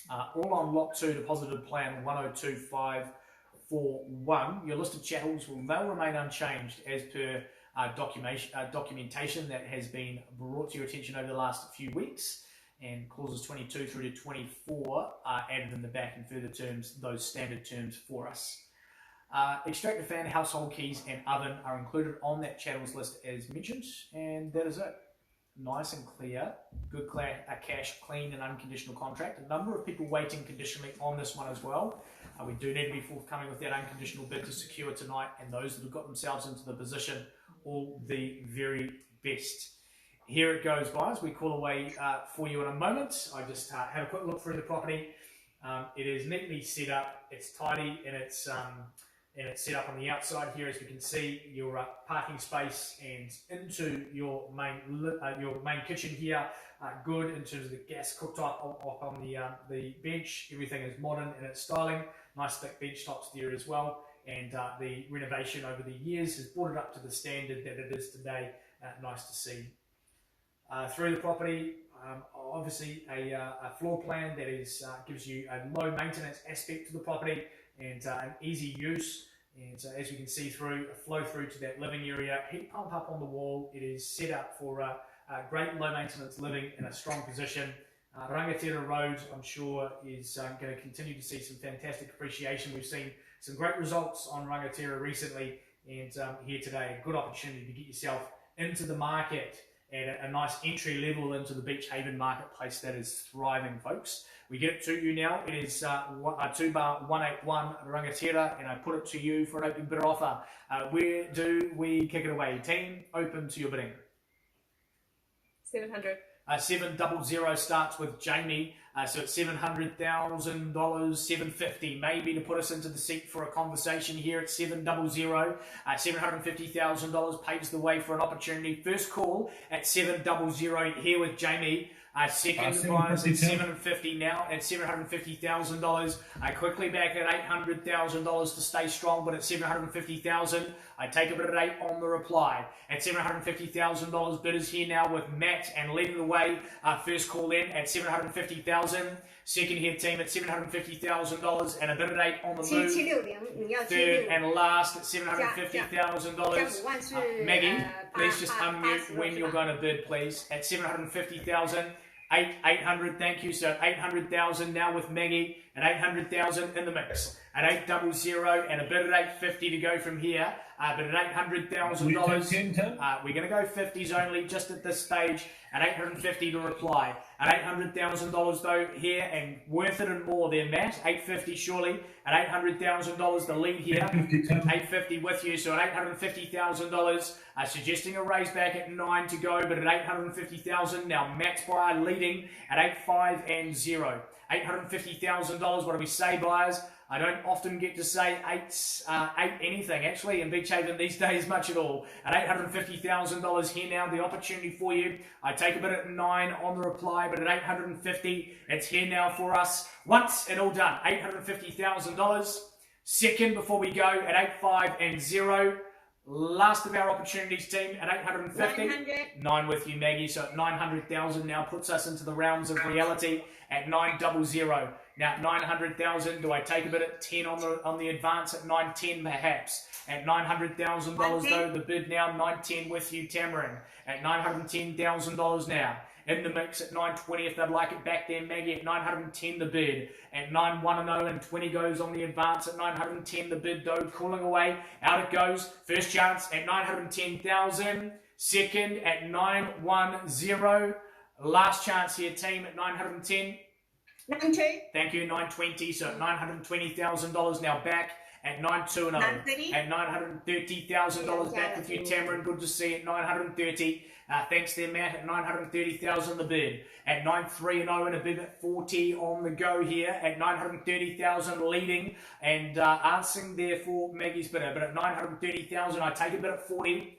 All on lot 2, deposited plan 102541. Your listed chattels they'll remain unchanged as per documentation that has been brought to your attention over the last few weeks, and clauses 22 through to 24 are added in the back in further terms, those standard terms for us. Extractor fan, household keys and oven are included on that chattels list as mentioned, and that is it. Nice and clear, good cash, clean and unconditional contract. A number of people waiting conditionally on this one as well. We do need to be forthcoming with that unconditional bid to secure tonight, and those that have got themselves into the position, all the very best. Here it goes, guys. We call away for you in a moment. I just had a quick look through the property. It is neatly set up. It's tidy, and it's set up on the outside here, as we can see, your parking space and into your main kitchen here. Good in terms of the gas cooktop up on the bench. Everything is modern in its styling. Nice thick bench tops there as well. And the renovation over the years has brought it up to the standard that it is today. Nice to see. Through the property, obviously a floor plan that is gives you a low maintenance aspect to the property and an easy use. And as we can see through, a flow through to that living area, heat pump up on the wall. It is set up for great low maintenance living in a strong position. Rangatira Road, I'm sure, is going to continue to see some fantastic appreciation. We've seen some great results on Rangatira recently, and here today, a good opportunity to get yourself into the market at a nice entry level into the Beach Haven marketplace that is thriving, folks. We get it to you now. It is 2 bar 181 Rangatira, and I put it to you for an open bidder offer. Where do we kick it away? Team, open to your bidding. 700. 700 starts with Jamie, so it's $700,000, $750 maybe to put us into the seat for a conversation here at 700. $750,000 paves the way for an opportunity. First call at 700 here with Jamie. Second buyers at 750 now at $750,000. Quickly back at $800,000 to stay strong, but at $750,000, I take a bit of 8 on the reply. At $750,000, bidders here now with Matt and leading the way. First call in at $750,000. Second here team at $750,000 and a bit of 8 on the move. Third and last at $750,000. Maggie, please just unmute when you're going to bid, please. At $750,000. 800, thank you. So 800,000 now with Maggie at 800,000 in the mix. At 800 and a bit at 850 to go from here. But at $800,000, we're going to go 50s only just at this stage. At 850 to reply. At $800,000 though here, and worth it and more there, Matt. 850 surely. At $800,000 the lead here. 850 with you. So at $850,000, suggesting a raise back at 9 to go, but at $850,000 now Matt's buyer leading at 85 and 0. $850,000. What do we say, buyers? I don't often get to say eight anything, actually, in Beach Haven these days, much at all. At $850,000 here now, the opportunity for you. I take a bit at 9 on the reply, but at $850, it's here now for us. Once and all done, $850,000. Second before we go at 85 and 0. Last of our opportunities, team, at 850. 9 with you, Maggie. So at 900,000 now puts us into the realms of reality at 900. Now at 900,000, do I take a bit at 10 on the advance at 910 perhaps? At $900,000 though, the bid now 910 with you, Tamarin. At $910,000 now. In the mix at 920 if they'd like it back there, Maggie at 910 the bid. At 910 and 20 goes on the advance at 910 the bid though, cooling away. Out it goes. First chance at 910,000. Second at 910. Last chance here, team, at 910. 92. Thank you, 920. So at $920,000 now back at 9210. 930. At $930,000 back with you, Tamron. Good to see you at 930. Thanks there, Matt, at 930,000 the bid. At 930 and a bid at 40 on the go here. At 930,000 leading and answering there for Maggie's bidder. But at 930,000, I take a bid at 40.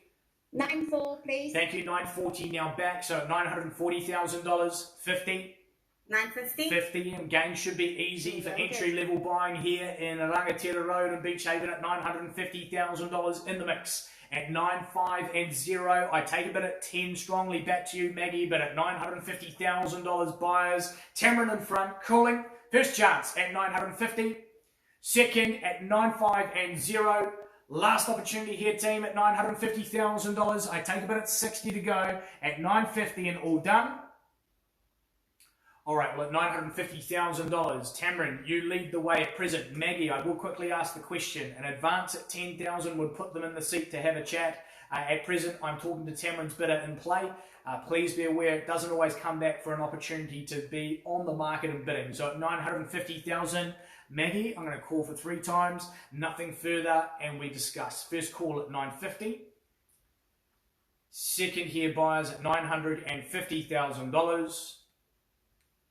94, please. Thank you, 940 now back. So at $940,000, 50. 950. 50, and gain should be easy for entry level buying here in Manuka Road and Beach Haven at $950,000 in the mix. At 9.5 and 0, I take a bit at 10 strongly back to you, Maggie, but at $950,000 buyers. Tamron in front, cooling. First chance at 950. Second at 9.5 and 0. Last opportunity here, team, at $950,000. I take a bit at 60 to go at 950 and all done. All right, well, at $950,000, Tamron, you lead the way at present. Maggie, I will quickly ask the question. An advance at $10,000 would put them in the seat to have a chat. At present, I'm talking to Tamron's bidder in play. Please be aware, it doesn't always come back for an opportunity to be on the market and bidding. So at $950,000, Maggie, I'm going to call for 3 times, nothing further, and we discuss. First call at $950. Second here, buyers at $950,000.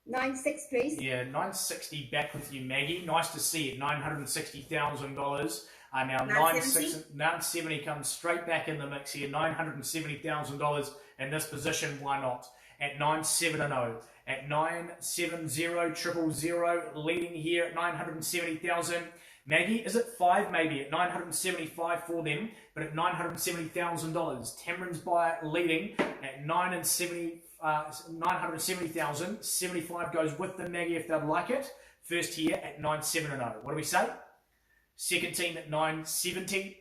96, please. Yeah, 960 back with you, Maggie. Nice to see it. $960,000. Now 970 comes straight back in the mix here. $970,000 in this position. Why not? At 970. At 970,000, leading here at 970,000. Maggie, is it 5 maybe? At 975 for them, but at $970,000. Tamron's buyer leading at 970,000. 75 goes with them, Maggie, if they'd like it. First here at 970. What do we say? Second team at 970.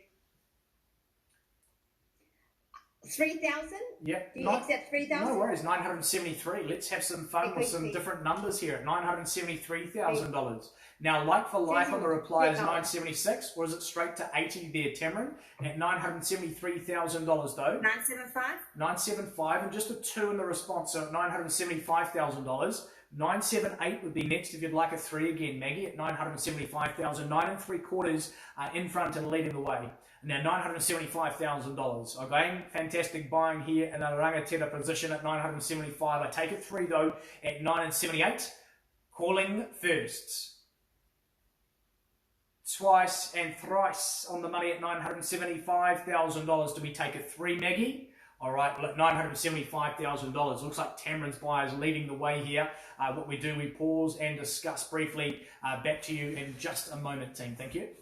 3,000? Yep. Do you accept 3,000? No worries, 973. Let's have some fun with some different numbers here at $973,000. Now, like for like on the reply is 976, or is it straight to 80 there, Tamron? At $973,000 though. 975. 975, and just a 2 in the response, so at $975,000. 978 would be next if you'd like a 3 again, Maggie, at $975,000. 9 3/4 in front and leading the way. Now, $975,000. Again, fantastic buying here in a rangatira position at 975. I take it 3 though at 978. Calling first. Twice and thrice on the money at $975,000. Do we take a 3, Maggie? All right, well, at $975,000. Looks like Tamron's buyers leading the way here. What we do, we pause and discuss briefly. Back to you in just a moment, team. Thank you.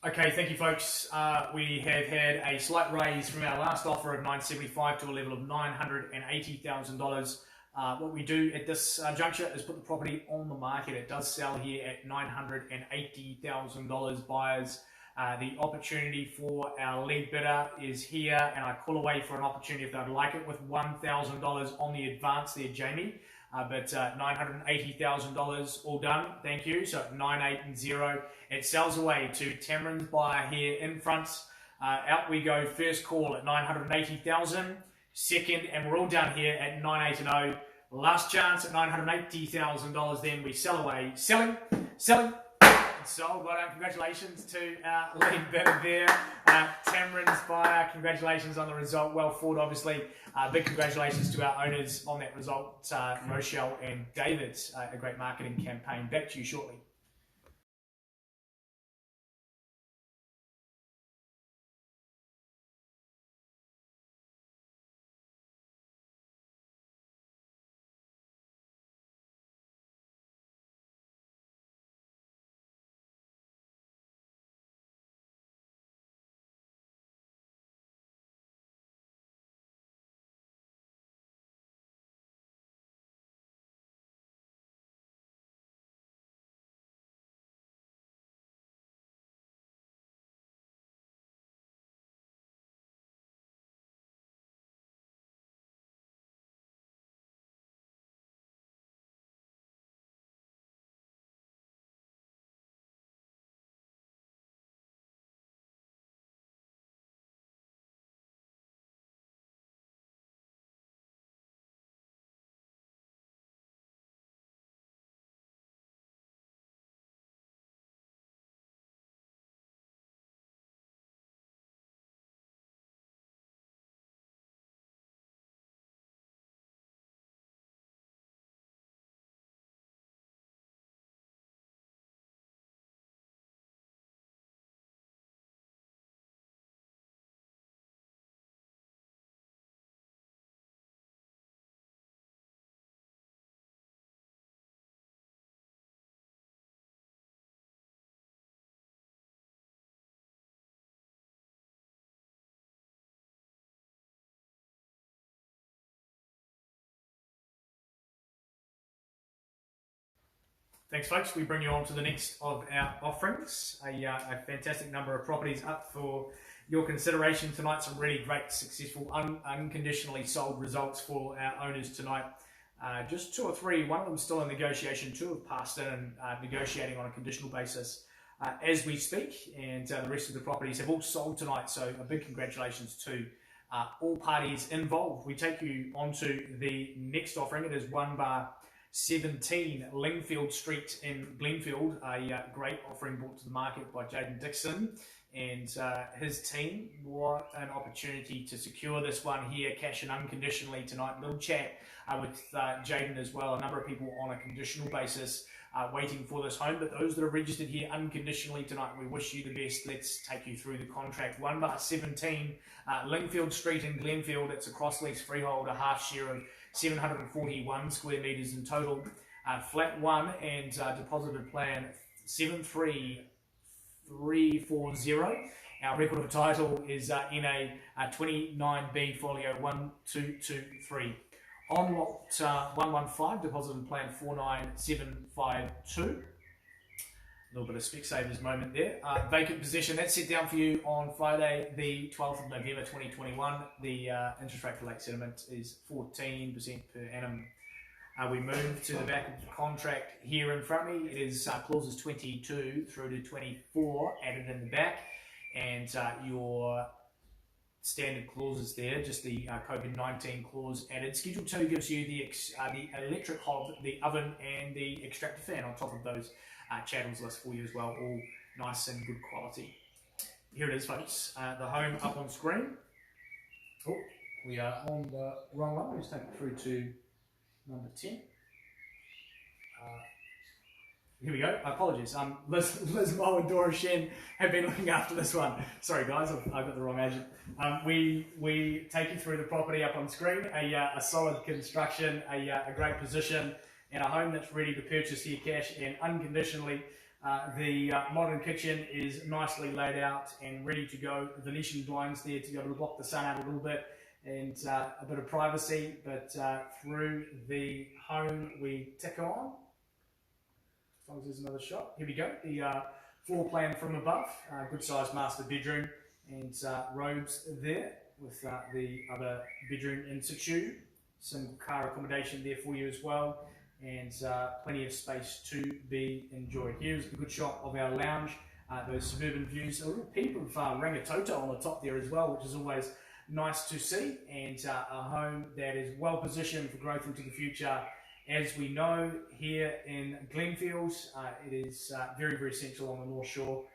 Okay, thank you, folks. We have had a slight raise from our last offer of $975 to a level of $980,000. What we do at this juncture is put the property on the market. It does sell here at $980,000. Buyers, the opportunity for our lead bidder is here, and I call away for an opportunity if they'd like it with $1,000 on the advance there, Jamie. But $980,000 all done. Thank you. So 980. It sells away to Tamron's buyer here in front. Out we go. First call at 980,000. Second, and we're all down here at 980. Last chance at $980,000. Then we sell away. Selling. Sold. Well done. Congratulations to our lead bidder there, Tamron's buyer. Congratulations on the result. Well fought, obviously. Big congratulations to our owners on that result, Rochelle and David. A great marketing campaign. Back to you shortly. Thanks, folks. We bring you on to the next of our offerings. A fantastic number of properties up for your consideration tonight. Some really great, successful, unconditionally sold results for our owners tonight. Just two or three. One of them still in negotiation. Two have passed in and negotiating on a conditional basis as we speak. And the rest of the properties have all sold tonight. So a big congratulations to all parties involved. We take you on to the next offering. It is 1/17 Lingfield Street in Glenfield, a great offering brought to the market by Jaden Dixon and his team. What an opportunity to secure this one here, cash and unconditionally tonight. Little chat with Jaden as well. A number of people on a conditional basis waiting for this home, but those that are registered here unconditionally tonight, we wish you the best. Let's take you through the contract. 1/17 Lingfield Street in Glenfield. It's a cross-lease freehold, a half share of 741 square metres in total. Flat 1 and deposited plan 73340. Our record of title is in a 29B folio 1223. On lot 115, deposited plan 49752. A little bit of Specsavers moment there. Vacant possession, that's set down for you on Friday, the 12th of November 2021. The interest rate for late settlement is 14% per annum. We move to the back of the contract here in front of me. It is clauses 22 through to 24 added in the back, and your standard clauses there, just the COVID-19 clause added. Schedule 2 gives you the electric hob, the oven, and the extractor fan on top of those chattels list for you as well, all nice and good quality. Here it is, folks. The home up on screen. Oh, we are on the wrong one. Let's take it through to number 10. Here we go. Apologies. Liz Mo and Dora Shen have been looking after this one. Sorry, guys, I've got the wrong agent. We take you through the property up on screen. A solid construction, a great position, and a home that's ready to purchase here cash and unconditionally. The modern kitchen is nicely laid out and ready to go. The Venetian blinds there to be able to block the sun out a little bit and a bit of privacy, but through the home we tick on. As long as there's another shot. Here we go. The floor plan from above. Good sized master bedroom and robes there with the other bedroom in situ. Some car accommodation there for you as well, and plenty of space to be enjoyed. Here's a good shot of our lounge. Those suburban views. A little peep of Rangitoto on the top there as well, which is always nice to see, and a home that is well positioned for growth into the future. As we know, here in Glenfield, it is very, very central on the North Shore,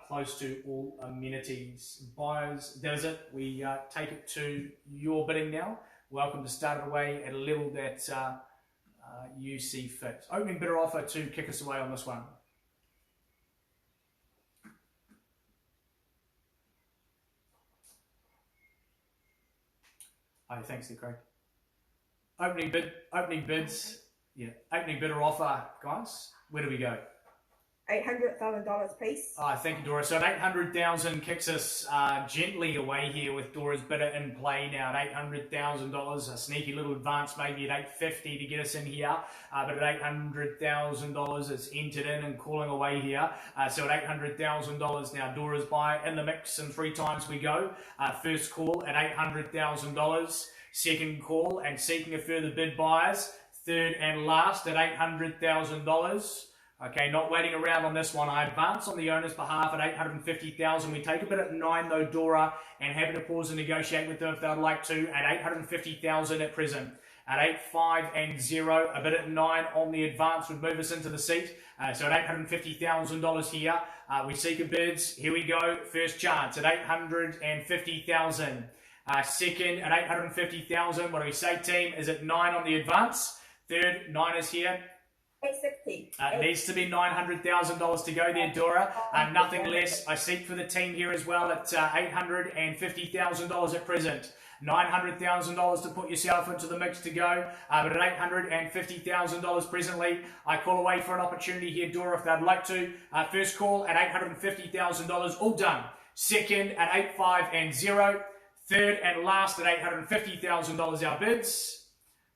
close to all amenities. Buyers, does it? We take it to your bidding now. Welcome to start it away at a level that you see fit. Opening bidder offer to kick us away on this one. Oh, thanks there, Craig. Opening bids. Yeah, opening bidder offer, guys. Where do we go? $800,000, please. Thank you, Dora. So at 800,000 kicks us gently away here with Dora's bidder in play now at $800,000. A sneaky little advance maybe at $850 to get us in here, but at $800,000 it's entered in and calling away here. So at $800,000 now, Dora's buy in the mix, and 3 times we go. First call at $800,000. Second call and seeking a further bid buyers. Third and last at $800,000. Okay, not waiting around on this one. I advance on the owner's behalf at $850,000. We take a bid at 9 though, Dora, and happy to pause and negotiate with them if they'd like to at $850,000 at present. At 8.5 and 0, a bid at 9 on the advance would move us into the seat. So at $850,000 here, we seek a bids. Here we go. First chance at $850,000. Second at $850,000. What do we say, team? Is it 9 on the advance? Third, 9 is here. $860. Needs to be $900,000 to go there, Dora. Nothing less. I seek for the team here as well at $850,000 at present. $900,000 to put yourself into the mix to go, but at $850,000 presently, I call away for an opportunity here, Dora, if they'd like to. First call at $850,000, all done. Second at 8.5 and 0. Third and last at $850,000 our bids.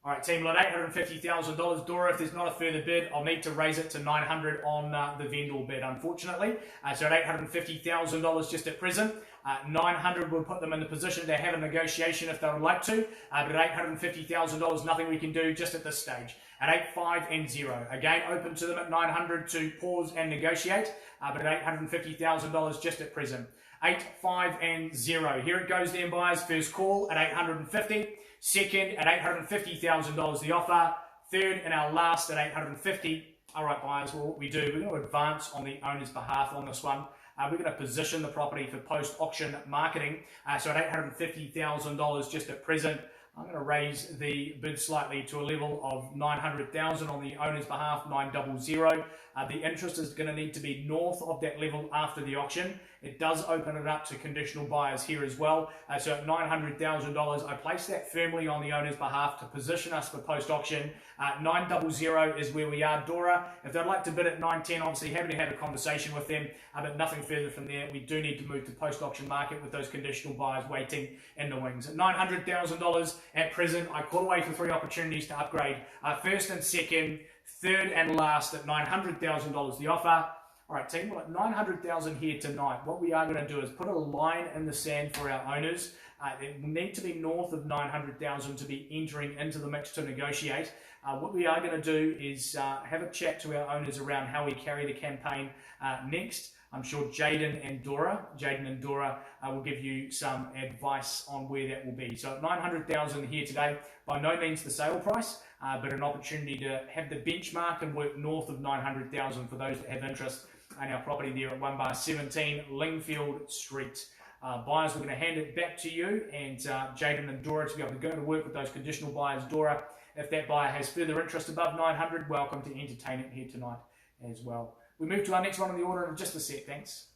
All right, team, at $850,000, Dora, if there's not a further bid, I'll need to raise it to $900 on the vendor bid, unfortunately. So at $850,000 just at present, $900 will put them in the position to have a negotiation if they would like to. But at $850,000, nothing we can do just at this stage. At 8.5 and 0. Again, open to them at $900 to pause and negotiate. But at $850,000 just at present. 8.5 and 0. Here it goes then, buyers. First call at $850,000. Second at $850,000 the offer. Third and our last at $850,000. All right, buyers, well, what we do, we're going to advance on the owner's behalf on this one. We're going to position the property for post-auction marketing. So at $850,000 just at present, I'm going to raise the bid slightly to a level of $900,000 on the owner's behalf, $900,000. The interest is going to need to be north of that level after the auction. It does open it up to conditional buyers here as well. So at $900,000, I place that firmly on the owner's behalf to position us for post-auction. $900,000 is where we are, Dora. If they'd like to bid at $910,000, obviously happy to have a conversation with them, but nothing further from there. We do need to move to post-auction market with those conditional buyers waiting in the wings. At $900,000 at present, I call away for 3 opportunities to upgrade. First and second, third and last at $900,000 the offer. All right, team, well, at $900,000 here tonight, what we are going to do is put a line in the sand for our owners. It will need to be north of $900,000 to be entering into the mix to negotiate. What we are going to do is have a chat to our owners around how we carry the campaign next. I'm sure Jaden and Dora will give you some advice on where that will be. So at $900,000 here today, by no means the sale price, but an opportunity to have the benchmark and work north of $900,000 for those that have interest in our property there at 1/17 Lingfield Street. Buyers, we're going to hand it back to you and Jaden and Dora to be able to go to work with those conditional buyers. Dora, if that buyer has further interest above $900,000, welcome to entertain it here tonight as well. We move to our next one on the order in just a sec. Thanks.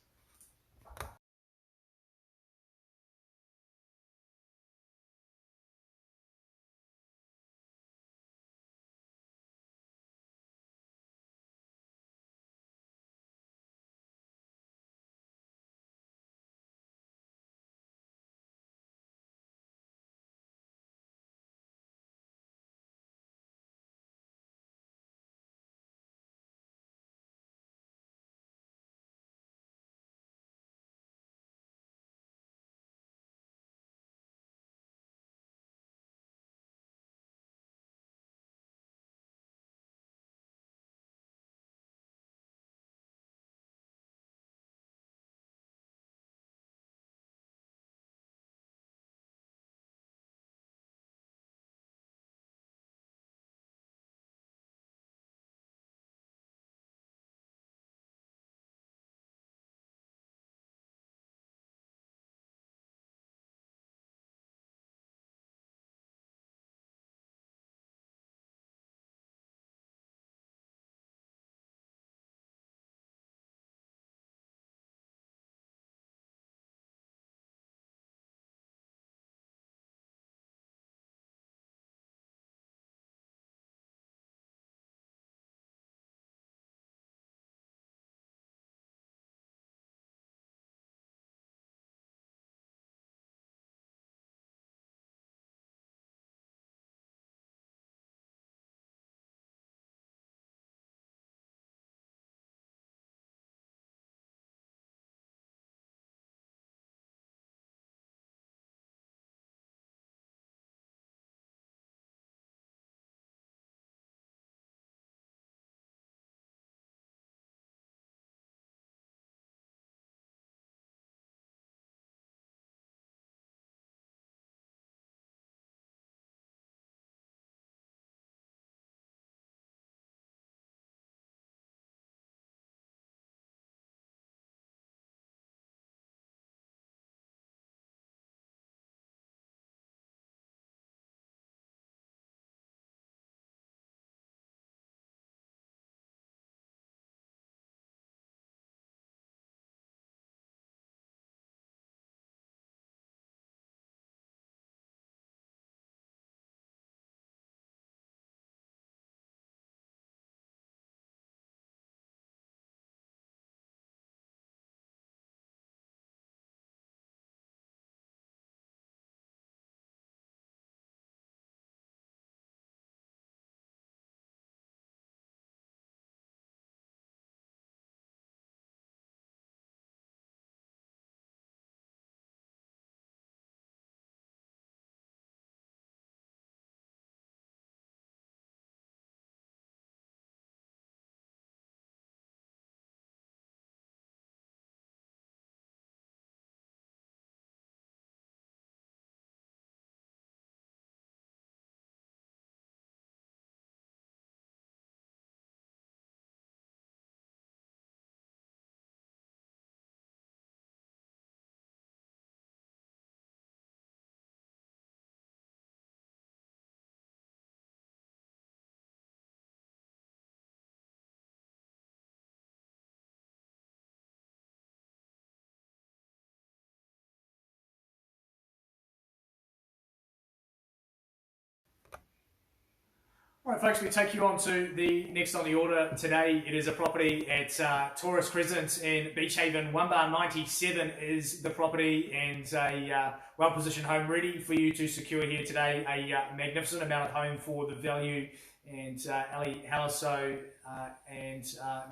All right, folks, we take you on to the next on the order today. It is a property at Taurus Crescent in Beach Haven. 1 bar 97 is the property, and a well-positioned home ready for you to secure here today. A magnificent amount of home for the value. And Ali Haliso and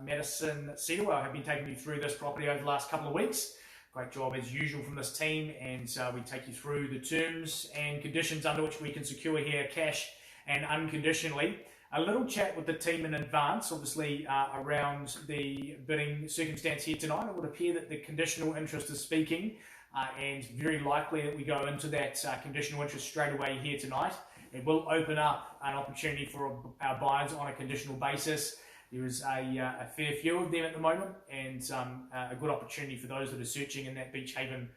Madison Cedarwell have been taking you through this property over the last couple of weeks. Great job as usual from this team, and we take you through the terms and conditions under which we can secure here cash and unconditionally. A little chat with the team in advance, obviously, around the bidding circumstance here tonight. It would appear that the conditional interest is speaking, and very likely that we go into that conditional interest straight away here tonight. It will open up an opportunity for our buyers on a conditional basis. There is a fair few of them at the moment, and a good opportunity for those that are searching in that Beach Haven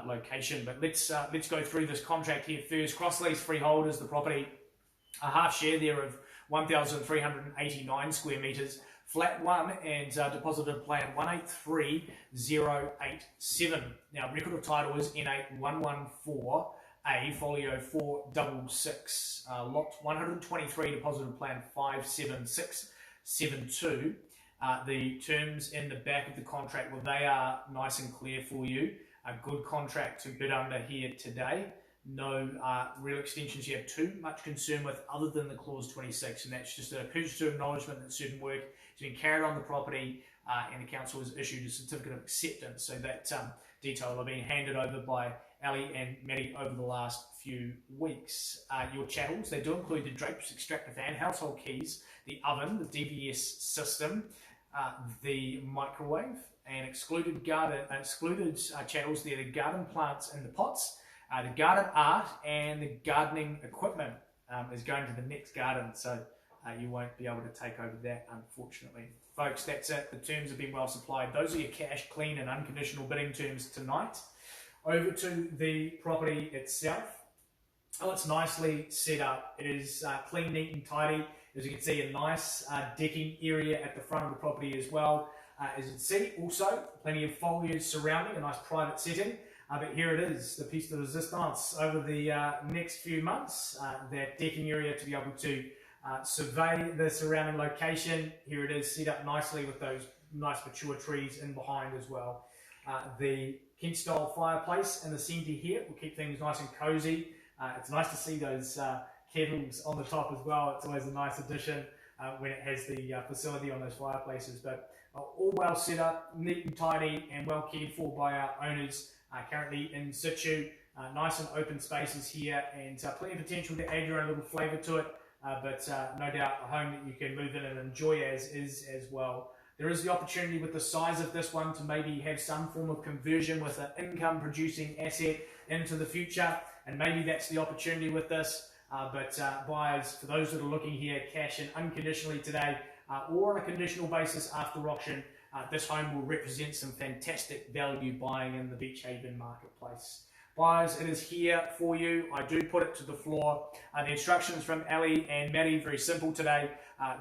location. But let's go through this contract here first. Cross lease freeholders, the property, a half share there of 1,389 square metres, flat one, and deposited plan 183087. Now, record of title is N8114A, folio 466, lot 123, deposited plan 57672. The terms in the back of the contract, well, they are nice and clear for you. A good contract to bid under here today. No real extensions you have too much concern with other than the clause 26, and that's just a purchaser acknowledgement that certain work has been carried on the property, and the council has issued a certificate of acceptance. So that detail will be handed over by Ali and Maddie over the last few weeks. Your chattels, they do include the drapes, extractor fan, household keys, the oven, the DVS system, the microwave, and excluded chattels there, the garden plants in the pots, the garden art, and the gardening equipment is going to the next garden, so you won't be able to take over that, unfortunately. Folks, that's it. The terms have been well supplied. Those are your cash, clean, and unconditional bidding terms tonight. Over to the property itself. Oh, it's nicely set up. It is clean, neat, and tidy. As you can see, a nice decking area at the front of the property as well. As you can see, also, plenty of foliage surrounding, a nice private setting. But here it is, the piece de resistance over the next few months. That decking area to be able to survey the surrounding location. Here it is, set up nicely with those nice mature trees in behind as well. The Kent style fireplace in the centre here will keep things nice and cosy. It's nice to see those kettles on the top as well. It's always a nice addition when it has the facility on those fireplaces. But all well set up, neat and tidy, and well cared for by our owners. Currently in situ, nice and open spaces here, and plenty of potential to add your own little flavour to it, but no doubt a home that you can move in and enjoy as is as well. There is the opportunity with the size of this one to maybe have some form of conversion with an income producing asset into the future, and maybe that's the opportunity with this, but buyers, for those that are looking here, cash in unconditionally today, or on a conditional basis after auction, this home will represent some fantastic value buying in the Beach Haven marketplace. Buyers, it is here for you. I do put it to the floor. The instructions from Ali and Maddie, very simple today.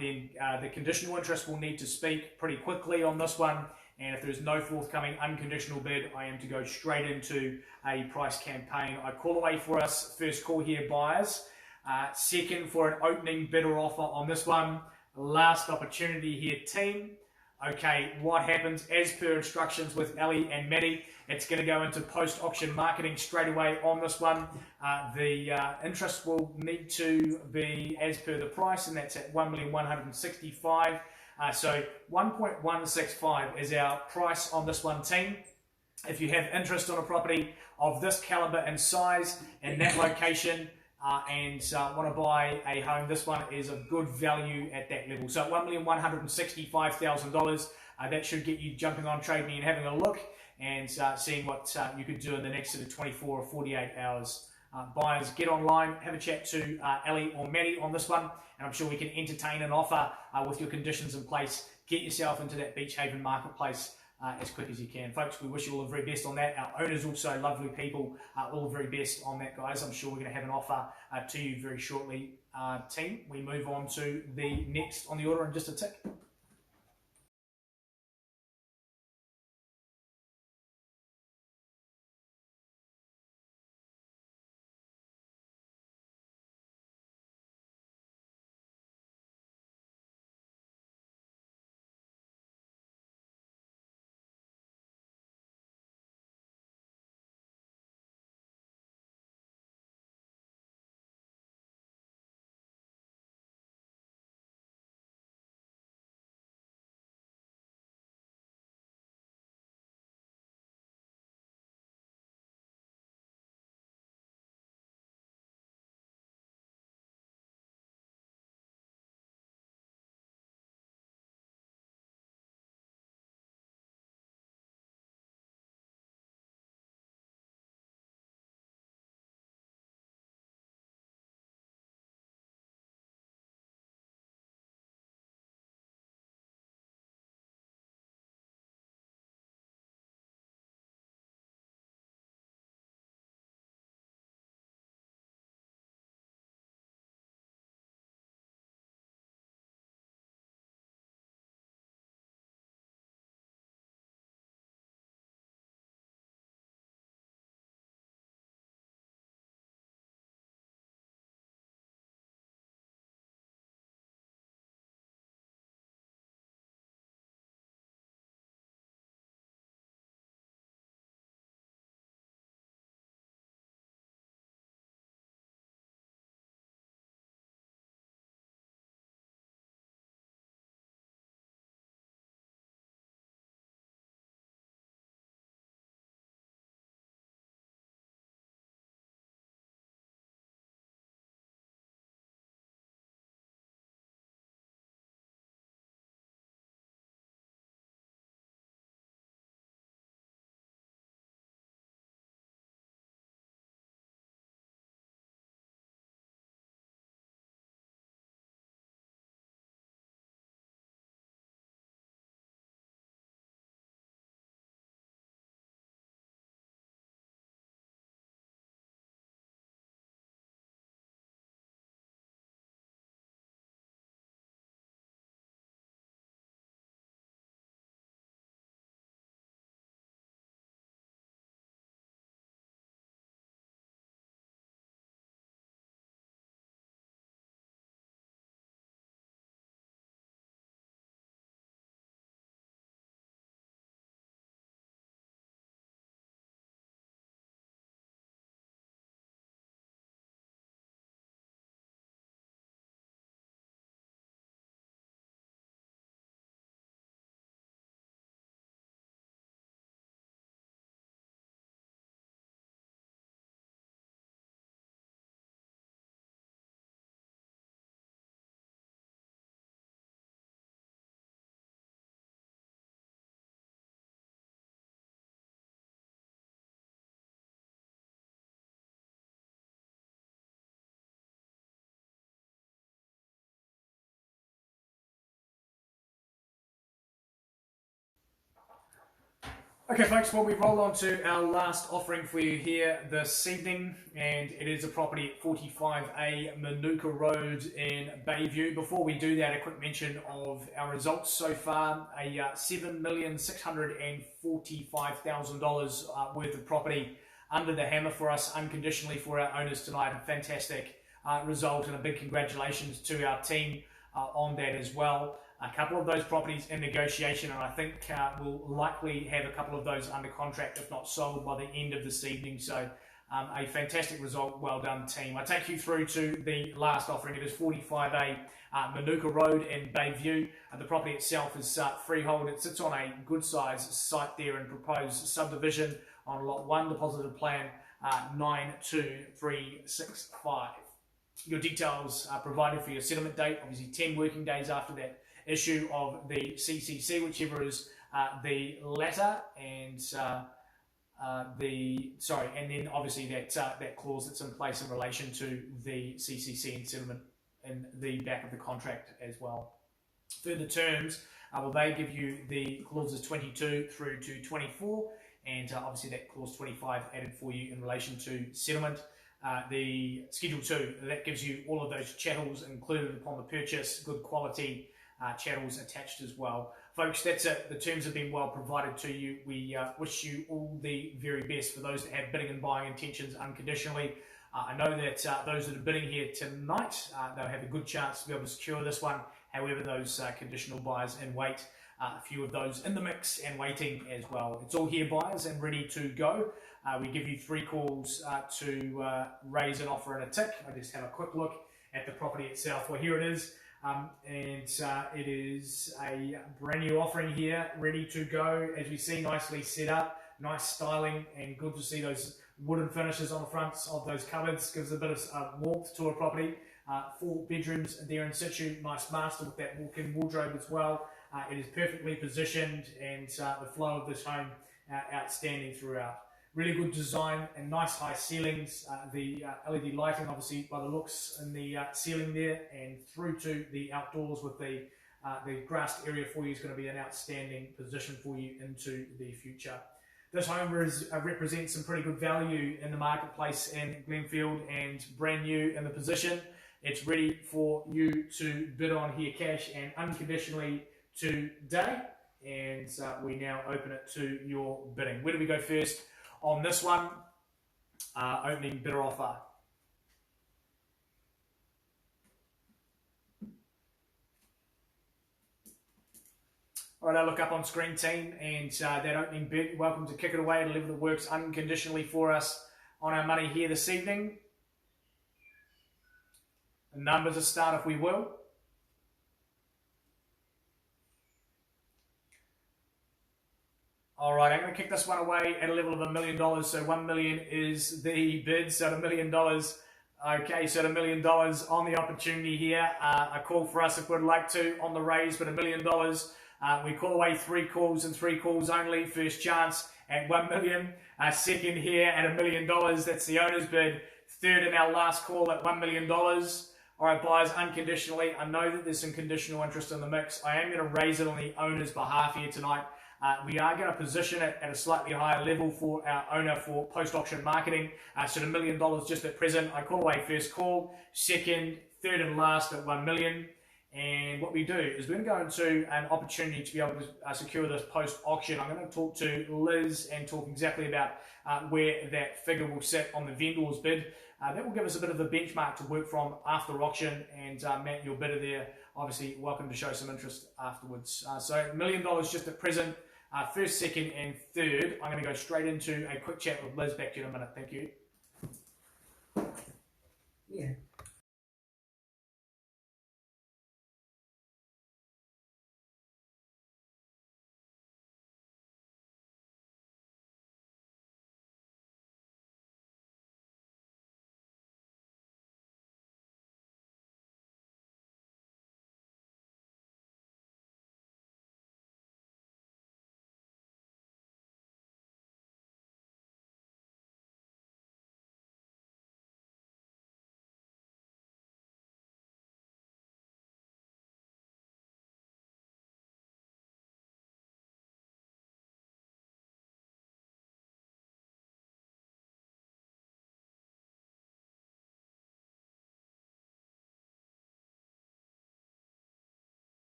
The conditional interest will need to speak pretty quickly on this one, and if there's no forthcoming unconditional bid, I am to go straight into a price campaign. I call away for us, first call here, buyers. Second for an opening bid or offer on this one. Last opportunity here, team. Okay, what happens as per instructions with Ali and Maddie? It's going to go into post-auction marketing straight away on this one. The interest will need to be as per the price, and that's at $1,165,000. So 1.165 is our price on this one, team. If you have interest on a property of this caliber and size and that location, and want to buy a home, this one is a good value at that level. So $1,165,000, that should get you jumping on Trade Me and having a look and seeing what you could do in the next sort of 24 or 48 hours. Buyers, get online, have a chat to Ali or Maddie on this one, and I'm sure we can entertain an offer with your conditions in place. Get yourself into that Beach Haven marketplace as quick as you can. Folks, we wish you all the very best on that. Our owners also, lovely people, all the very best on that, guys. I'm sure we're going to have an offer to you very shortly. Team, we move on to the next on the order in just a tick. Okay, folks, well, we roll on to our last offering for you here this evening, and it is a property at 45A Manuka Road in Bayview. Before we do that, a quick mention of our results so far. A $7,645,000 worth of property under the hammer for us unconditionally for our owners tonight. A fantastic result, and a big congratulations to our team on that as well. A couple of those properties in negotiation, and I think we'll likely have a couple of those under contract, if not sold, by the end of this evening. So a fantastic result. Well done, team. I take you through to the last offering. It is 45A Manuka Road in Bayview. The property itself is freehold. It sits on a good size site there and proposed subdivision on Lot 1, deposited plan 92365. Your details are provided for your settlement date, obviously 10 working days after that issue of the CCC, whichever is the latter, and and then obviously that clause that's in place in relation to the CCC and settlement in the back of the contract as well. Further terms, well, they give you the clauses 22 through to 24, and obviously that clause 25 added for you in relation to settlement. The Schedule 2, that gives you all of those chattels included upon the purchase, good quality chattels attached as well. Folks, that's it. The terms have been well provided to you. We wish you all the very best for those that have bidding and buying intentions unconditionally. I know that those that are bidding here tonight, they'll have a good chance to be able to secure this one. However, those conditional buyers in wait, a few of those in the mix and waiting as well. It's all here, buyers, and ready to go. We give you 3 calls to raise an offer and a tick. I just have a quick look at the property itself. Well, here it is. It is a brand new offering here, ready to go. As we see, nicely set up, nice styling, and good to see those wooden finishes on the fronts of those cupboards. Gives a bit of warmth to a property. 4 bedrooms there in situ, nice master with that walk-in wardrobe as well. It is perfectly positioned, and the flow of this home outstanding throughout. Really good design and nice high ceilings. The LED lighting, obviously, by the looks in the ceiling there, and through to the outdoors with the grassed area for you is going to be an outstanding position for you into the future. This home represents some pretty good value in the marketplace in Glenfield and brand new in the position. It's ready for you to bid on here cash and unconditionally today, and we now open it to your bidding. Where do we go first? On this one, opening bidder offer. All right, I'll look up on screen, team, and that opening bid. Welcome to Kick It Away, a deliver that works unconditionally for us on our money here this evening. The numbers to start, if we will. All right, I'm going to kick this one away at a level of $1 million. So $1 million is the bid. So $1 million. Okay, so $1 million on the opportunity here. A call for us if we'd like to on the raise, but $1 million. We call away 3 calls and 3 calls only. First chance at $1 million. Second here at $1 million. That's the owner's bid. Third in our last call at $1 million. All right, buyers, unconditionally. I know that there's some conditional interest in the mix. I am going to raise it on the owner's behalf here tonight. We are going to position it at a slightly higher level for our owner for post-auction marketing. So $1 million just at present. I call away first call, second, third and last at $1 million. And what we do is we're going to go into an opportunity to be able to secure this post-auction. I'm going to talk to Liz and talk exactly about where that figure will sit on the vendor's bid. That will give us a bit of a benchmark to work from after auction. And Matt, your bidder there, obviously welcome to show some interest afterwards. So $1 million just at present. First, second, and third. I'm going to go straight into a quick chat with Liz. Back to you in a minute. Thank you. Yeah.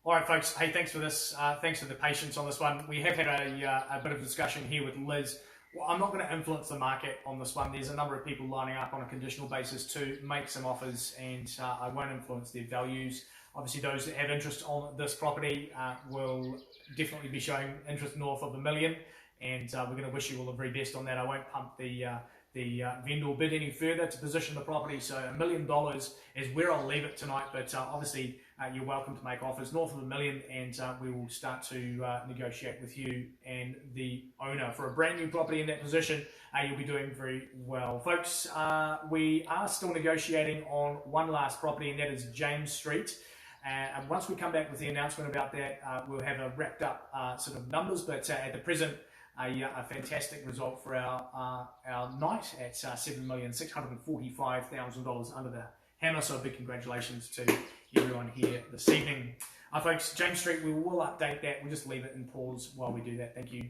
All right, folks. Hey, thanks for this. Thanks for the patience on this one. We have had a bit of discussion here with Liz. Well, I'm not going to influence the market on this one. There's a number of people lining up on a conditional basis to make some offers, and I won't influence their values. Obviously, those that have interest on this property will definitely be showing interest north of $1 million, and we're going to wish you all the very best on that. I won't pump the vendor bid any further to position the property, so $1 million is where I'll leave it tonight, but obviously you're welcome to make offers north of $1 million, and we will start to negotiate with you and the owner for a brand new property in that position. You'll be doing very well. Folks, we are still negotiating on one last property, and that is James Street. And once we come back with the announcement about that, we'll have a wrapped up sort of numbers, but at the present, a fantastic result for our night at $7,645,000 under the hammer. So a big congratulations to everyone here this evening. Folks, James Street, we will update that. We'll just leave it in pause while we do that. Thank you.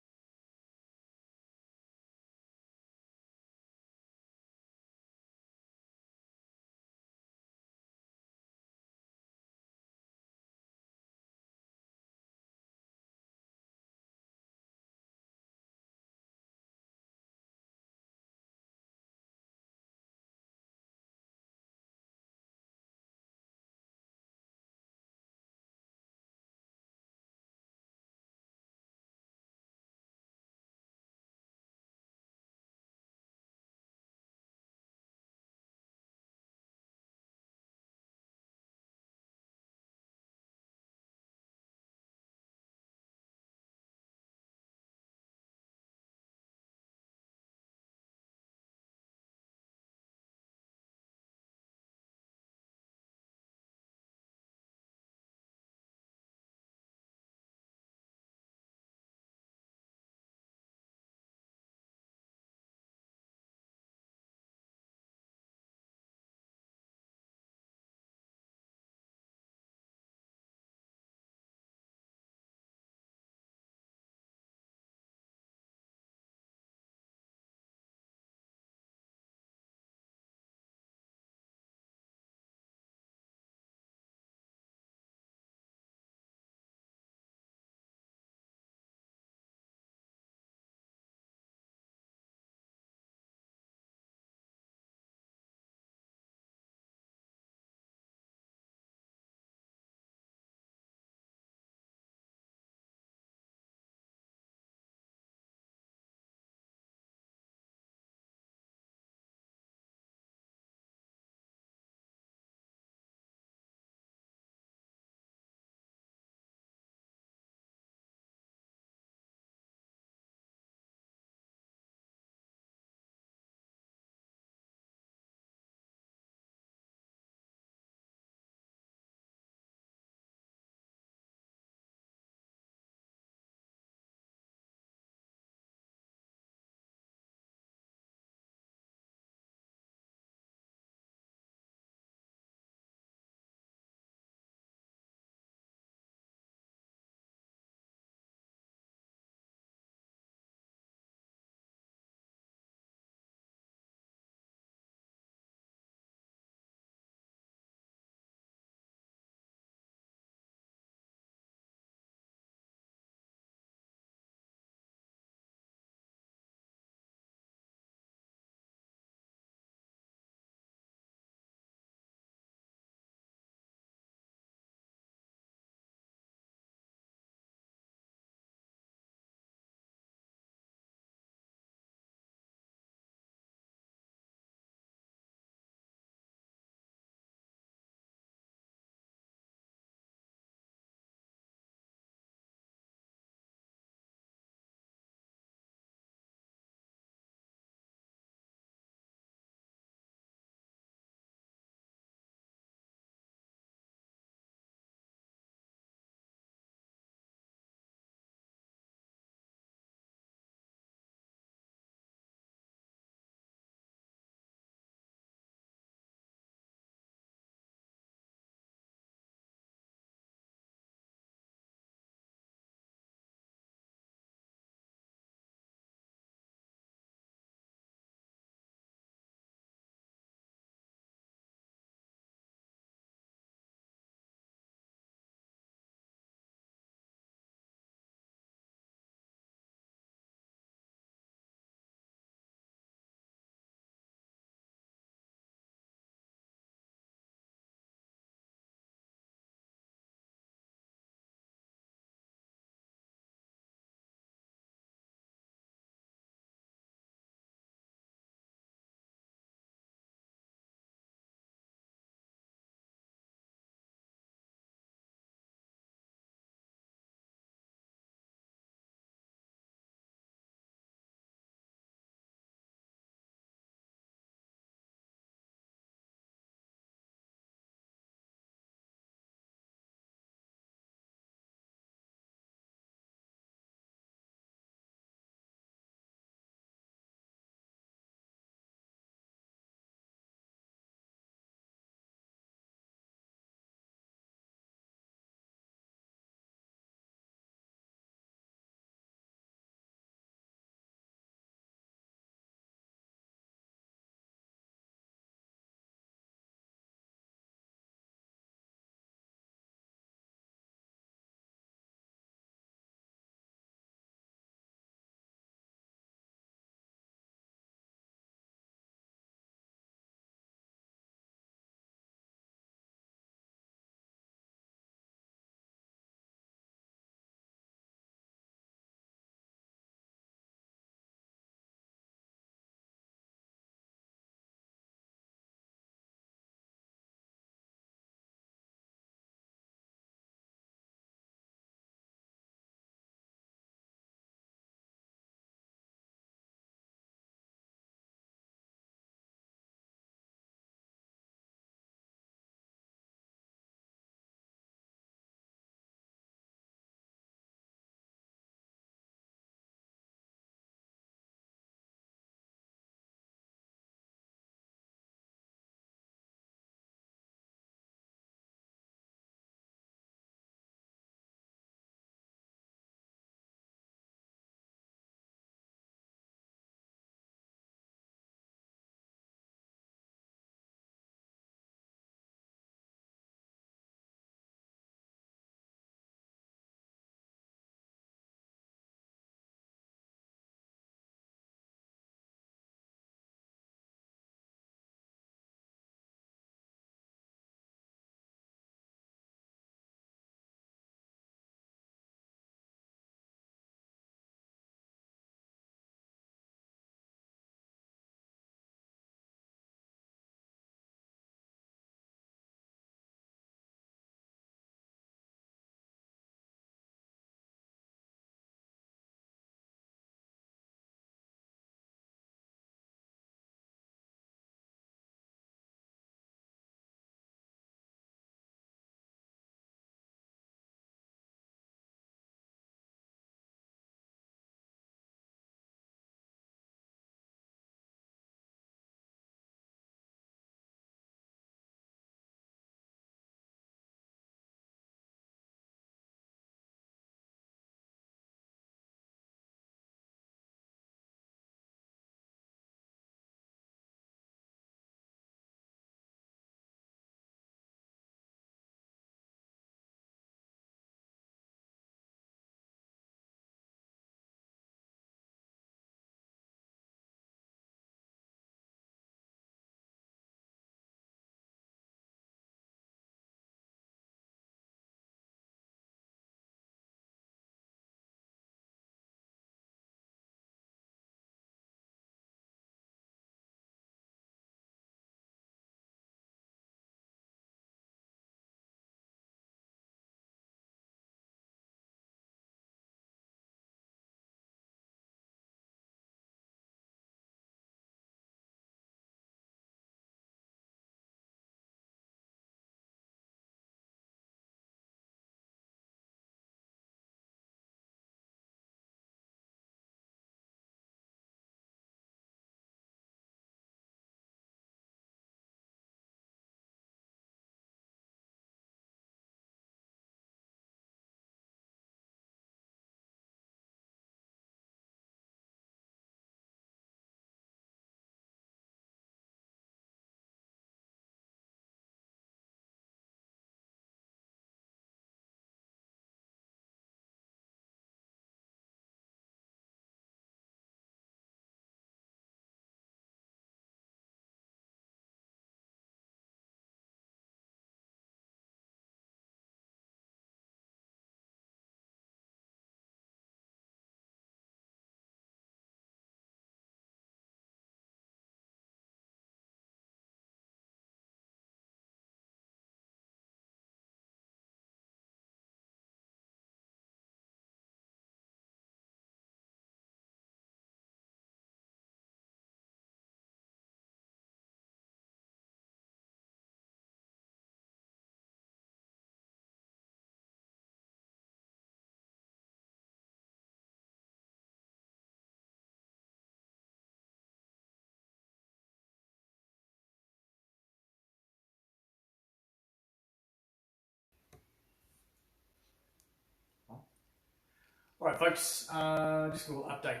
All right, folks, just a little update.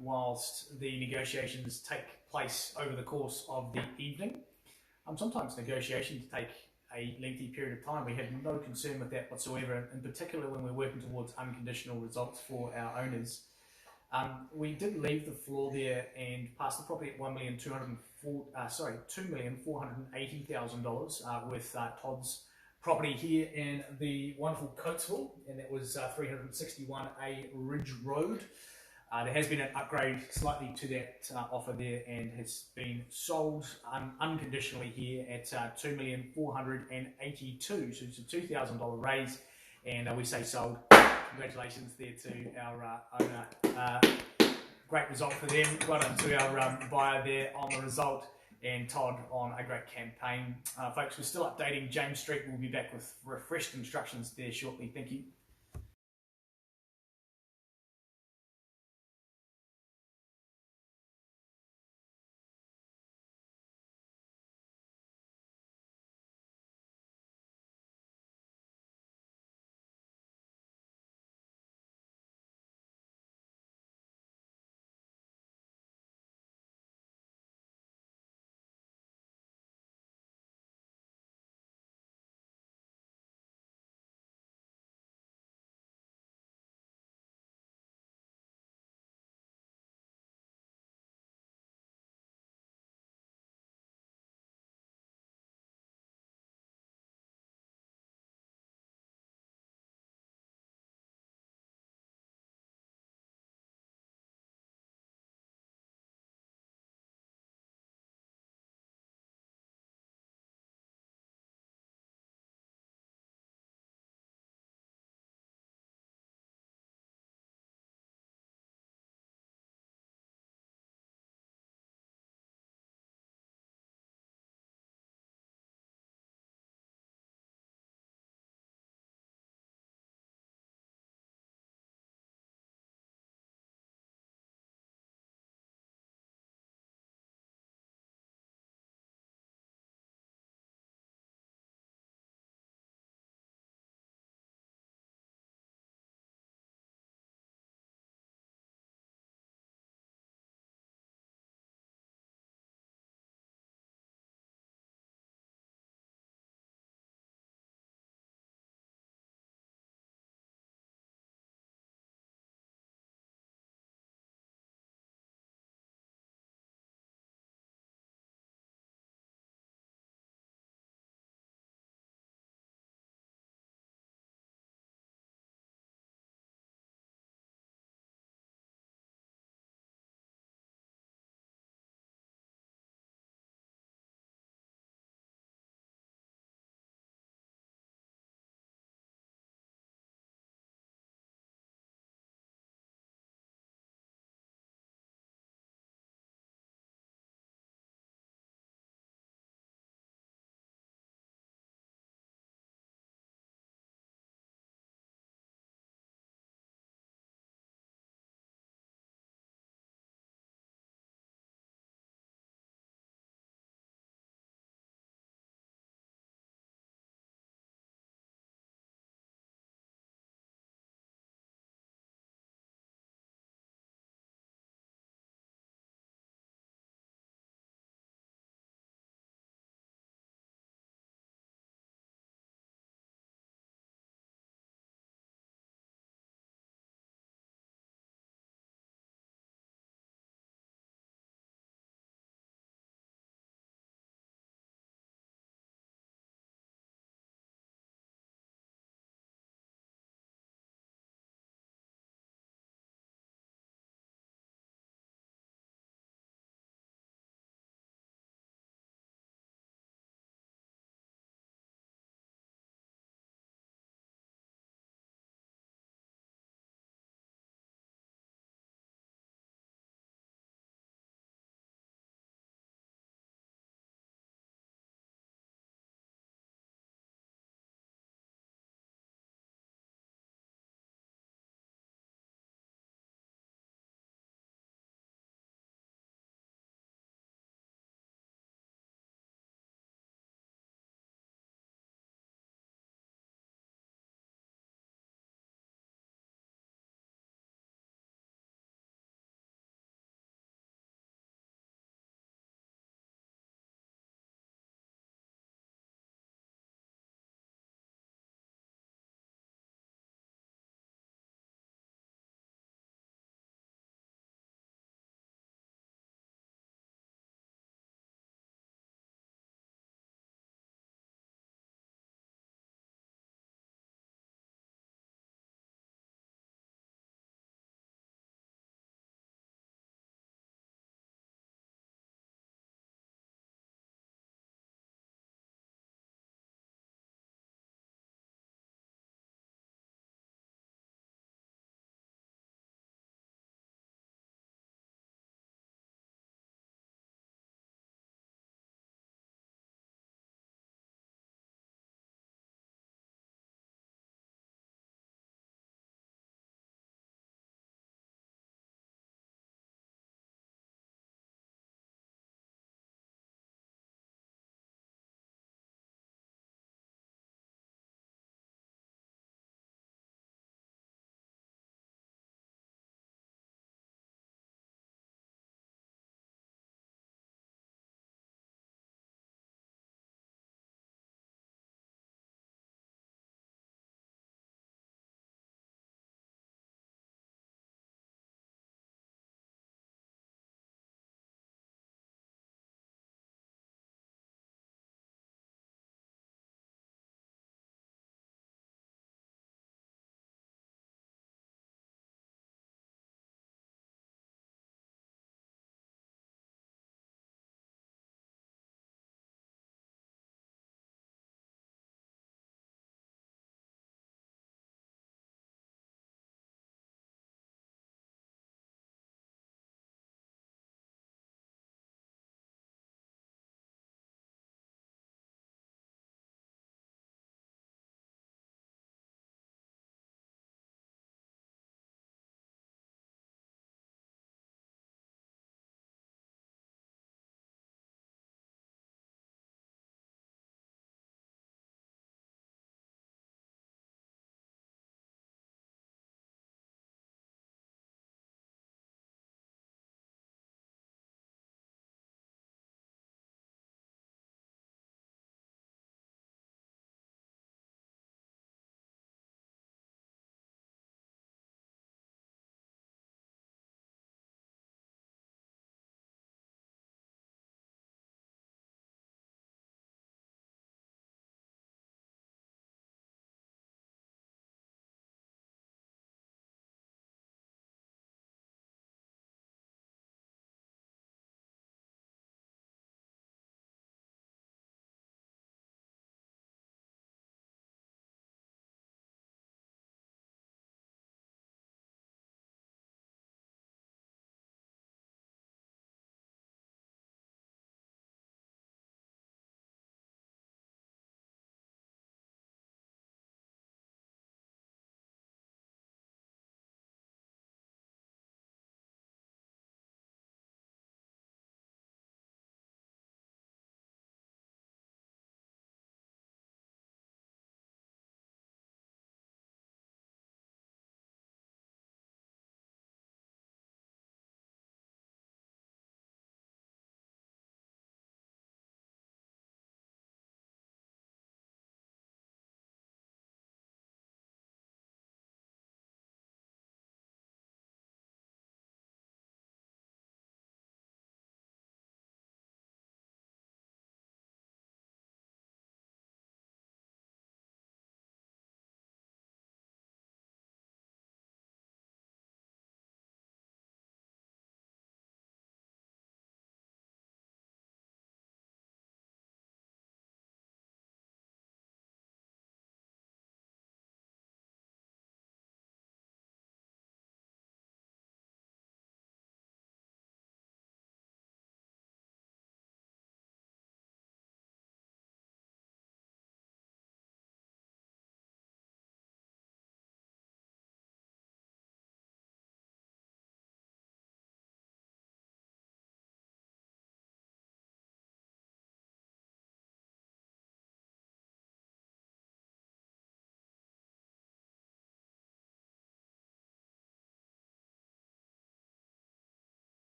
Whilst the negotiations take place over the course of the evening, sometimes negotiations take a lengthy period of time. We have no concern with that whatsoever, in particular when we're working towards unconditional results for our owners. We did leave the floor there and pass the property at $2,480,000 with Todd's property here in the wonderful Coatesville, and that was 361A Ridge Road. There has been an upgrade slightly to that offer there and has been sold unconditionally here at $2,482,000. So it's a $2,000 raise, and we say sold. Congratulations there to our owner. Great result for them. Well done to our buyer there on the result, and Todd on a great campaign. Folks, we're still updating James Street. We'll be back with refreshed instructions there shortly. Thank you.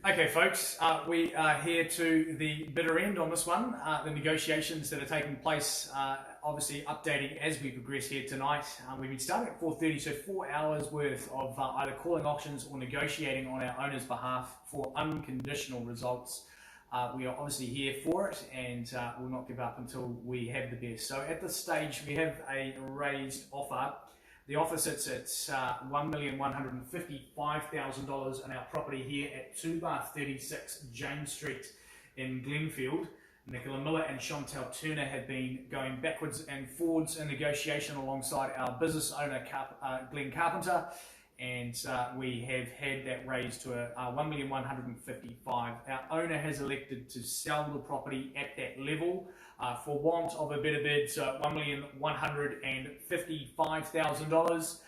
Okay, folks, we are here to the bitter end on this one. The negotiations that are taking place, obviously updating as we progress here tonight. We've been starting at 4:30, so 4 hours worth of either calling auctions or negotiating on our owner's behalf for unconditional results. We are obviously here for it, and we'll not give up until we have the best. So at this stage, we have a raised offer. The offer sits at $1,155,000 on our property here at 236 James Street in Glenfield. Nicola Miller and Chantel Turner have been going backwards and forwards in negotiation alongside our business owner, Glenn Carpenter, and we have had that raised to $1,155,000. Our owner has elected to sell the property at that level for want of a better bid, so $1,155,000.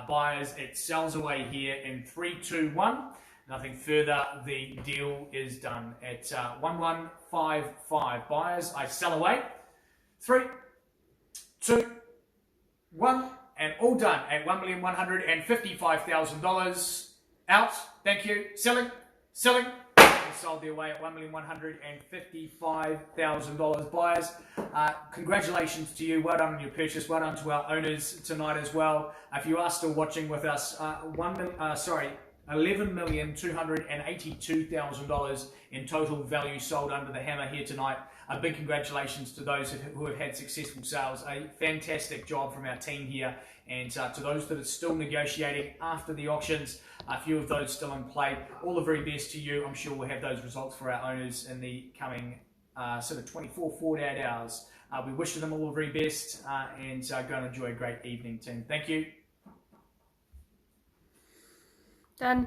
Buyers, it sells away here in 3, 2, 1. Nothing further, the deal is done at 1155. Buyers, I sell away. 3, 2, 1. And all done at $1,155,000. Out. Thank you. Selling. And sold their way at $1,155,000. Buyers, congratulations to you. Well done on your purchase. Well done to our owners tonight as well. If you are still watching with us, $11,282,000 in total value sold under the hammer here tonight. A big congratulations to those who have had successful sales. A fantastic job from our team here. And to those that are still negotiating after the auctions, a few of those still in play, all the very best to you. I'm sure we'll have those results for our owners in the coming sort of 24, 48 hours. We wish them all the very best and go and enjoy a great evening, team. Thank you. Done.